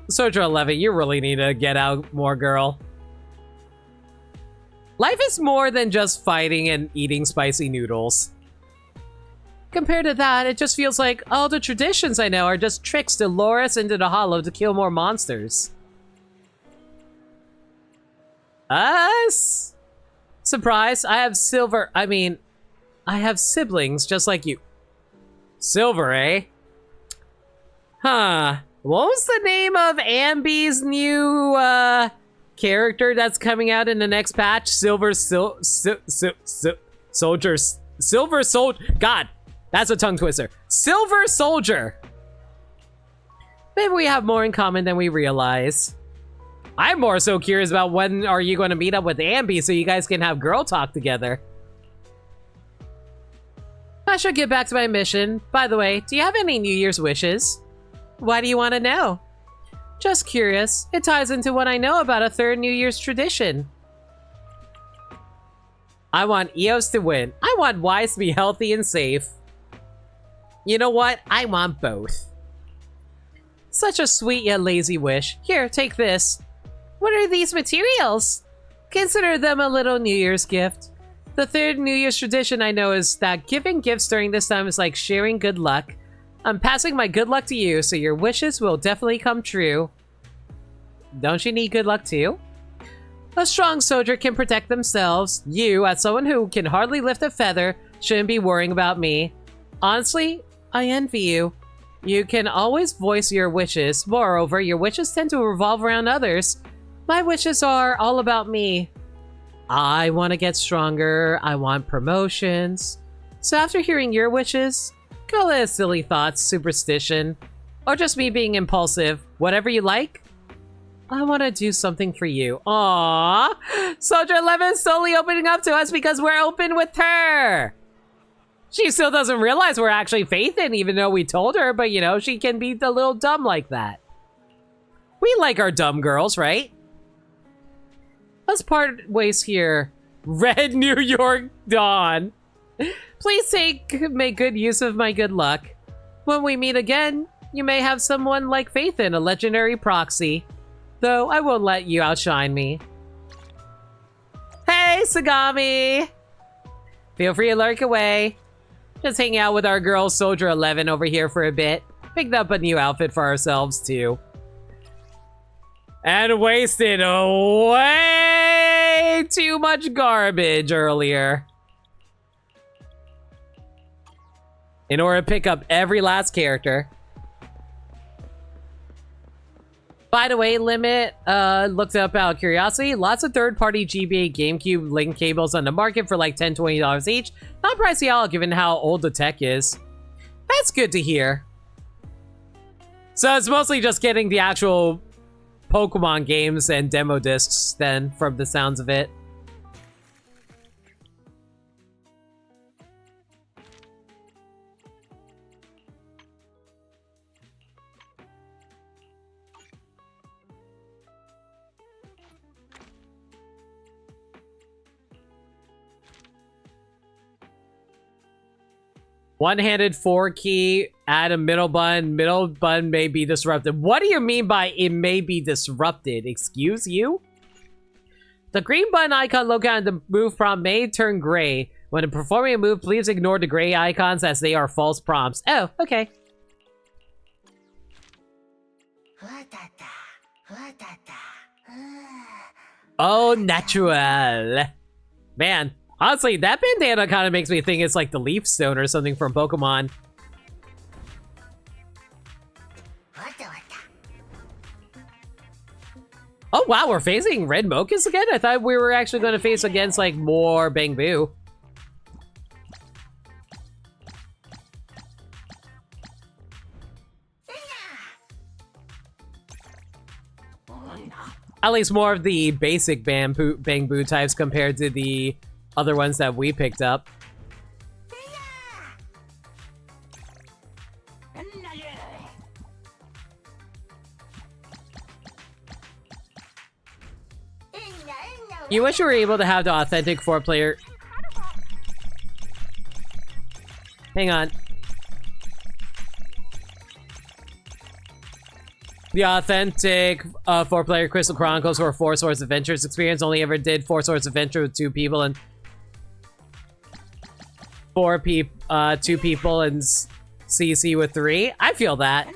Soldier 11, you really need to get out more, girl. Life is more than just fighting and eating spicy noodles. Compared to that, it just feels like all the traditions I know are just tricks to lure us into the hollow to kill more monsters. Us? Surprise, I have siblings just like you. Silver, eh? Huh. What was the name of Ambi's new character that's coming out in the next patch? Silver God, that's a tongue twister. Silver Soldier. Maybe we have more in common than we realize. I'm more so curious about when are you going to meet up with Ambi so you guys can have girl talk together. I should get back to my mission. By the way, do you have any New Year's wishes? Why do you want to know? Just curious. It ties into what I know about a third New Year's tradition. I want Eos to win. I want Wise to be healthy and safe. You know what? I want both. Such a sweet yet lazy wish. Here, take this. What are these materials? Consider them a little New Year's gift. The third New Year's tradition I know is that giving gifts during this time is like sharing good luck. I'm passing my good luck to you, so your wishes will definitely come true. don't you need good luck too? A strong soldier can protect themselves. You, as someone who can hardly lift a feather, shouldn't be worrying about me. Honestly, I envy you. You can always voice your wishes. Moreover, your wishes tend to revolve around others. My wishes are all about me. I want to get stronger. I want promotions. So after hearing your wishes, call it silly thoughts, superstition, or just me being impulsive. Whatever you like, I want to do something for you. Aww! Soldier 11 is slowly opening up to us because we're open with her! She still doesn't realize we're actually Faithin, even though we told her, but you know, she can be a little dumb like that. We like our dumb girls, right? Let's part ways here. Red New York Dawn. Please make good use of my good luck. When we meet again, you may have someone like Faithin, a legendary proxy. Though I won't let you outshine me. Hey, Sagami! Feel free to lurk away. Just hang out with our girl Soldier 11 over here for a bit. Picked up a new outfit for ourselves too. And wasted way too much garbage earlier. In order to pick up every last character. By the way, Limit looked up out of curiosity. Lots of third-party GBA GameCube link cables on the market for like $10, $20 each. Not pricey at all given how old the tech is. That's good to hear. So it's mostly just getting the actual Pokemon games and demo discs then, from the sounds of it. One-handed 4-key, add a middle button. Middle button may be disrupted. What do you mean by it may be disrupted? Excuse you? The green button icon located on the move prompt may turn gray. When performing a move, please ignore the gray icons as they are false prompts. Oh, okay. Oh, natural. Man. Honestly, that bandana kind of makes me think it's like the Leaf Stone or something from Pokemon. Oh wow, we're facing Red Mochas again? I thought we were actually going to face against like more Bangbu. At least more of the basic Bangbu types compared to the other ones that we picked up. You wish you were able to have the authentic 4-player... Hang on. The authentic 4-player Crystal Chronicles or 4 Swords Adventures experience. Only ever did 4 Swords Adventure with 2 people and 2 people and CC with 3. I feel that.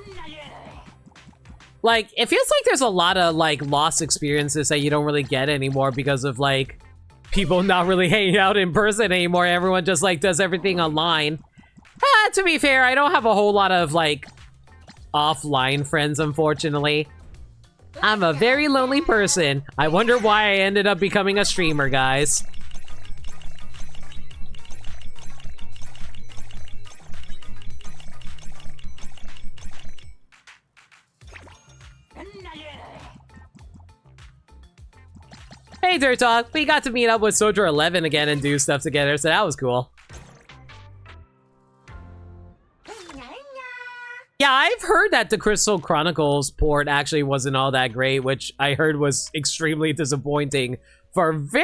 Like, it feels like there's a lot of, like, lost experiences that you don't really get anymore because of, like, people not really hanging out in person anymore. Everyone just, like, does everything online. To be fair, I don't have a whole lot of, like, offline friends, unfortunately. I'm a very lonely person. I wonder why I ended up becoming a streamer, guys. Hey, Dirt Dog. We got to meet up with Soldier 11 again and do stuff together, so that was cool. Yeah, I've heard that the Crystal Chronicles port actually wasn't all that great, which I heard was extremely disappointing for very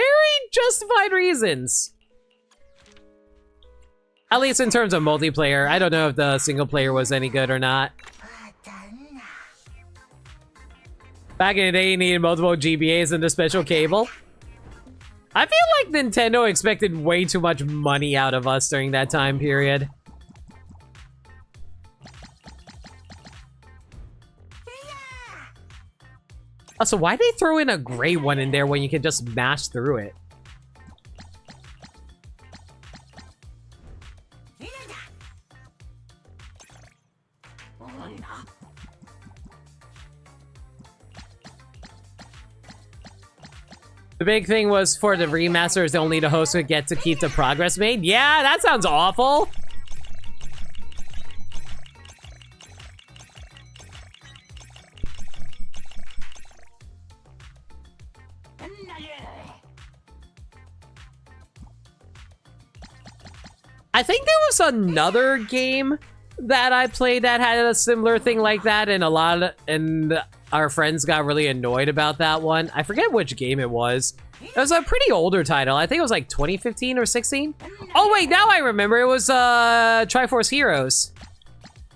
justified reasons. At least in terms of multiplayer. I don't know if the single player was any good or not. Back in the day, you needed multiple GBAs and a special cable. I feel like Nintendo expected way too much money out of us during that time period. Also, why they throw in a gray one in there when you can just mash through it? The big thing was for the remasters, only the host would get to keep the progress made. Yeah, that sounds awful. I think there was another game that I played that had a similar thing like that, and our friends got really annoyed about that one. I forget which game it was. It was a pretty older title. I think it was like 2015 or 16. Oh wait, now I remember. It was Triforce Heroes.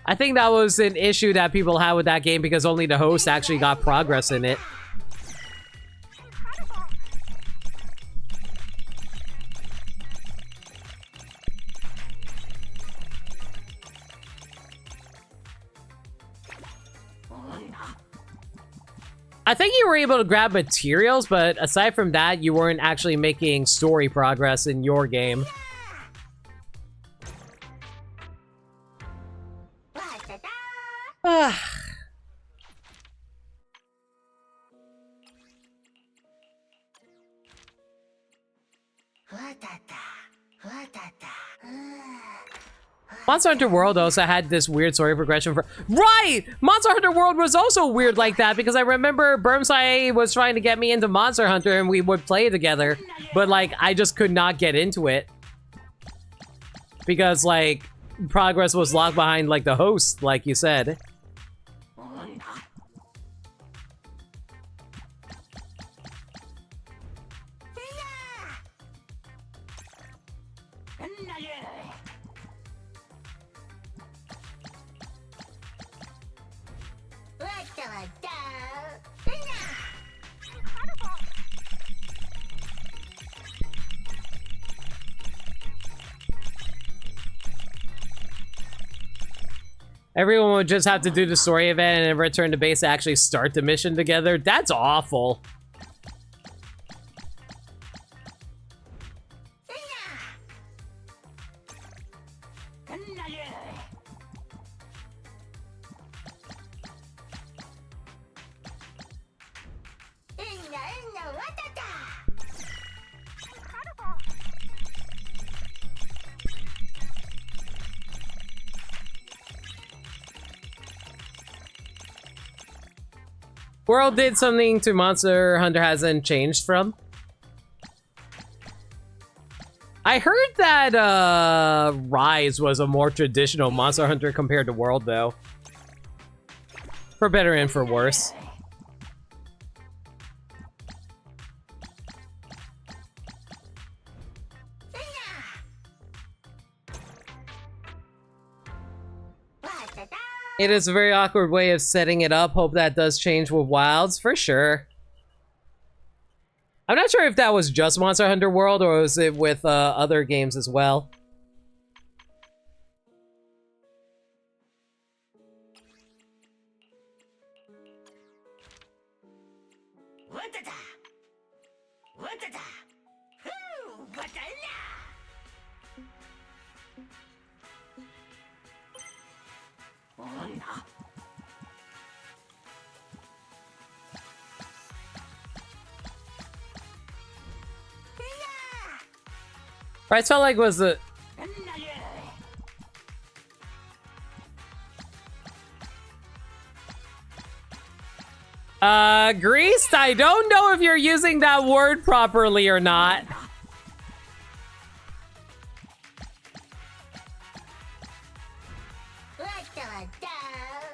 I think that was an issue that people had with that game because only the host actually got progress in it. I think you were able to grab materials, but aside from that, you weren't actually making story progress in your game. Monster Hunter World also had this weird story progression for— Right! Monster Hunter World was also weird like that because I remember Bermsai was trying to get me into Monster Hunter and we would play together, but like I just could not get into it because like progress was locked behind like the host, like you said. Everyone would just have to do the story event and then return to base to actually start the mission together. That's awful. World did something to Monster Hunter hasn't changed from. I heard that Rise was a more traditional Monster Hunter compared to World, though. For better and for worse. It is a very awkward way of setting it up. Hope that does change with Wilds, for sure. I'm not sure if that was just Monster Hunter World or was it with other games as well. Right, felt like was the— Greased, I don't know if you're using that word properly or not.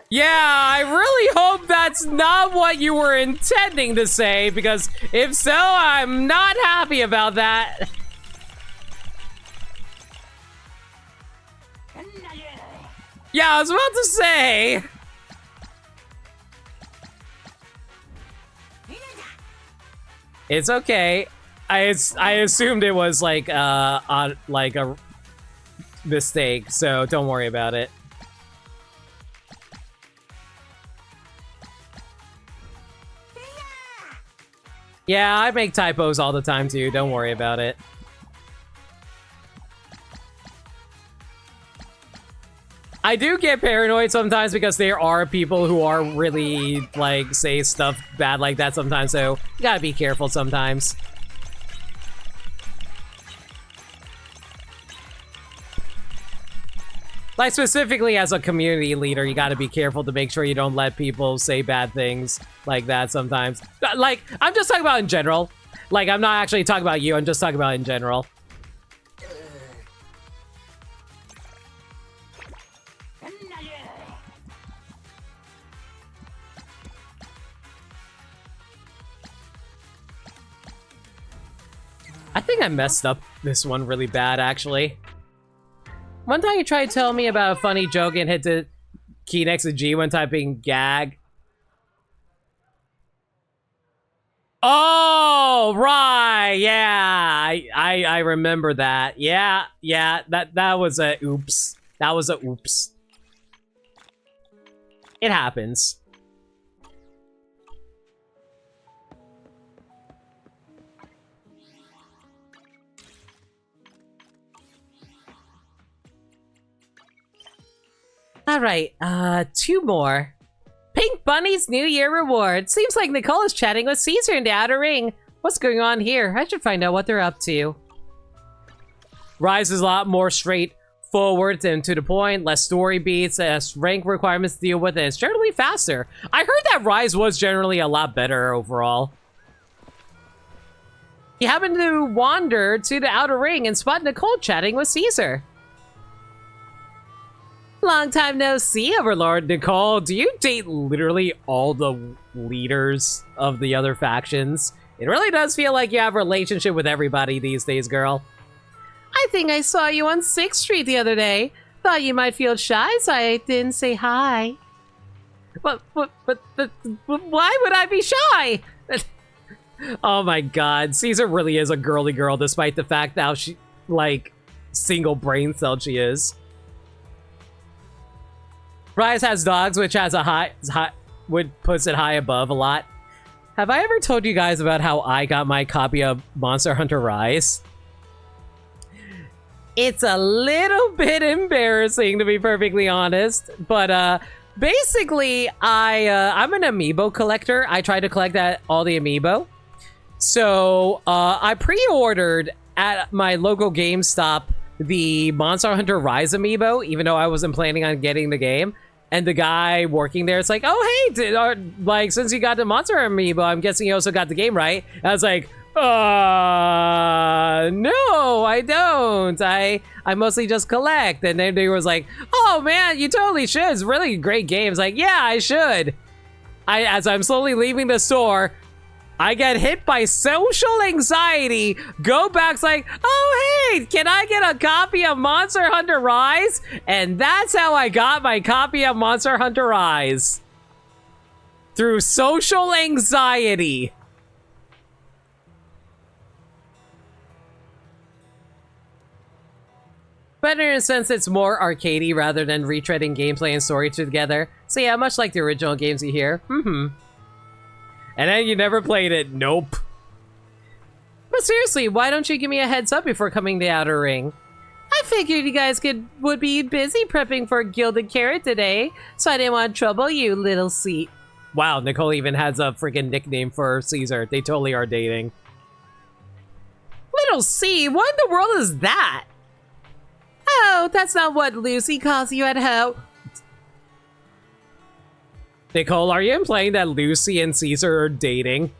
Yeah, I really hope that's not what you were intending to say, because if so, I'm not happy about that. Yeah, I was about to say. It's okay. I assumed it was like on like a mistake, so don't worry about it. Yeah, I make typos all the time too. Don't worry about it. I do get paranoid sometimes because there are people who are really, like, say stuff bad like that sometimes, so you gotta be careful sometimes. Like, specifically as a community leader, you gotta be careful to make sure you don't let people say bad things like that sometimes. Like, I'm just talking about in general. Like, I'm not actually talking about you, I'm just talking about in general. I think I messed up this one really bad, actually. One time you tried to tell me about a funny joke and hit the key next to G when typing gag. Oh, right, yeah, I remember that. Yeah, that was a oops. That was a oops. It happens. Alright, 2 more. Pink Bunny's New Year reward. Seems like Nicole is chatting with Caesar in the outer ring. What's going on here? I should find out what they're up to. Rise is a lot more straightforward and to the point, less story beats, less rank requirements to deal with, and it's generally faster. I heard that Rise was generally a lot better overall. He happened to wander to the outer ring and spot Nicole chatting with Caesar. Long time no see, Overlord Nicole. Do you date literally all the leaders of the other factions? It really does feel like you have a relationship with everybody these days, girl. I think I saw you on 6th Street the other day. Thought you might feel shy, so I didn't say hi. But why would I be shy? Oh my god, Caesar really is a girly girl despite the fact that how she, like, single brain cell she is. Rise has dogs, which has a puts it high above a lot. Have I ever told you guys about how I got my copy of Monster Hunter Rise? It's a little bit embarrassing, to be perfectly honest, but basically, I'm an amiibo collector. I try to collect all the amiibo. So I pre-ordered at my local GameStop the Monster Hunter Rise amiibo, even though I wasn't planning on getting the game. And the guy working there, it's like, oh, hey, like, since you got the Monster amiibo, I'm guessing you also got the game, right? And I was like, no, I don't. I mostly just collect. And then they was like, oh, man, you totally should. It's really great games. Like, yeah, I should. As I'm slowly leaving the store, I get hit by social anxiety. Go back's like, oh, hey, can I get a copy of Monster Hunter Rise? And that's how I got my copy of Monster Hunter Rise. Through social anxiety. But in a sense, it's more arcadey rather than retreading gameplay and story together. So yeah, much like the original games you hear. And then you never played it. Nope. But seriously, why don't you give me a heads up before coming to Outer Ring? I figured you guys would be busy prepping for Gilded Carrot today, so I didn't want to trouble you, little C. Wow, Nicole even has a freaking nickname for Caesar. They totally are dating. Little C? What in the world is that? Oh, that's not what Lucy calls you at home. Nicole, are you implying that Lucy and Caesar are dating?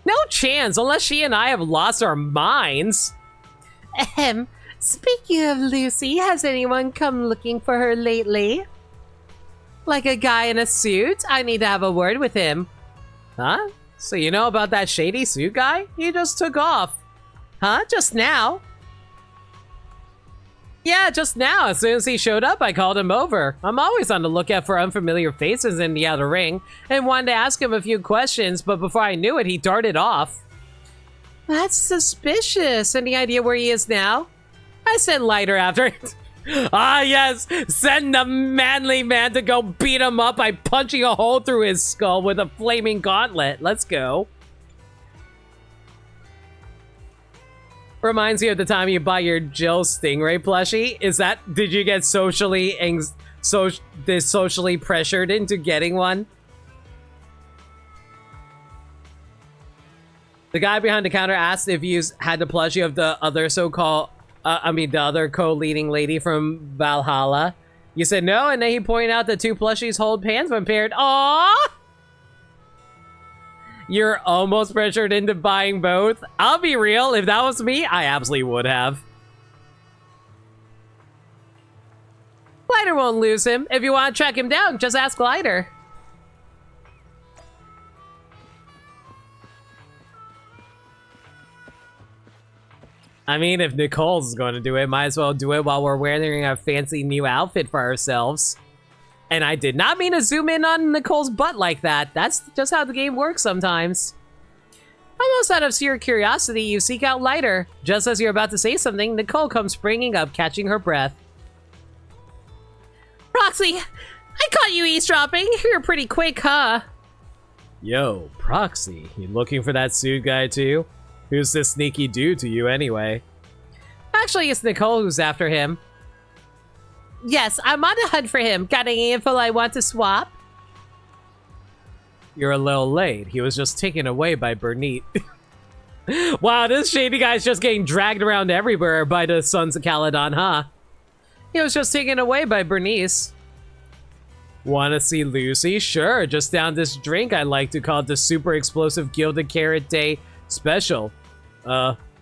No chance, unless she and I have lost our minds. Speaking of Lucy, has anyone come looking for her lately? Like a guy in a suit? I need to have a word with him. Huh? So you know about that shady suit guy? He just took off. Huh? Just now? Yeah, just now. As soon as he showed up, I called him over. I'm always on the lookout for unfamiliar faces in the Outer Ring, and wanted to ask him a few questions, but before I knew it, he darted off. That's suspicious. Any idea where he is now? I sent Lighter after it. Ah, yes! Send the manly man to go beat him up by punching a hole through his skull with a flaming gauntlet. Let's go. Reminds you of the time you bought your Jill Stingray plushie. Did you get socially pressured into getting one? The guy behind the counter asked if you had the plushie of the other the other co-leading lady from Valhalla. You said no, and then he pointed out that two plushies hold hands when paired. Aww! You're almost pressured into buying both. I'll be real, if that was me, I absolutely would have. Glider won't lose him. If you want to track him down, just ask Glider. I mean, if Nicole's going to do it, might as well do it while we're wearing a fancy new outfit for ourselves. And I did not mean to zoom in on Nicole's butt like that. That's just how the game works sometimes. Almost out of sheer curiosity, you seek out Lighter. Just as you're about to say something, Nicole comes springing up, catching her breath. Proxy, I caught you eavesdropping. You're pretty quick, huh? Yo, Proxy, you looking for that suit guy too? Who's this sneaky dude to you anyway? Actually, it's Nicole who's after him. Yes, I'm on a hunt for him. Got any info I want to swap? You're a little late. He was just taken away by Bernite. Wow, this shady guy's just getting dragged around everywhere by the Sons of Caledon, huh? He was just taken away by Bernice. Wanna see Lucy? Sure, just down this drink I like to call the Super Explosive Gilded Carrot Day Special.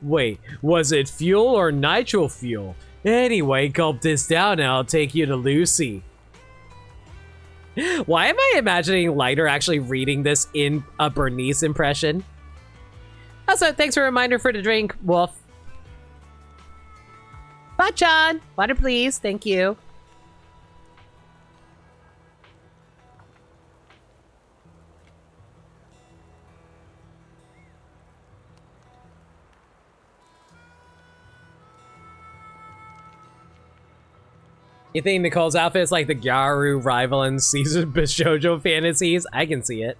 Wait, was it fuel or nitro fuel? Anyway, gulp this down and I'll take you to Lucy. Why am I imagining Lighter actually reading this in a Bernice impression? Also, thanks for a reminder for the drink, Wolf. Bachan! Water, please. Thank you. You think Nicole's outfit is like the Gyaru rival in Season Bishojo fantasies? I can see it.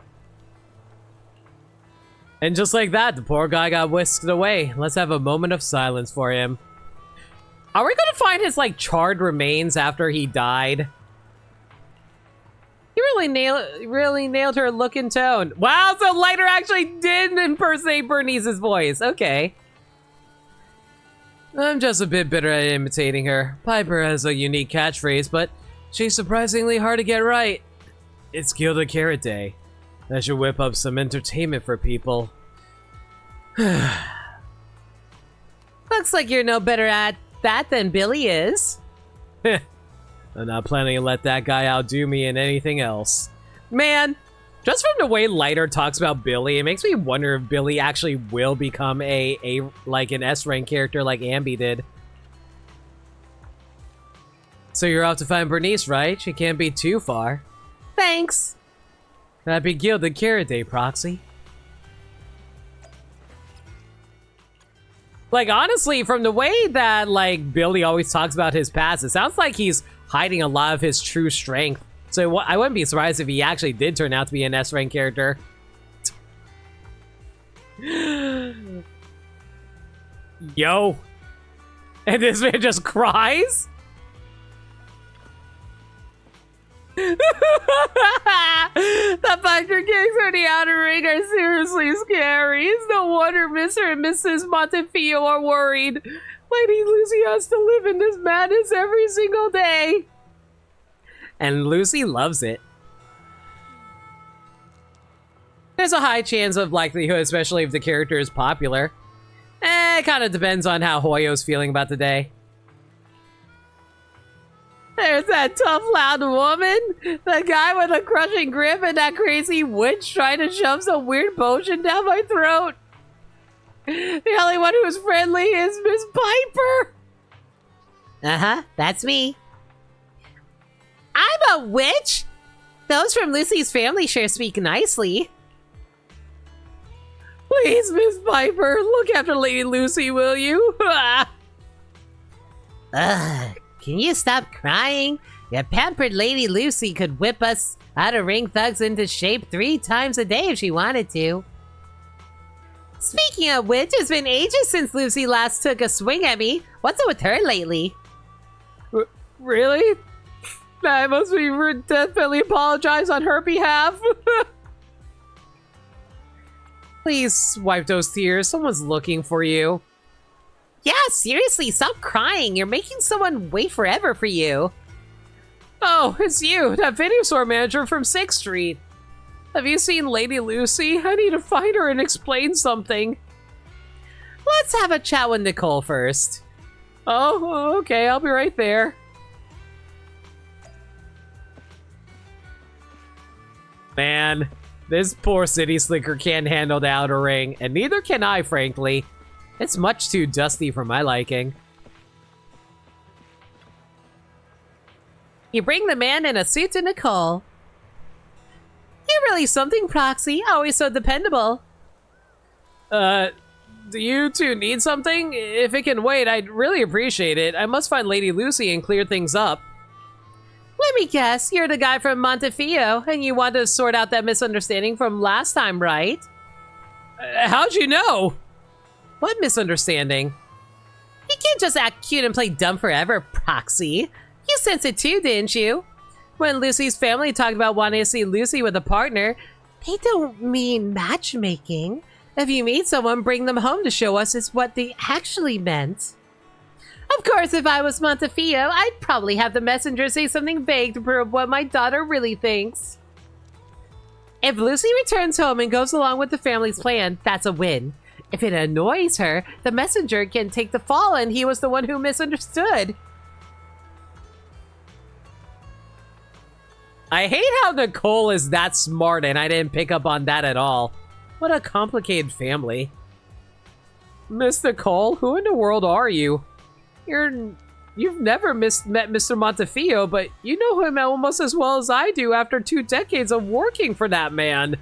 And just like that, the poor guy got whisked away. Let's have a moment of silence for him. Are we gonna find his, like, charred remains after he died? He really nailed her look and tone. Wow, so Lighter actually did impersonate Bernice's voice. Okay. I'm just a bit bitter at imitating her. Piper has a unique catchphrase, but she's surprisingly hard to get right. It's Gilded Carrot Day. That should whip up some entertainment for people. Looks like you're no better at that than Billy is. I'm not planning to let that guy outdo me in anything else. Man, just from the way Lighter talks about Billy, it makes me wonder if Billy actually will become like an S-rank character like Ambi did. So you're off to find Bernice, right? She can't be too far. Thanks. Happy Gilded Carrot Day, Proxy. Like, honestly, from the way that, like, Billy always talks about his past, it sounds like he's hiding a lot of his true strength. So I wouldn't be surprised if he actually did turn out to be an S-rank character. Yo. And this man just cries? The biker gangs on the outer ring are seriously scary. It's no wonder Mr. and Mrs. Montefiore are worried. Lady Lucy has to live in this madness every single day. And Lucy loves it. There's a high chance of likelihood, especially if the character is popular. It kind of depends on how Hoyo's feeling about the day. There's that tough, loud woman, the guy with a crushing grip, and that crazy witch trying to shove some weird potion down my throat. The only one who's friendly is Miss Piper. Uh-huh, that's me. I'm a witch? Those from Lucy's family sure speak nicely. Please, Miss Piper, look after Lady Lucy, will you? Ugh. can you stop crying? Your pampered Lady Lucy could whip us out-of-ring thugs into shape 3 times a day if she wanted to. Speaking of which, it's been ages since Lucy last took a swing at me. What's up with her lately? Really? I must be definitely apologize on her behalf. Please wipe those tears. Someone's looking for you. Yeah, seriously, stop crying. You're making someone wait forever for you. Oh, it's you, that video store manager from 6th Street. Have you seen Lady Lucy? I need to find her and explain something. Let's have a chat with Nicole first. Oh, okay, I'll be right there. Man, this poor city slicker can't handle the outer ring, and neither can I, frankly. It's much too dusty for my liking. You bring the man in a suit to Nicole. You're really something, Proxy. Always so dependable. Do you two need something? If it can wait, I'd really appreciate it. I must find Lady Lucy and clear things up. Let me guess, you're the guy from Montefiore, and you want to sort out that misunderstanding from last time, right? How'd you know? What misunderstanding? You can't just act cute and play dumb forever, Proxy. You sensed it too, didn't you? When Lucy's family talked about wanting to see Lucy with a partner, they don't mean matchmaking. If you meet someone, bring them home to show us is what they actually meant. Of course, if I was Montefiore, I'd probably have the messenger say something vague to prove what my daughter really thinks. If Lucy returns home and goes along with the family's plan, that's a win. If it annoys her, the messenger can take the fall and he was the one who misunderstood. I hate how Nicole is that smart and I didn't pick up on that at all. What a complicated family. Miss Nicole, who in the world are you? You've never met Mr. Montefiore, but you know him almost as well as I do after 2 decades of working for that man.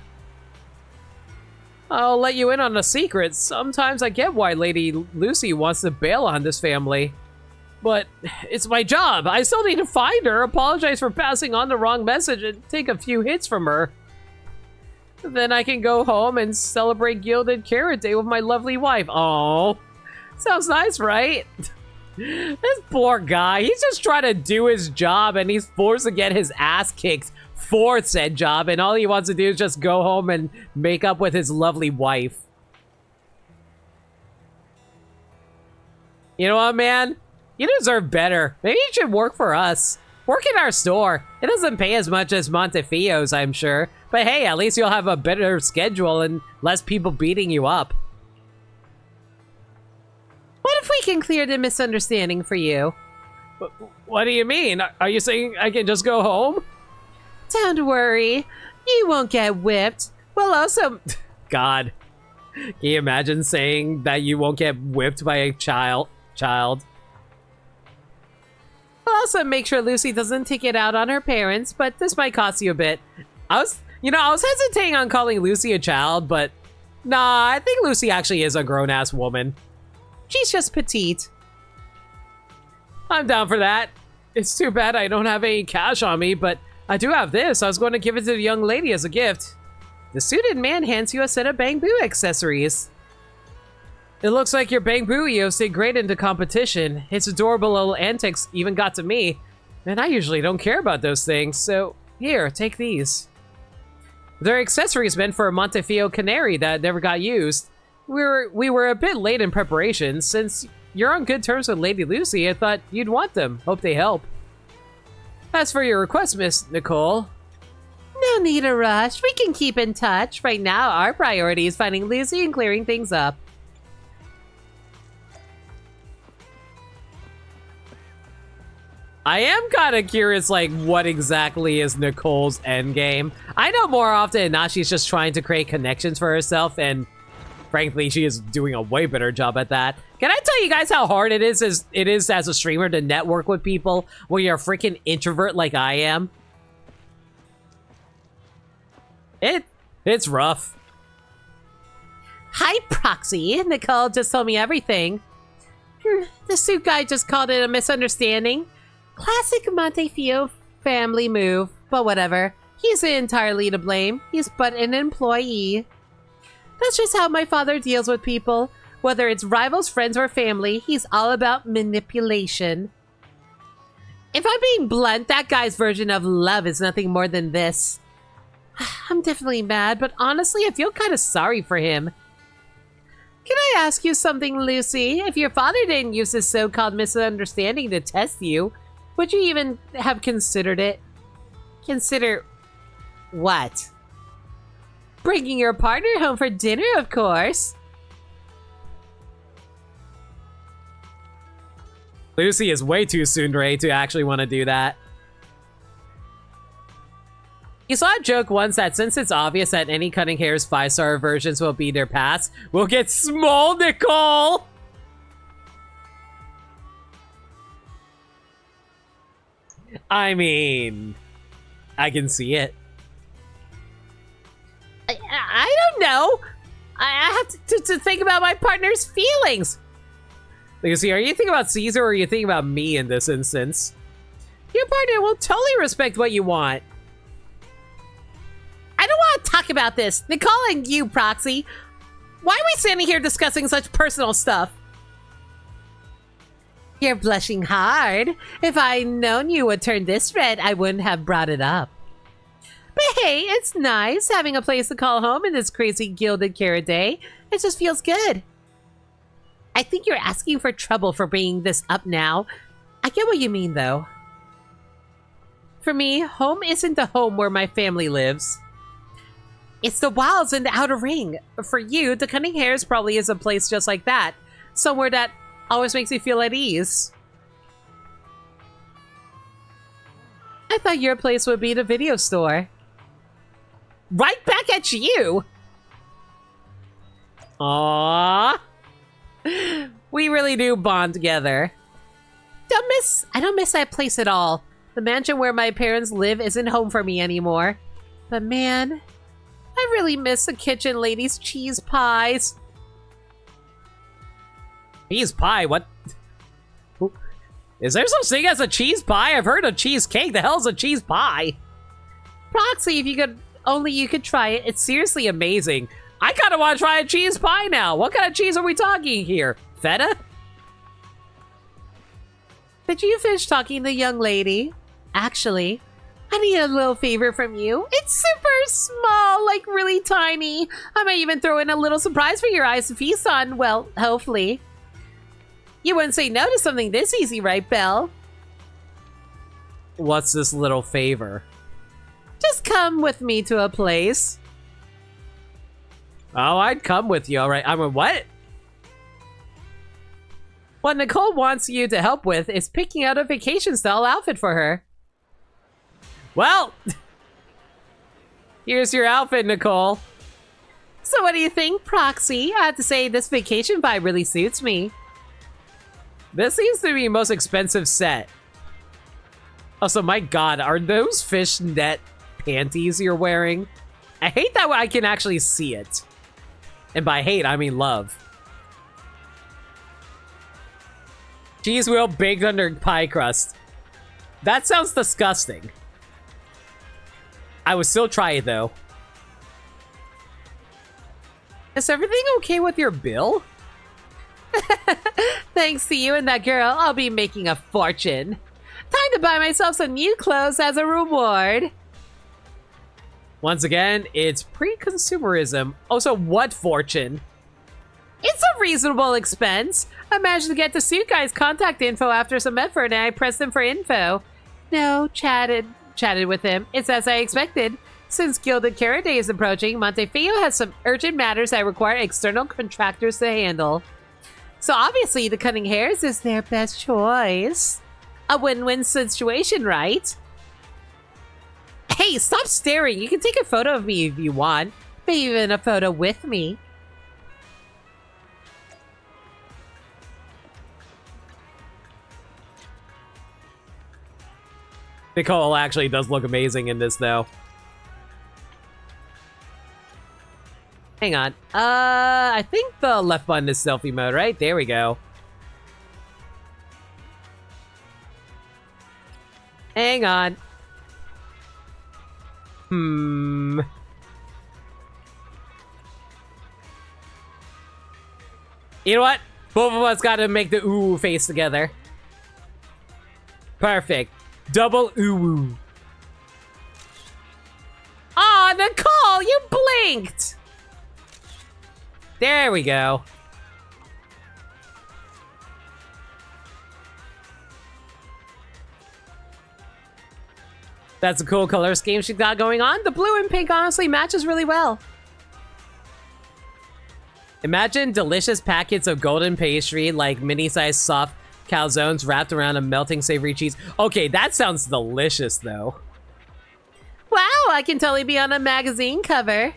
I'll let you in on a secret. Sometimes I get why Lady Lucy wants to bail on this family. But it's my job. I still need to find her, apologize for passing on the wrong message, and take a few hits from her. Then I can go home and celebrate Gilded Carrot Day with my lovely wife. Oh, sounds nice, right? This poor guy, he's just trying to do his job and he's forced to get his ass kicked for said job, and all he wants to do is just go home and make up with his lovely wife. You know what, man? You deserve better. Maybe you should work for us. Work in our store. It doesn't pay as much as Montefiore's, I'm sure. But hey, at least you'll have a better schedule and less people beating you up. What if we can clear the misunderstanding for you? What do you mean? Are you saying I can just go home? Don't worry. You won't get whipped. We'll also... God. Can you imagine saying that you won't get whipped by a child? We'll also make sure Lucy doesn't take it out on her parents, but this might cost you a bit. I was hesitating on calling Lucy a child, but nah, I think Lucy actually is a grown-ass woman. She's just petite. I'm down for that. It's too bad I don't have any cash on me, but I do have this. I was going to give it to the young lady as a gift. The suited man hands you a set of bamboo accessories. It looks like your bamboo EOS did great in the competition. Its adorable little antics even got to me. And I usually don't care about those things, so here, take these. They're accessories meant for a Montefiore canary that never got used. We were a bit late in preparation. Since you're on good terms with Lady Lucy, I thought you'd want them. Hope they help. As for your request, Miss Nicole... No need to rush. We can keep in touch. Right now, our priority is finding Lucy and clearing things up. I am kind of curious, like, what exactly is Nicole's endgame? I know more often than not she's just trying to create connections for herself, and frankly, she is doing a way better job at that. Can I tell you guys how hard it is as a streamer to network with people when you're a freaking introvert like I am? It's rough. Hi, Proxy. Nicole just told me everything. The suit guy just called it a misunderstanding. Classic Montefiore family move, but whatever. He's entirely to blame. He's but an employee. That's just how my father deals with people. Whether it's rivals, friends, or family, he's all about manipulation. If I'm being blunt, that guy's version of love is nothing more than this. I'm definitely mad, but honestly, I feel kind of sorry for him. Can I ask you something, Lucy? If your father didn't use this so-called misunderstanding to test you, would you even have considered it? Consider what? Bringing your partner home for dinner, of course. Lucy is way too tsundere to actually want to do that. You saw a joke once that since it's obvious that any Cutting Hair's 5-star versions will be their past, we'll get small Nicole! I mean, I can see it. I don't know. I have to think about my partner's feelings. Lucy, are you thinking about Caesar or are you thinking about me in this instance? Your partner will totally respect what you want. I don't want to talk about this. Nicole and you, Proxy. Why are we standing here discussing such personal stuff? You're blushing hard. If I'd known you would turn this red, I wouldn't have brought it up. But hey, it's nice having a place to call home in this crazy gilded carrot day. It just feels good. I think you're asking for trouble for bringing this up now. I get what you mean, though. For me, home isn't the home where my family lives. It's the wilds and the outer ring. For you, the Cunning Hares probably is a place just like that. Somewhere that always makes you feel at ease. I thought your place would be the video store. Right back at you! Aww. We really do bond together. I don't miss that place at all. The mansion where my parents live isn't home for me anymore. But man, I really miss the kitchen lady's cheese pies. Cheese pie? What? Is there such thing as a cheese pie? I've heard of cheesecake. The hell's a cheese pie? Proxy, if you could try it. It's seriously amazing. I kind of want to try a cheese pie now. What kind of cheese are we talking here? Feta? Did you finish talking to the young lady? Actually, I need a little favor from you. It's super small, like really tiny. I might even throw in a little surprise for your eyes to feast on. Well, hopefully. You wouldn't say no to something this easy, right, Belle? What's this little favor? Just come with me to a place. Oh, I'd come with you, alright. I mean, what? What Nicole wants you to help with is picking out a vacation-style outfit for her. Well, here's your outfit, Nicole. So what do you think, Proxy? I have to say, this vacation vibe really suits me. This seems to be the most expensive set. Also, my god, are those fishnet panties you're wearing? I hate that I can actually see it. And by hate, I mean love. Cheese wheel baked under pie crust. That sounds disgusting. I would still try it, though. Is everything okay with your bill? Thanks to you and that girl, I'll be making a fortune. Time to buy myself some new clothes as a reward. Once again, it's pre-consumerism. Also, what fortune? It's a reasonable expense. I managed to get the suit guy's contact info after some effort and I pressed him for info. No, chatted with him. It's as I expected. Since Gilded Carrot Day is approaching, Montefiore has some urgent matters that require external contractors to handle. So obviously, the Cunning Hares is their best choice. A win-win situation, right? Hey, stop staring. You can take a photo of me if you want. Maybe even a photo with me. Nicole actually does look amazing in this, though. Hang on. I think the left button is selfie mode, right? There we go. Hang on. Hmm. You know what? Both of us gotta make the ooh face together. Perfect. Double ooh. Aw, Nicole, you blinked! There we go. That's a cool color scheme she's got going on. The blue and pink honestly matches really well. Imagine delicious packets of golden pastry, like mini-sized soft calzones wrapped around a melting savory cheese. Okay, that sounds delicious, though. Wow, I can totally be on a magazine cover.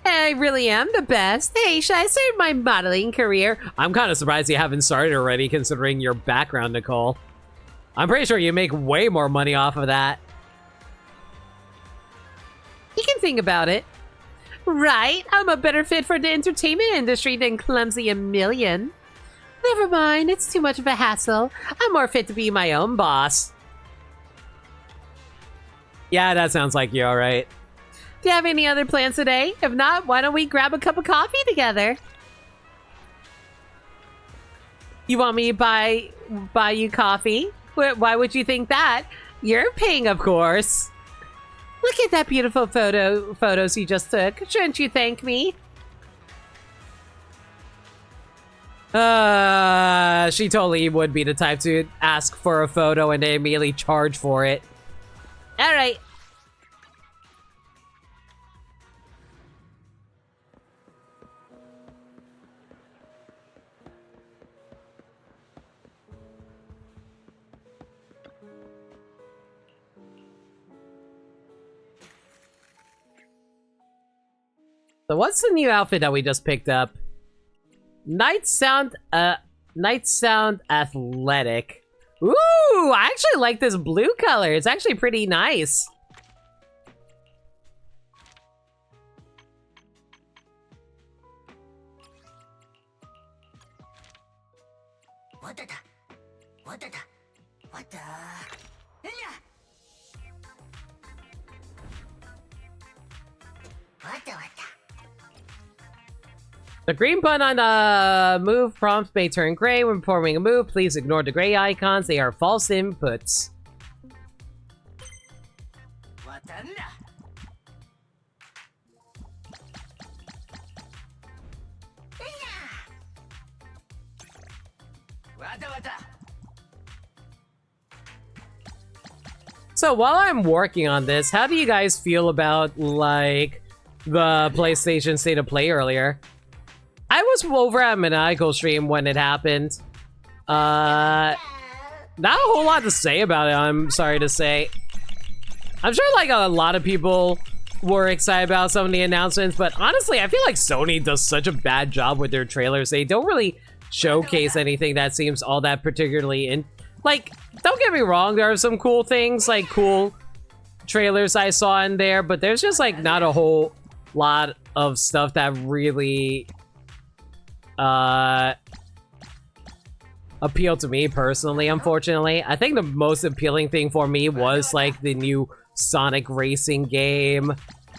I really am the best. Hey, should I start my modeling career? I'm kind of surprised you haven't started already, considering your background, Nicole. I'm pretty sure you make way more money off of that. You can think about it. Right? I'm a better fit for the entertainment industry than Clumsy a Million. Never mind, it's too much of a hassle. I'm more fit to be my own boss. Yeah, that sounds like you, alright. Do you have any other plans today? If not, why don't we grab a cup of coffee together? You want me to buy you coffee? Why would you think that? You're paying, of course. Look at that beautiful photos you just took. Shouldn't you thank me? She totally would be the type to ask for a photo and then immediately charge for it. All right. So what's the new outfit that we just picked up? Night Sound Athletic. Ooh, I actually like this blue color. It's actually pretty nice. The green button on move prompts may turn gray when performing a move. Please ignore the gray icons. They are false inputs. So while I'm working on this, how do you guys feel about, like, the PlayStation State of Play earlier? I was over at Maniacal stream when it happened. Not a whole lot to say about it, I'm sorry to say. I'm sure, like, a lot of people were excited about some of the announcements, but honestly, I feel like Sony does such a bad job with their trailers. They don't really showcase anything that seems all that particularly like, don't get me wrong, there are some cool things, like cool trailers I saw in there, but there's just like not a whole lot of stuff that really appealed to me personally, unfortunately. I think the most appealing thing for me was like the new Sonic racing game,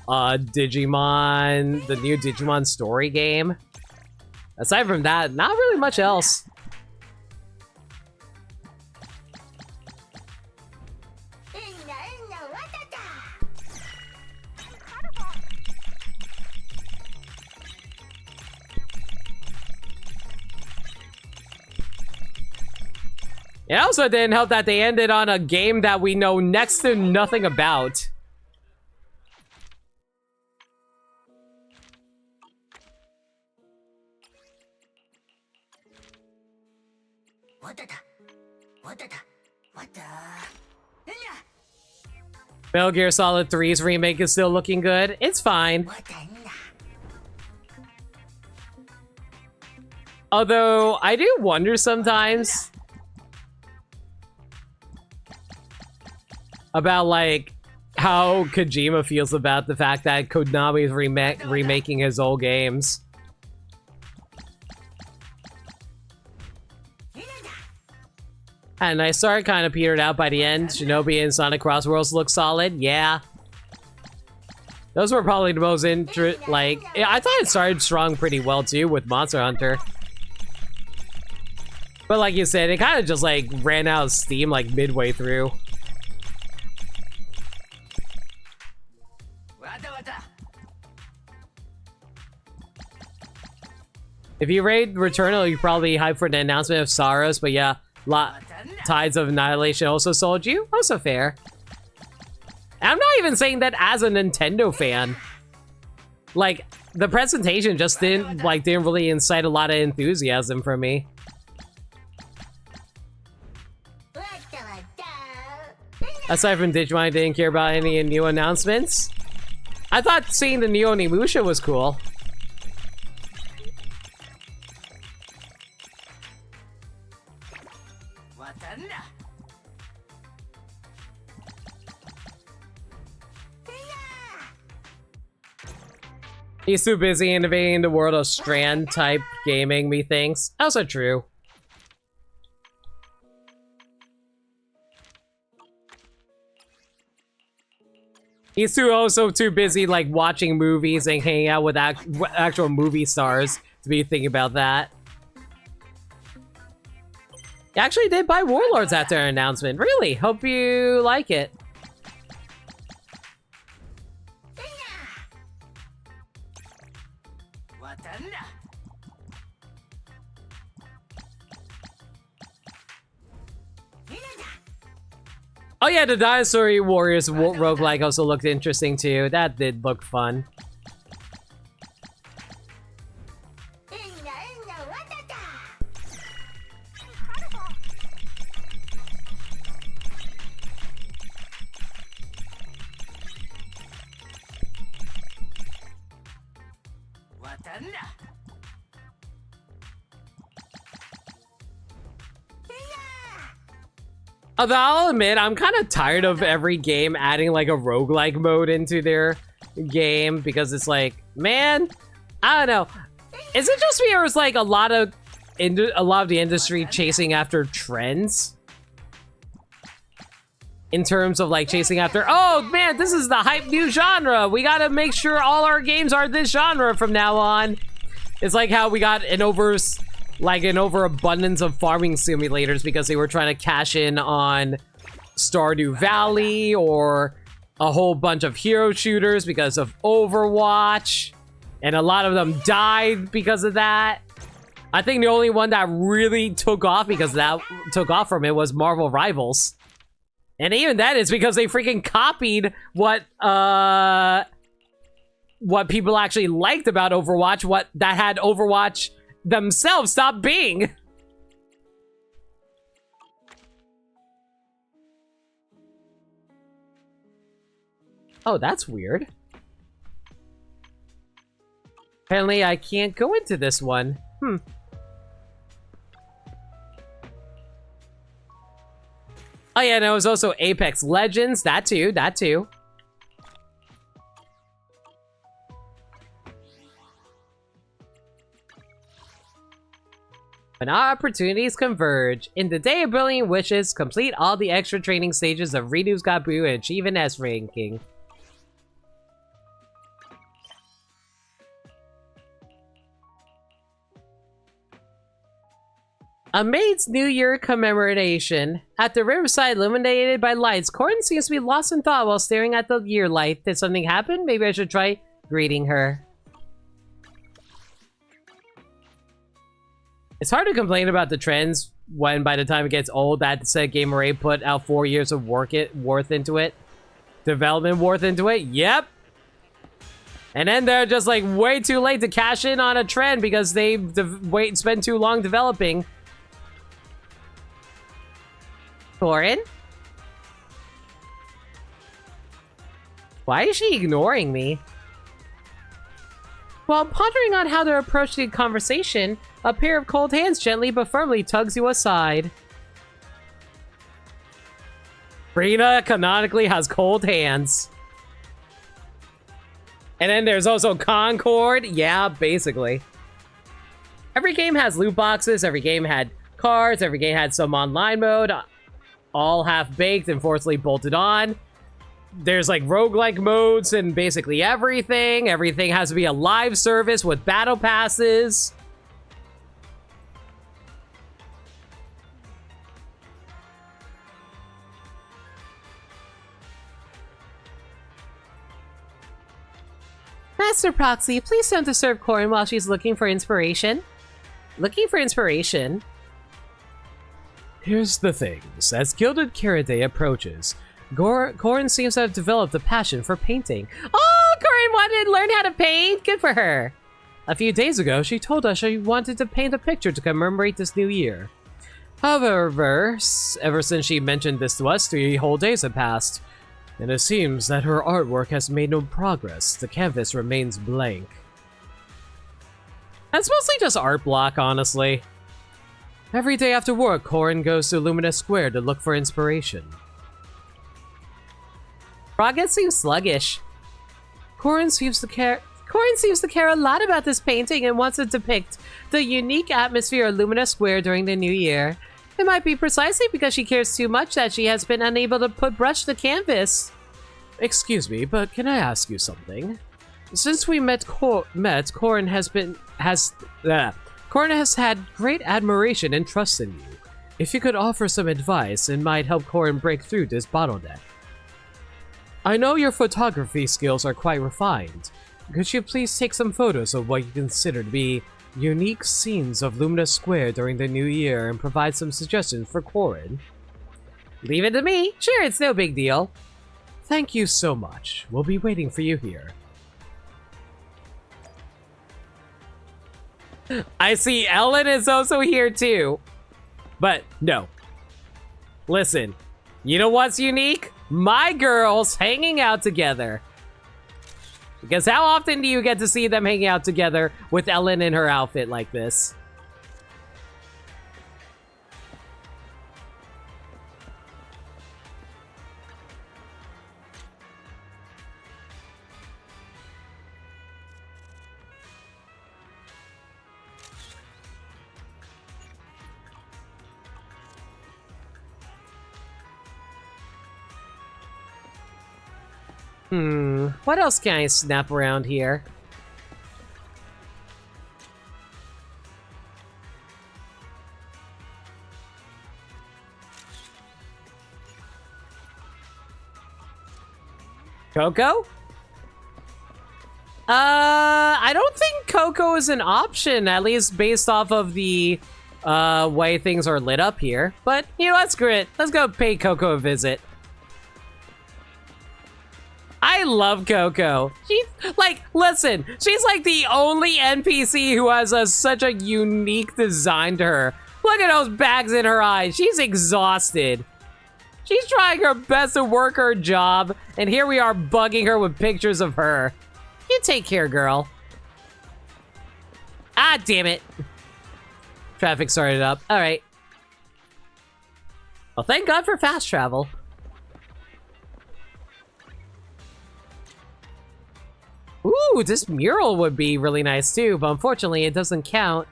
Digimon, the new Digimon story game. Aside from that, not really much else. It also didn't help that they ended on a game that we know next to nothing about. Metal Gear Solid 3's remake is still looking good. It's fine. Although, I do wonder sometimes about, like, how Kojima feels about the fact that Konami is remaking his old games. Had a nice start, kind of petered out by the end. Shinobi and Sonic Cross Worlds look solid. Yeah. Those were probably the most like, I thought it started strong pretty well too with Monster Hunter. But like you said, it kind of just like ran out of steam like midway through. If you raid Returnal, you probably hype for the announcement of Sorrows, but yeah, Tides of Annihilation also sold you. Also fair. And I'm not even saying that as a Nintendo fan. Like, the presentation just didn't really incite a lot of enthusiasm from me. Aside from Digimon, I didn't care about any new announcements. I thought seeing the Neo Onimusha was cool. He's too busy innovating the world of Strand-type gaming, methinks. Also true. He's also too busy, like, watching movies and hanging out with actual movie stars to be thinking about that. I actually did buy Warlords after an announcement. Really? Hope you like it. Oh yeah, the Dinosaur Warriors roguelike also looked interesting too. That did look fun. Although I'll admit, I'm kind of tired of every game adding like a roguelike mode into their game because it's like, man, I don't know. Is it just me or is like a lot of the industry chasing after trends? In terms of like chasing after, oh man, this is the hype new genre. We gotta make sure all our games are this genre from now on. It's like how we got an overabundance of farming simulators because they were trying to cash in on Stardew Valley, or a whole bunch of hero shooters because of Overwatch, and a lot of them died because of that. I think the only one that really took off from it was Marvel Rivals. And even that is because they freaking copied what people actually liked about Overwatch, what that had Overwatch themselves stop being. Oh, that's weird. Apparently I can't go into this one. Oh yeah, no, it was also Apex Legends. That too. When opportunities converge, in the Day of Brilliant Wishes, complete all the extra training stages of Redo's Gabu and achieve an S ranking. A maid's New Year commemoration. At the riverside illuminated by lights, Corin seems to be lost in thought while staring at the year light. Did something happen? Maybe I should try greeting her. It's hard to complain about the trends when by the time it gets old, that said Game Array put out 4 years of worth into it. Development worth into it? Yep. And then they're just like way too late to cash in on a trend because they spend too long developing. Corin? Why is she ignoring me? While pondering on how to approach the conversation, a pair of cold hands gently but firmly tugs you aside. Brina canonically has cold hands. And then there's also Concord. Yeah, basically. Every game has loot boxes, every game had cards, every game had some online mode. all half-baked and forcibly bolted on. There's like roguelike modes and basically everything. Everything has to be a live service with battle passes. Master Proxy, please don't disturb Corin while she's looking for inspiration. Looking for inspiration? Here's the thing. As Gilded Kira Day approaches, Corin seems to have developed a passion for painting. Oh, Corin wanted to learn how to paint? Good for her. A few days ago, she told us she wanted to paint a picture to commemorate this new year. However, ever since she mentioned this to us, 3 whole days have passed, and it seems that her artwork has made no progress. The canvas remains blank. That's mostly just art block, honestly. Every day after work, Corin goes to Luminous Square to look for inspiration. Progress seems sluggish. Corin seems to care a lot about this painting and wants to depict the unique atmosphere of Luminous Square during the new year. It might be precisely because she cares too much that she has been unable to put brush to canvas. Excuse me, but can I ask you something? Since we met, Corin has had great admiration and trust in you. If you could offer some advice, it might help Corin break through this bottleneck. I know your photography skills are quite refined. Could you please take some photos of what you consider to be unique scenes of Luminous Square during the new year and provide some suggestions for Corin? Leave it to me. Sure, it's no big deal. Thank you so much. We'll be waiting for you here. I see Ellen is also here too. But no. Listen, you know what's unique? My girls hanging out together. Because how often do you get to see them hanging out together with Ellen in her outfit like this? What else can I snap around here? Coco? I don't think Coco is an option, at least based off of the way things are lit up here. But, you know what, screw it. Let's go pay Coco a visit. I love Coco. She's like, listen, she's like the only NPC who has such a unique design to her. Look at those bags in her eyes. She's exhausted. She's trying her best to work her job, and here we are bugging her with pictures of her. You take care, girl. Ah, damn it. Traffic started up. All right. Well, thank God for fast travel. Ooh, this mural would be really nice too, but unfortunately it doesn't count.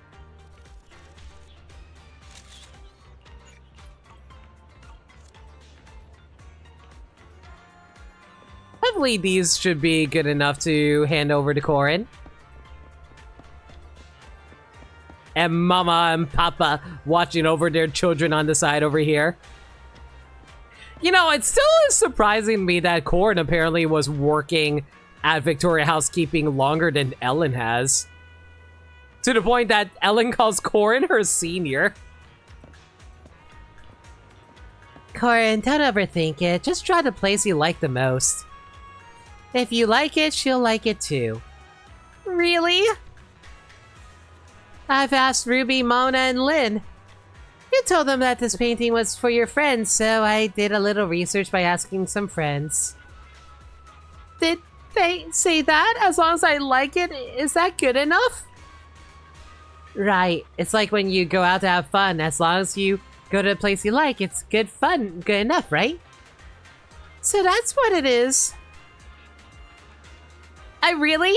Hopefully these should be good enough to hand over to Corin. And Mama and Papa watching over their children on the side over here. You know, it still is surprising me that Corin apparently was working at Victoria Housekeeping longer than Ellen has. To the point that Ellen calls Corin her senior. Corin, don't overthink it. Just draw the place you like the most. If you like it, she'll like it too. Really? I've asked Ruby, Mona, and Lynn. You told them that this painting was for your friends, so I did a little research by asking some friends. Did they say that? As long as I like it, is that good enough? Right. It's like when you go out to have fun. As long as you go to a place you like, it's good fun. Good enough, right? So that's what it is. I really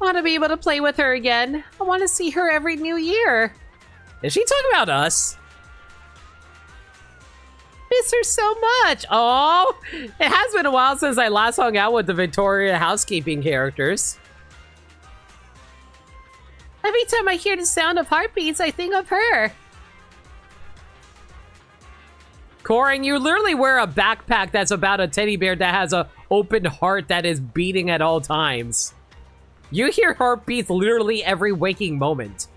want to be able to play with her again. I want to see her every new year. Is she talking about us? miss her so much. Oh, it has been a while since I last hung out with the Victoria housekeeping characters. Every time I hear the sound of heartbeats, I think of her. Corin, you literally wear a backpack that's about a teddy bear that has an open heart that is beating at all times. You hear heartbeats literally every waking moment.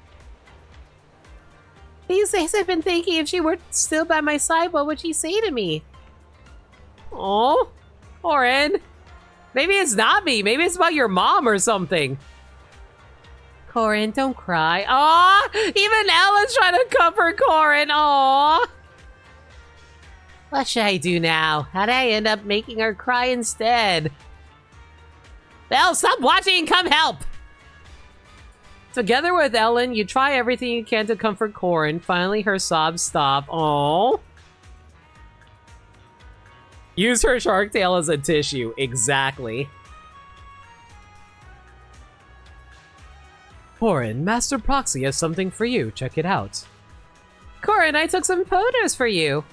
These days I've been thinking if she were still by my side, what would she say to me? Oh, Corin. Maybe it's not me. Maybe it's about your mom or something. Corin, don't cry. Aw, even Ellen's trying to comfort Corin. Aw. What should I do now? How'd I end up making her cry instead? Well, stop watching and come help! Together with Ellen, you try everything you can to comfort Corin. Finally, her sobs stop. Aww. Use her shark tail as a tissue. Exactly. Corin, Master Proxy has something for you. Check it out. Corin, I took some photos for you.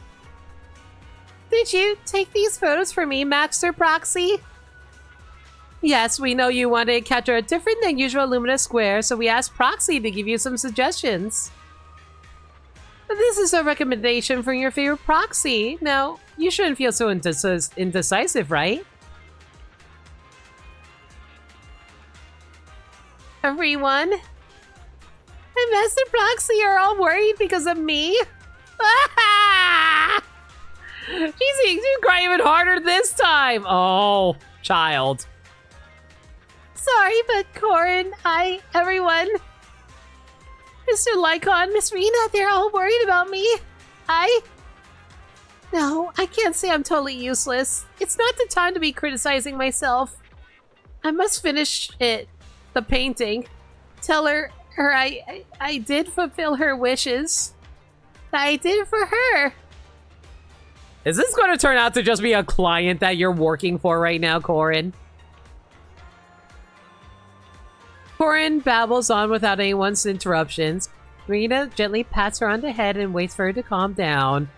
Did you take these photos for me, Master Proxy? Yes, we know you wanted to capture a different than usual luminous square, so we asked Proxy to give you some suggestions. This is a recommendation from your favorite Proxy. Now, you shouldn't feel so indecisive, right? Everyone and Master Proxy are all worried because of me. She seems to cry even harder this time. Oh, child. Sorry, but Corin, everyone, Mr. Lycon, Miss Rena, they're all worried about me. No, I can't say I'm totally useless. It's not the time to be criticizing myself. I must finish it, the painting. Tell her I did fulfill her wishes. I did it for her. Is this going to turn out to just be a client that you're working for right now, Corin? Corin babbles on without anyone's interruptions. Rena gently pats her on the head and waits for her to calm down.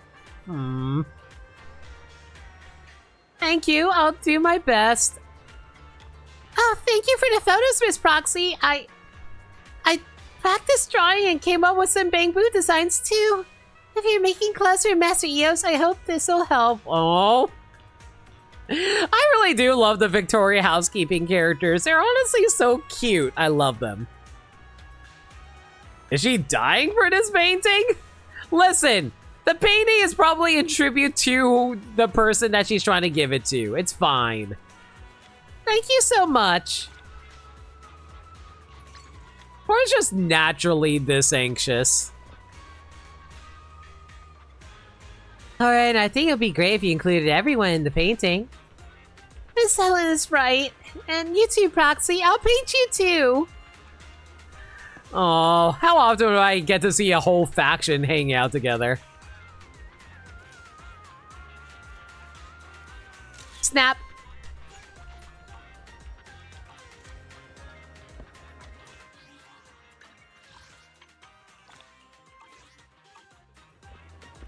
Thank you. I'll do my best. Oh, thank you for the photos, Miss Proxy. I practiced drawing and came up with some bamboo designs too. If you're making clothes for Master Eos, I hope this will help. Oh. I really do love the Victoria housekeeping characters. They're honestly so cute. I love them. Is she dying for this painting? Listen, the painting is probably in tribute to the person that she's trying to give it to. It's fine. Thank you so much. Corin's just naturally this anxious. Alright, I think it would be great if you included everyone in the painting. Miss Helen is right. And you too, Proxy. I'll paint you too. Oh, how often do I get to see a whole faction hanging out together? Snap.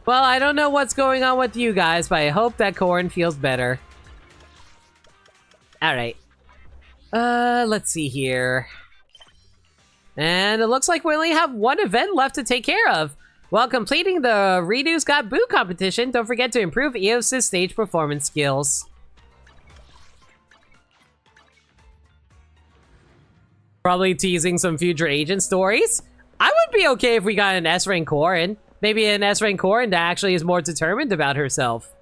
Well, I don't know what's going on with you guys, but I hope that Corin feels better. Alright. Let's see here. And it looks like we only have one event left to take care of. While completing the Redo's Got Boo competition, don't forget to improve Eos' stage performance skills. Probably teasing some future agent stories. I would be okay if we got an S-rank Corin. Maybe an S-rank Corin that actually is more determined about herself.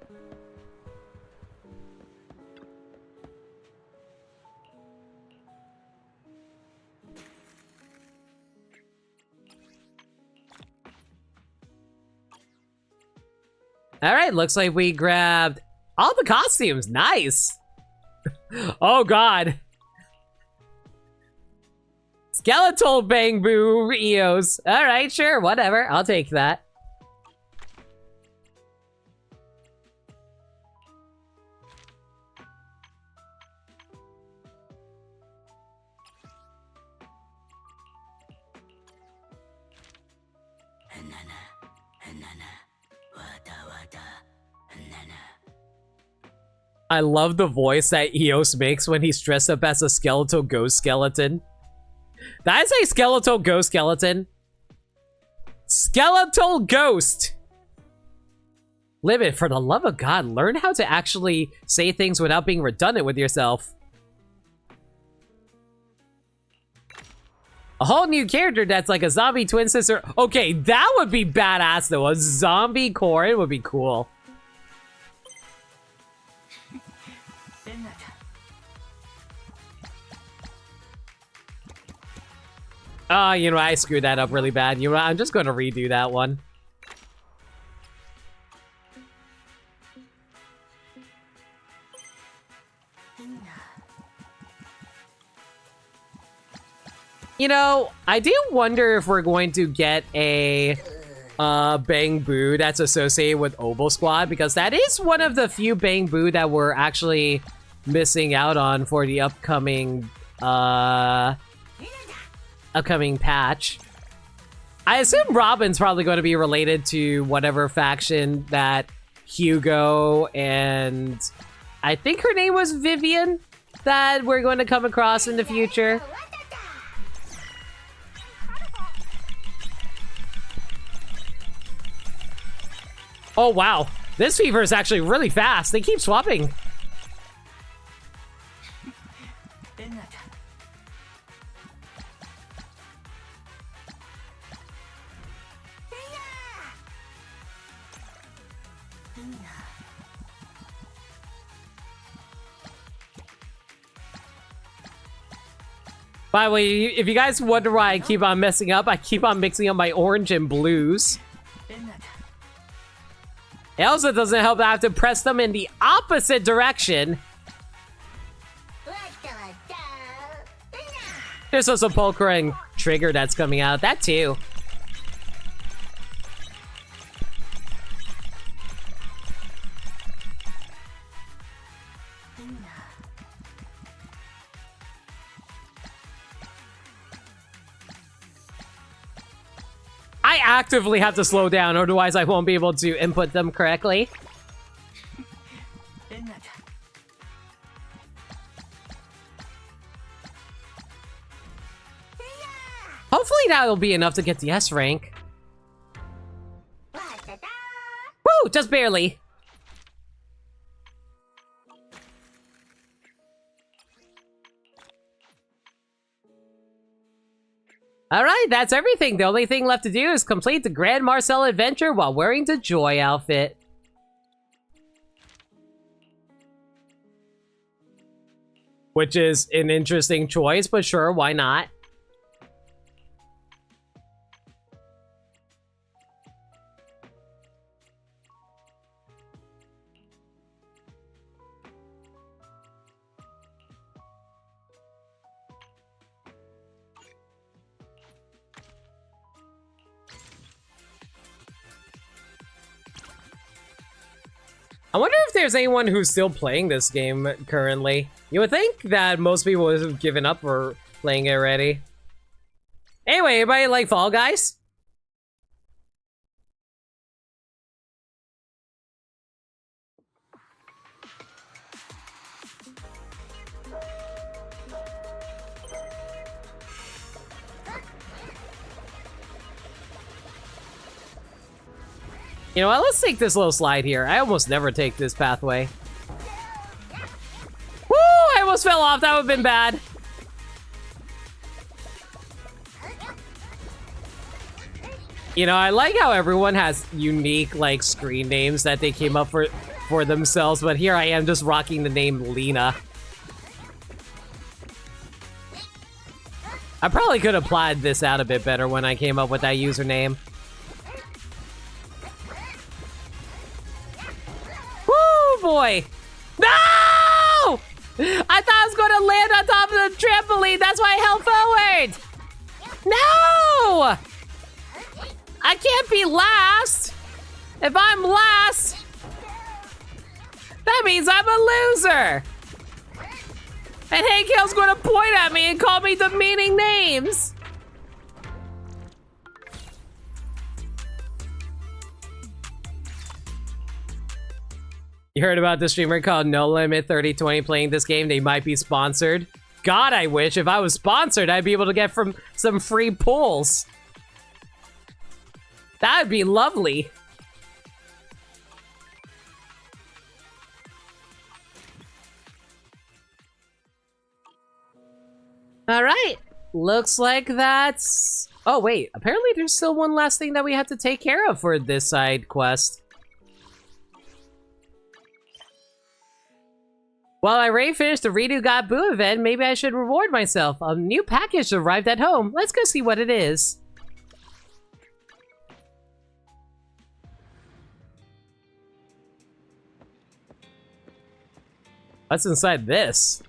Alright, looks like we grabbed all the costumes. Nice! Oh god. Skeletal Bamboo Eos. Alright, sure, whatever. I'll take that. I love the voice that Eos makes when he's dressed up as a skeletal ghost skeleton. Did I say skeletal ghost skeleton? Skeletal ghost! Limit, for the love of God, learn how to actually say things without being redundant with yourself. A whole new character that's like a zombie twin sister. Okay, that would be badass though. A zombie Corrin would be cool. Oh, you know, I screwed that up really bad. You know, I'm just going to redo that one. You know, I do wonder if we're going to get a Bang Boo that's associated with Oboe Squad, because that is one of the few Bang Boo that we're actually missing out on for the upcoming patch. I assume Robin's probably going to be related to whatever faction that Hugo and I think her name was Vivian that we're going to come across in the future. Oh wow, this fever is actually really fast. They keep swapping. By the way, if you guys wonder why I keep on messing up, I keep on mixing up my orange and blues. It also doesn't help that I have to press them in the opposite direction. There's also a Pulchra and Trigger that's coming out. That too. I actively have to slow down, otherwise I won't be able to input them correctly. Hopefully that'll be enough to get the S rank. Woo! Just barely. Alright, that's everything. The only thing left to do is complete the Grand Marcel adventure while wearing the Joy outfit. Which is an interesting choice, but sure, why not? I wonder if there's anyone who's still playing this game currently. You would think that most people would have given up or playing it already. Anyway, anybody like Fall Guys? You know what, let's take this little slide here. I almost never take this pathway. Woo! I almost fell off, that would have been bad. You know, I like how everyone has unique, like, screen names that they came up for themselves, but here I am just rocking the name Lena. I probably could have planned this out a bit better when I came up with that username. Boy. No! I thought I was going to land on top of the trampoline. That's why I held forward. No! I can't be last. If I'm last, that means I'm a loser. And Hank Hill's going to point at me and call me demeaning names. You heard about the streamer called No Limit 3020 playing this game? They might be sponsored. God, I wish if I was sponsored, I'd be able to get from some free pulls. That'd be lovely. All right, looks like that's... Oh wait, apparently there's still one last thing that we have to take care of for this side quest. While I already finished the Redo Got Boo event, maybe I should reward myself. A new package arrived at home. Let's go see what it is. What's inside this?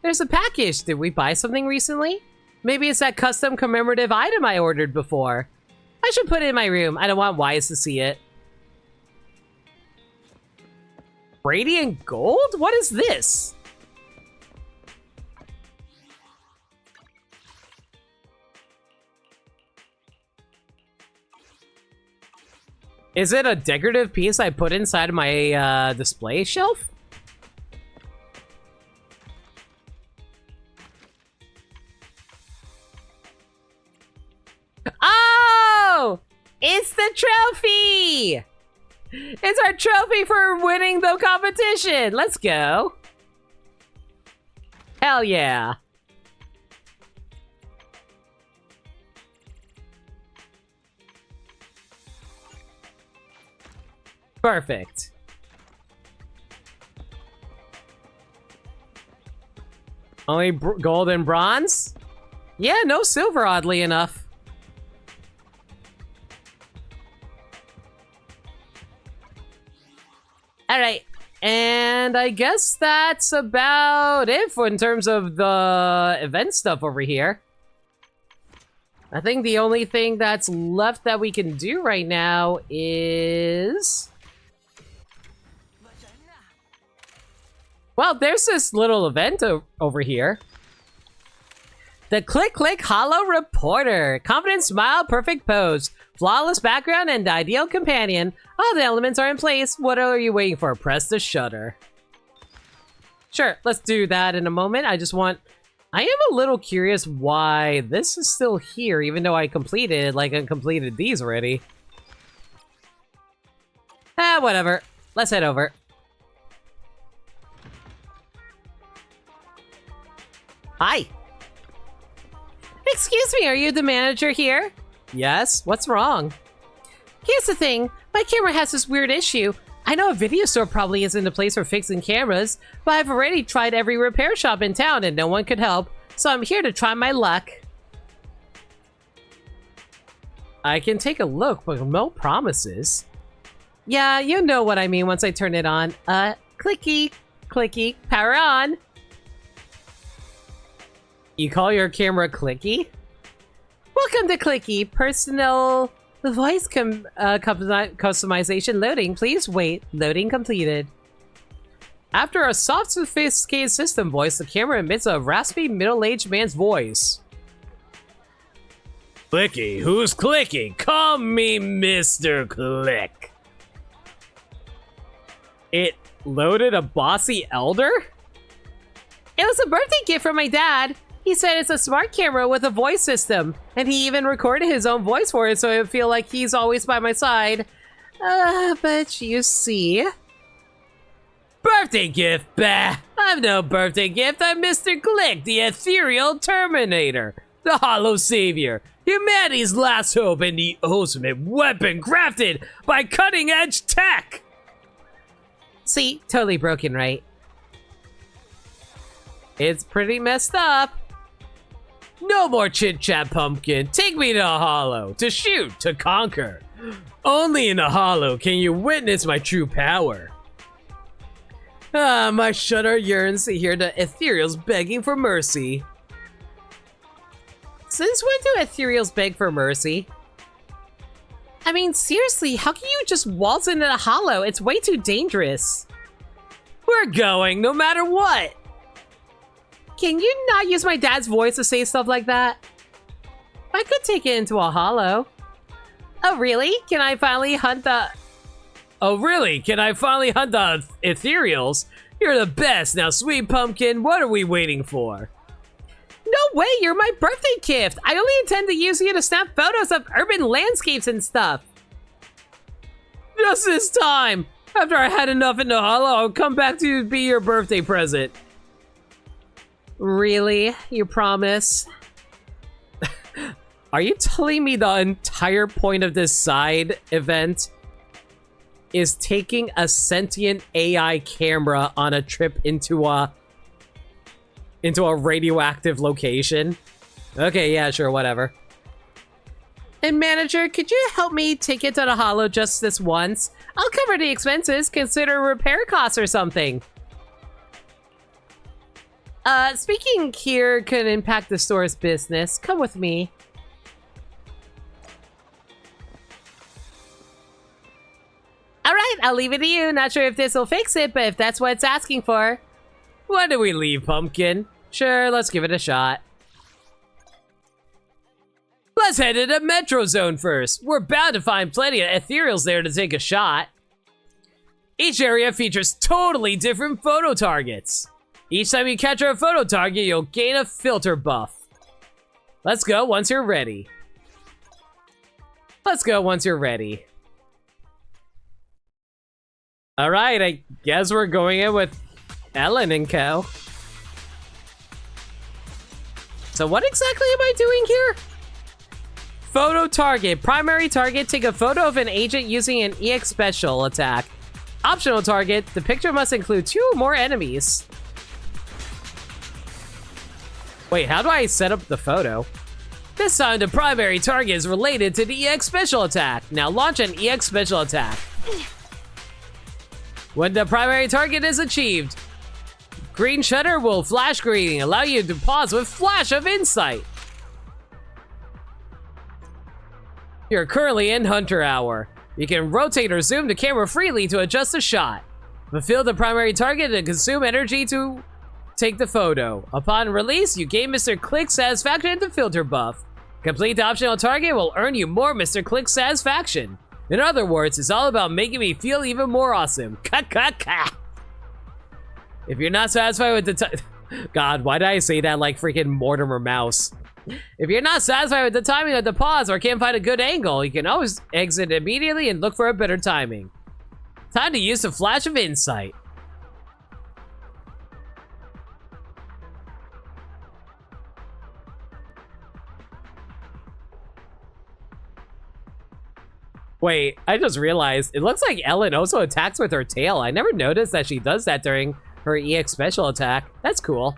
There's a package. Did we buy something recently? Maybe it's that custom commemorative item I ordered before. I should put it in my room. I don't want Wise to see it. Radiant gold? What is this? Is it a decorative piece I put inside my display shelf? Oh! It's the trophy! It's our trophy for winning the competition! Let's go! Hell yeah! Perfect. Only gold and bronze? Yeah, no silver, oddly enough. Alright, and I guess that's about it in terms of the event stuff over here. I think the only thing that's left that we can do right now is... Well, there's this little event over here. The Click Click Hollow Reporter. Confident smile, perfect pose, flawless background, and ideal companion. All the elements are in place. What are you waiting for? Press the shutter. Sure, let's do that in a moment. I am a little curious why this is still here, even though I completed, like I completed these already. Whatever. Let's head over. Hi. Excuse me, are you the manager here? Yes, what's wrong? Here's the thing, my camera has this weird issue. I know a video store probably isn't the place for fixing cameras, but I've already tried every repair shop in town and no one could help, so I'm here to try my luck. I can take a look, but no promises. Yeah, you know what I mean once I turn it on. Clicky, clicky, power on. You call your camera Clicky? Welcome to Clicky, personal voice customization loading. Please wait, loading completed. After a soft sophisticated system voice, the camera emits a raspy middle-aged man's voice. Clicky, who's clicking? Call me Mr. Click. It loaded a bossy elder? It was a birthday gift from my dad. He said it's a smart camera with a voice system, and he even recorded his own voice for it, so I feel like he's always by my side. But you see... Birthday gift? Bah! I'm no birthday gift, I'm Mr. Click, the ethereal Terminator, the Hollow Savior, humanity's last hope, and the ultimate weapon crafted by cutting-edge tech! See, totally broken, right? It's pretty messed up. No more chit-chat, pumpkin. Take me to a hollow, to shoot, to conquer. Only in a hollow can you witness my true power. My shutter yearns to hear the ethereals begging for mercy. Since when do ethereals beg for mercy? I mean, seriously, how can you just waltz into a hollow? It's way too dangerous. We're going, no matter what. Can you not use my dad's voice to say stuff like that? I could take it into a hollow. Oh, really? Can I finally hunt the... Oh really? Can I finally hunt the ethereals? You're the best. Now, Sweet Pumpkin, what are we waiting for? No way, you're my birthday gift. I only intend to use you to snap photos of urban landscapes and stuff. Just this time. After I had enough in the hollow, I'll come back to be your birthday present. Really? You promise? Are you telling me the entire point of this side event is taking a sentient AI camera on a trip into a radioactive location? Okay, yeah, sure, whatever. And manager, could you help me take it to the hollow just this once? I'll cover the expenses, consider repair costs or something. Speaking here could impact the store's business. Come with me. Alright, I'll leave it to you. Not sure if this will fix it, but if that's what it's asking for. When do we leave, Pumpkin? Sure, let's give it a shot. Let's head to the Metro Zone first. We're bound to find plenty of ethereals there to take a shot. Each area features totally different photo targets. Each time you capture a photo target, you'll gain a filter buff. Let's go once you're ready. Let's go once you're ready. Alright, I guess we're going in with Ellen and co. So what exactly am I doing here? Photo target. Primary target, take a photo of an agent using an EX special attack. Optional target, the picture must include 2 or more enemies. Wait, how do I set up the photo? This time the primary target is related to the EX special attack. Now launch an EX special attack. When the primary target is achieved, green shutter will flash green, allow you to pause with flash of insight. You're currently in Hunter Hour. You can rotate or zoom the camera freely to adjust the shot. Fulfill the primary target and consume energy to take the photo. Upon release, you gain Mr. Click Satisfaction and the filter buff. Complete the optional target will earn you more Mr. Click Satisfaction. In other words, it's all about making me feel even more awesome. Ka. If you're not satisfied with the God, why did I say that like freaking Mortimer Mouse? If you're not satisfied with the timing of the pause or can't find a good angle, you can always exit immediately and look for a better timing. Time to use the flash of insight. Wait, I just realized, it looks like Ellen also attacks with her tail. I never noticed that she does that during her EX special attack. That's cool.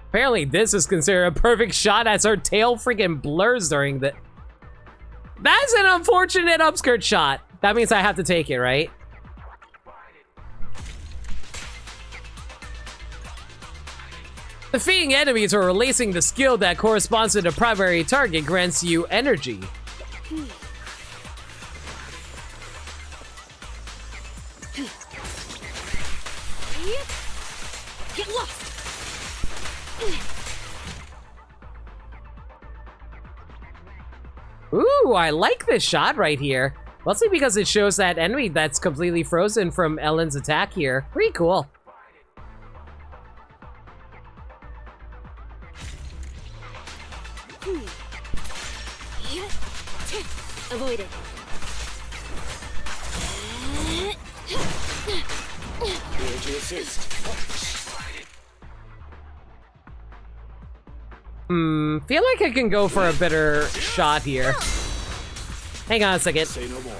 Apparently this is considered a perfect shot as her tail freaking blurs during the... That's an unfortunate upskirt shot. That means I have to take it, right? Defeating enemies or releasing the skill that corresponds to the primary target grants you energy. Get lost. Ooh, I like this shot right here. Mostly because it shows that enemy that's completely frozen from Ellen's attack here. Pretty cool. Avoid it. Here to assist. Feel like I can go for a better shot here. Hang on a second. Say no more.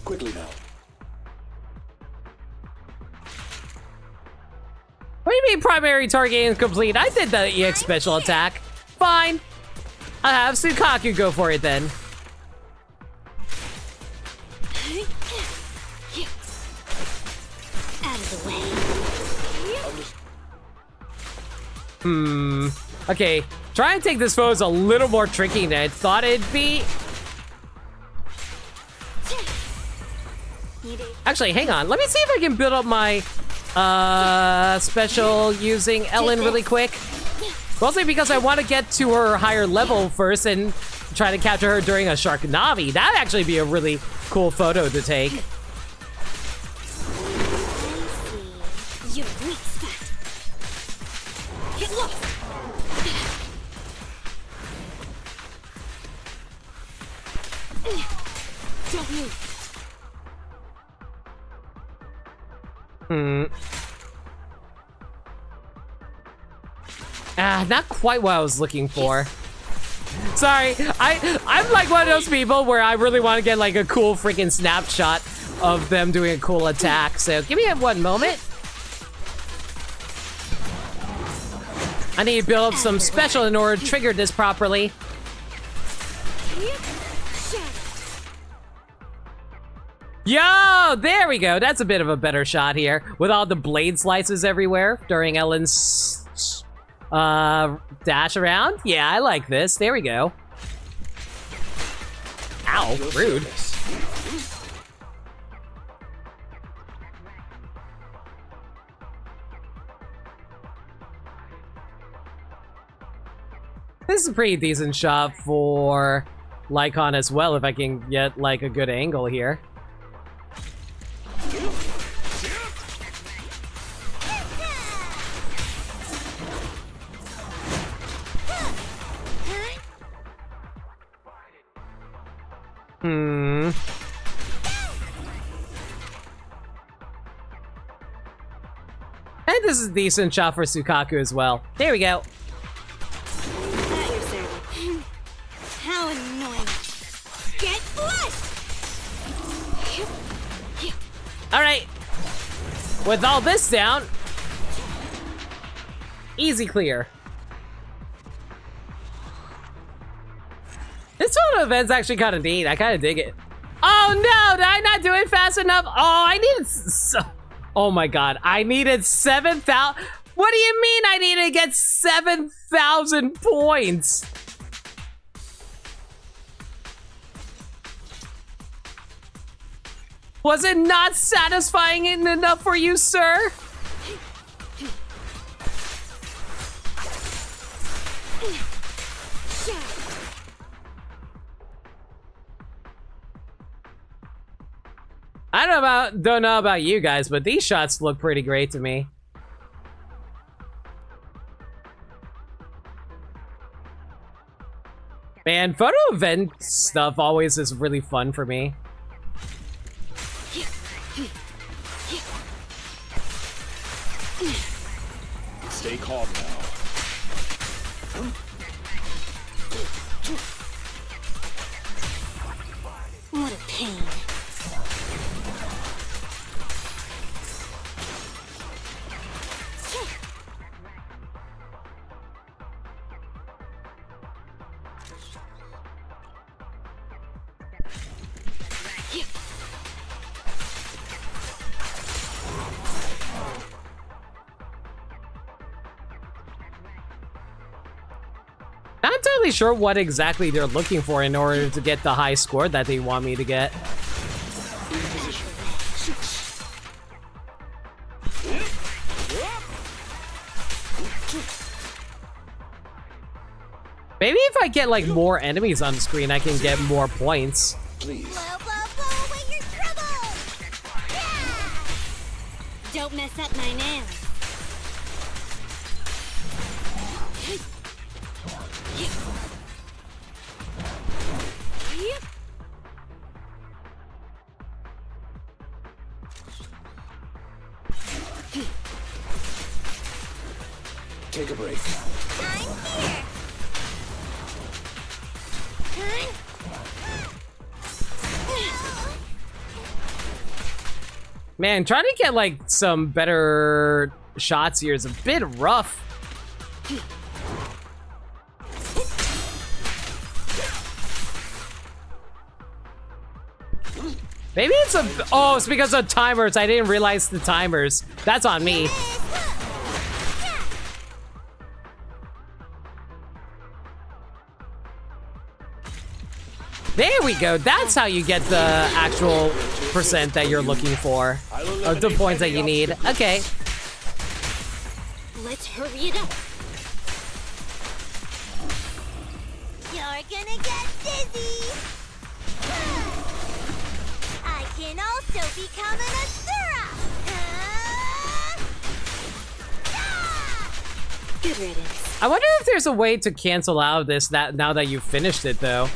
Quickly now. What do you mean primary target incomplete? I did the EX special attack. Fine. I'll have Sukaku go for it then. Out of the way. Okay, try and take this photo is a little more tricky than I thought it'd be. Need it. Actually, hang on. Let me see if I can build up my special using Ellen really quick. Mostly because I want to get to her higher level first and try to capture her during a Sharknavi. That'd actually be a really cool photo to take. Your weak spot. Hit low. Don't move. Not quite what I was looking for. Sorry, I'm like one of those people where I really want to get like a cool freaking snapshot of them doing a cool attack. So give me one moment. I need to build up some special in order to trigger this properly. Yo, there we go. That's a bit of a better shot here with all the blade slices everywhere during Ellen's dash around. Yeah, I like this. There we go. Ow, rude. This is a pretty decent shot for Lycon as well, if I can get like a good angle here. And this is a decent shot for Sukaku as well. There we go. How annoying. Get flushed! Alright. With all this down, easy clear. This photo event's actually kind of neat. I kind of dig it. Oh no, did I not do it fast enough? Oh, I needed oh my god, I needed 7,000. What do you mean I needed to get 7,000 points? Was it not satisfying enough for you, sir? I don't know about you guys, but these shots look pretty great to me. Man, photo event stuff always is really fun for me. Stay calm now. What a pain. Not totally sure what exactly they're looking for in order to get the high score that they want me to get. Maybe if I get like more enemies on the screen, I can get more points. Please. Blow, blow, blow away your trouble! Yeah! Don't mess up my nails. Take a break. I'm here. Man, trying to get like some better shots here is a bit rough. Maybe it's oh, it's because of timers. I didn't realize the timers. That's on me. There we go. That's how you get the actual percent that you're looking for. Of the points that you need. Okay. Let's hurry it up. You're gonna get dizzy. I can also become an Asura. Good riddance. I wonder if there's a way to cancel out of this now that you've finished it, though.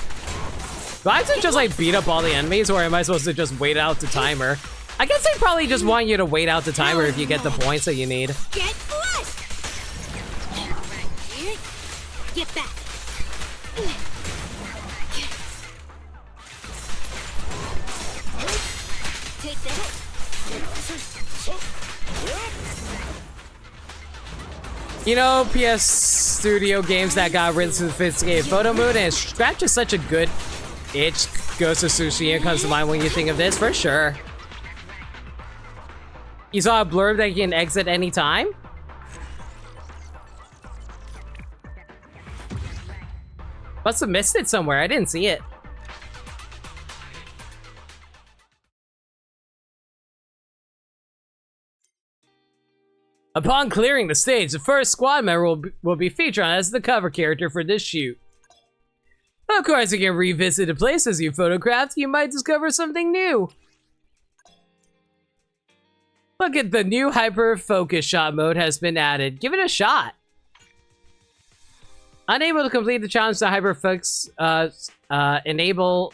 Do I have to just, like, beat up all the enemies, or am I supposed to just wait out the timer? I guess they probably just want you to wait out the timer if you get the points that you need. Get flushed. Get back. Take that. You know, PS Studio games that got rid of sophisticated photo mode, and Scratch is such a good itch. Ghost of Tsushima comes to mind when you think of this, for sure. You saw a blurb that you can exit anytime? Must have missed it somewhere, I didn't see it. Upon clearing the stage, the first squad member will be featured as the cover character for this shoot. Of course, you can revisit the places you photographed, you might discover something new. Look at the new hyper focus shot mode has been added. Give it a shot. Unable to complete the challenge to hyper focus, Unable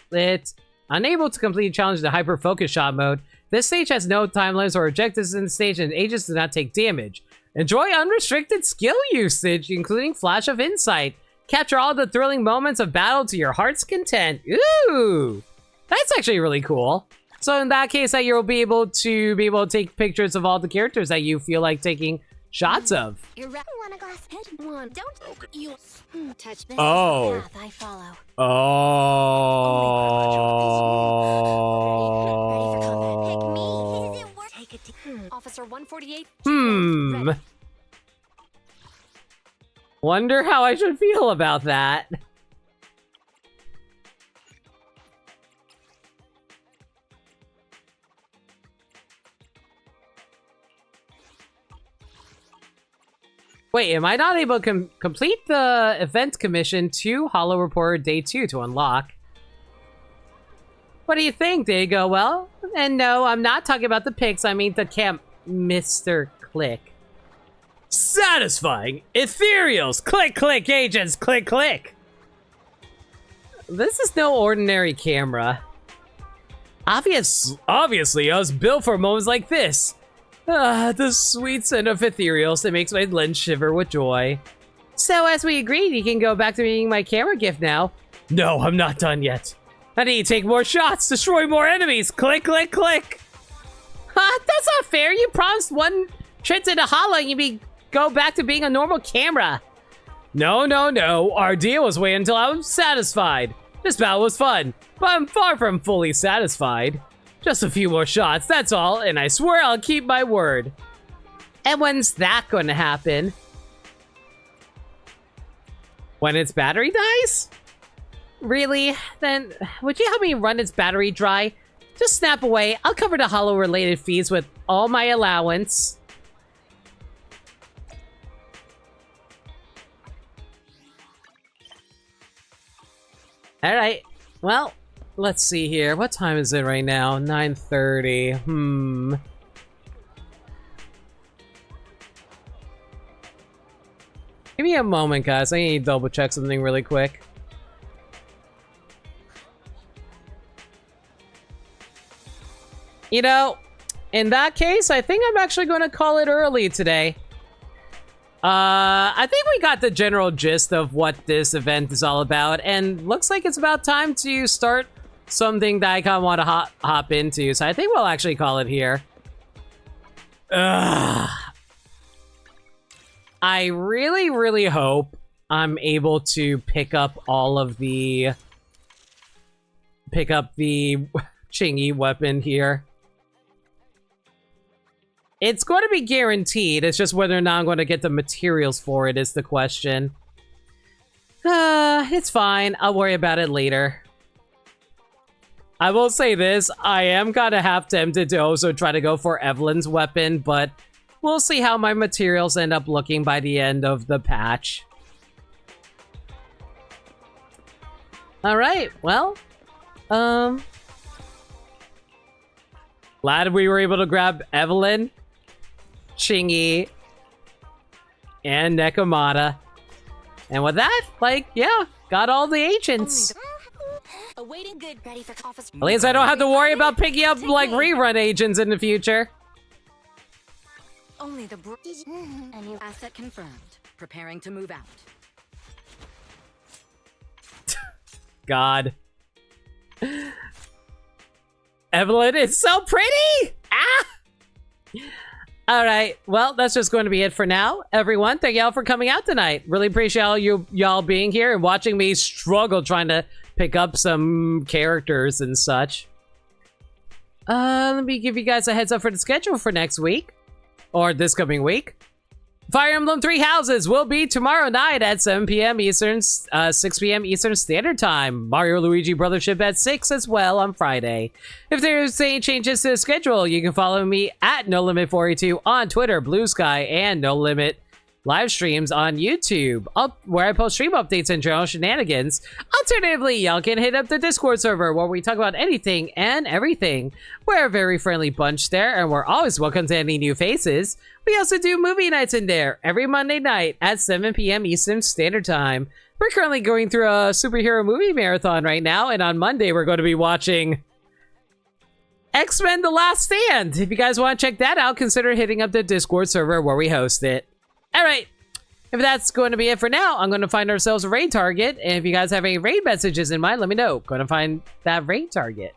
to complete the challenge to hyper focus shot mode. This stage has no time limits or objectives in the stage, and agents do not take damage. Enjoy unrestricted skill usage, including Flash of Insight. Capture all the thrilling moments of battle to your heart's content. Ooh, that's actually really cool. So in that case, that you'll be able to take pictures of all the characters that you feel like taking shots of. You're right. Want a glass head? One. Don't you touch this. Oh. Is the path I follow. Oh. Pick me. Is it worth? Take a Officer 148. Wonder how I should feel about that. Wait, am I not able to complete the event commission to Hollow Reporter Day 2 to unlock? What do you think? Did it go well? And no, I'm not talking about the pics, I mean the camp, Mr. Click. Satisfying! Ethereals! Click, click, agents! Click, click! This is no ordinary camera. Obviously, I was built for moments like this. The sweet scent of ethereals that makes my lens shiver with joy. So, as we agreed, you can go back to being my camera gift now. No, I'm not done yet. I need to take more shots, destroy more enemies. Click, click, click. That's not fair. You promised one trip to the Hollow and you'd go back to being a normal camera. No, no, no. Our deal was wait until I was satisfied. This battle was fun, but I'm far from fully satisfied. Just a few more shots, that's all, and I swear I'll keep my word. And when's that gonna happen? When its battery dies? Really? Then, would you help me run its battery dry? Just snap away. I'll cover the Hollow-related fees with all my allowance. Alright, well, let's see here. What time is it right now? 9:30. Give me a moment, guys. I need to double check something really quick. You know, in that case, I think I'm actually going to call it early today. I think we got the general gist of what this event is all about, and looks like it's about time to start something that I kind of want to hop into, so I think we'll actually call it here. Ugh. I really, really hope I'm able to pick up the Chingy weapon here. It's going to be guaranteed. It's just whether or not I'm going to get the materials for it is the question. It's fine. I'll worry about it later. I will say this, I am kind of half tempted to also try to go for Evelyn's weapon, but we'll see how my materials end up looking by the end of the patch. Alright, well, glad we were able to grab Evelyn, Chingy, and Nekomata. And with that, like, yeah, got all the agents. Awaiting good. Ready for office. At least I don't have to worry about picking up, like, rerun agents in the future. Only the a new asset confirmed. Preparing to move out. God. Evelyn is so pretty! Ah! Alright, well, that's just going to be it for now. Everyone, thank y'all for coming out tonight. Really appreciate y'all being here and watching me struggle trying to pick up some characters and such. Let me give you guys a heads up for the schedule for next week. Or this coming week. Fire Emblem Three Houses will be tomorrow night at 7 p.m. Eastern, 6 p.m. Eastern Standard Time. Mario Luigi Brothership at 6 as well on Friday. If there's any changes to the schedule, you can follow me at NoLimit482 on Twitter, Blue Sky, and No Limit live streams on YouTube, where I post stream updates and general shenanigans. Alternatively, y'all can hit up the Discord server where we talk about anything and everything. We're a very friendly bunch there, and we're always welcome to any new faces. We also do movie nights in there every Monday night at 7 p.m. Eastern Standard Time. We're currently going through a superhero movie marathon right now, and on Monday we're going to be watching X-Men The Last Stand. If you guys want to check that out, consider hitting up the Discord server where we host it. Alright, if that's going to be it for now, I'm going to find ourselves a raid target, and if you guys have any raid messages in mind, let me know. Going to find that raid target.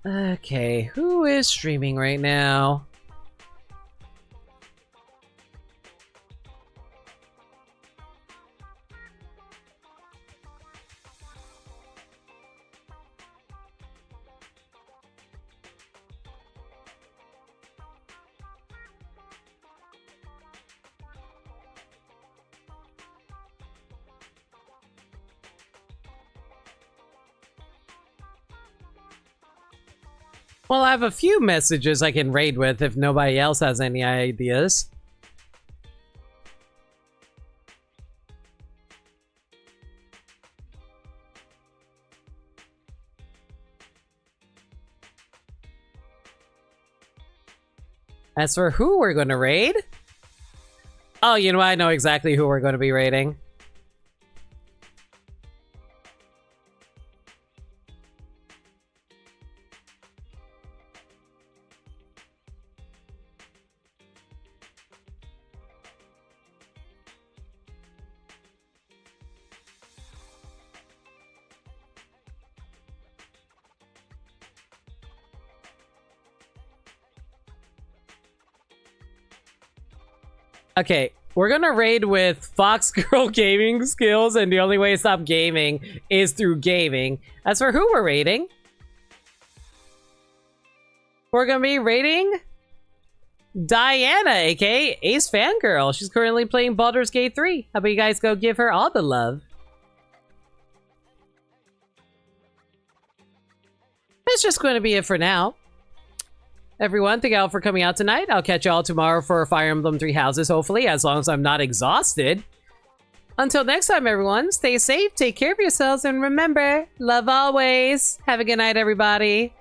Okay, who is streaming right now? Well, I have a few messages I can raid with if nobody else has any ideas. As for who we're going to raid? Oh, you know, I know exactly who we're going to be raiding. Okay, we're gonna raid with Fox Girl Gaming Skills, and the only way to stop gaming is through gaming. As for who we're raiding, we're gonna be raiding Diana, aka Ace Fangirl. She's currently playing Baldur's Gate 3. How about you guys go give her all the love? That's just going to be it for now. Everyone, thank y'all for coming out tonight. I'll catch y'all tomorrow for Fire Emblem Three Houses, hopefully, as long as I'm not exhausted. Until next time, everyone, stay safe, take care of yourselves, and remember, love always. Have a good night, everybody.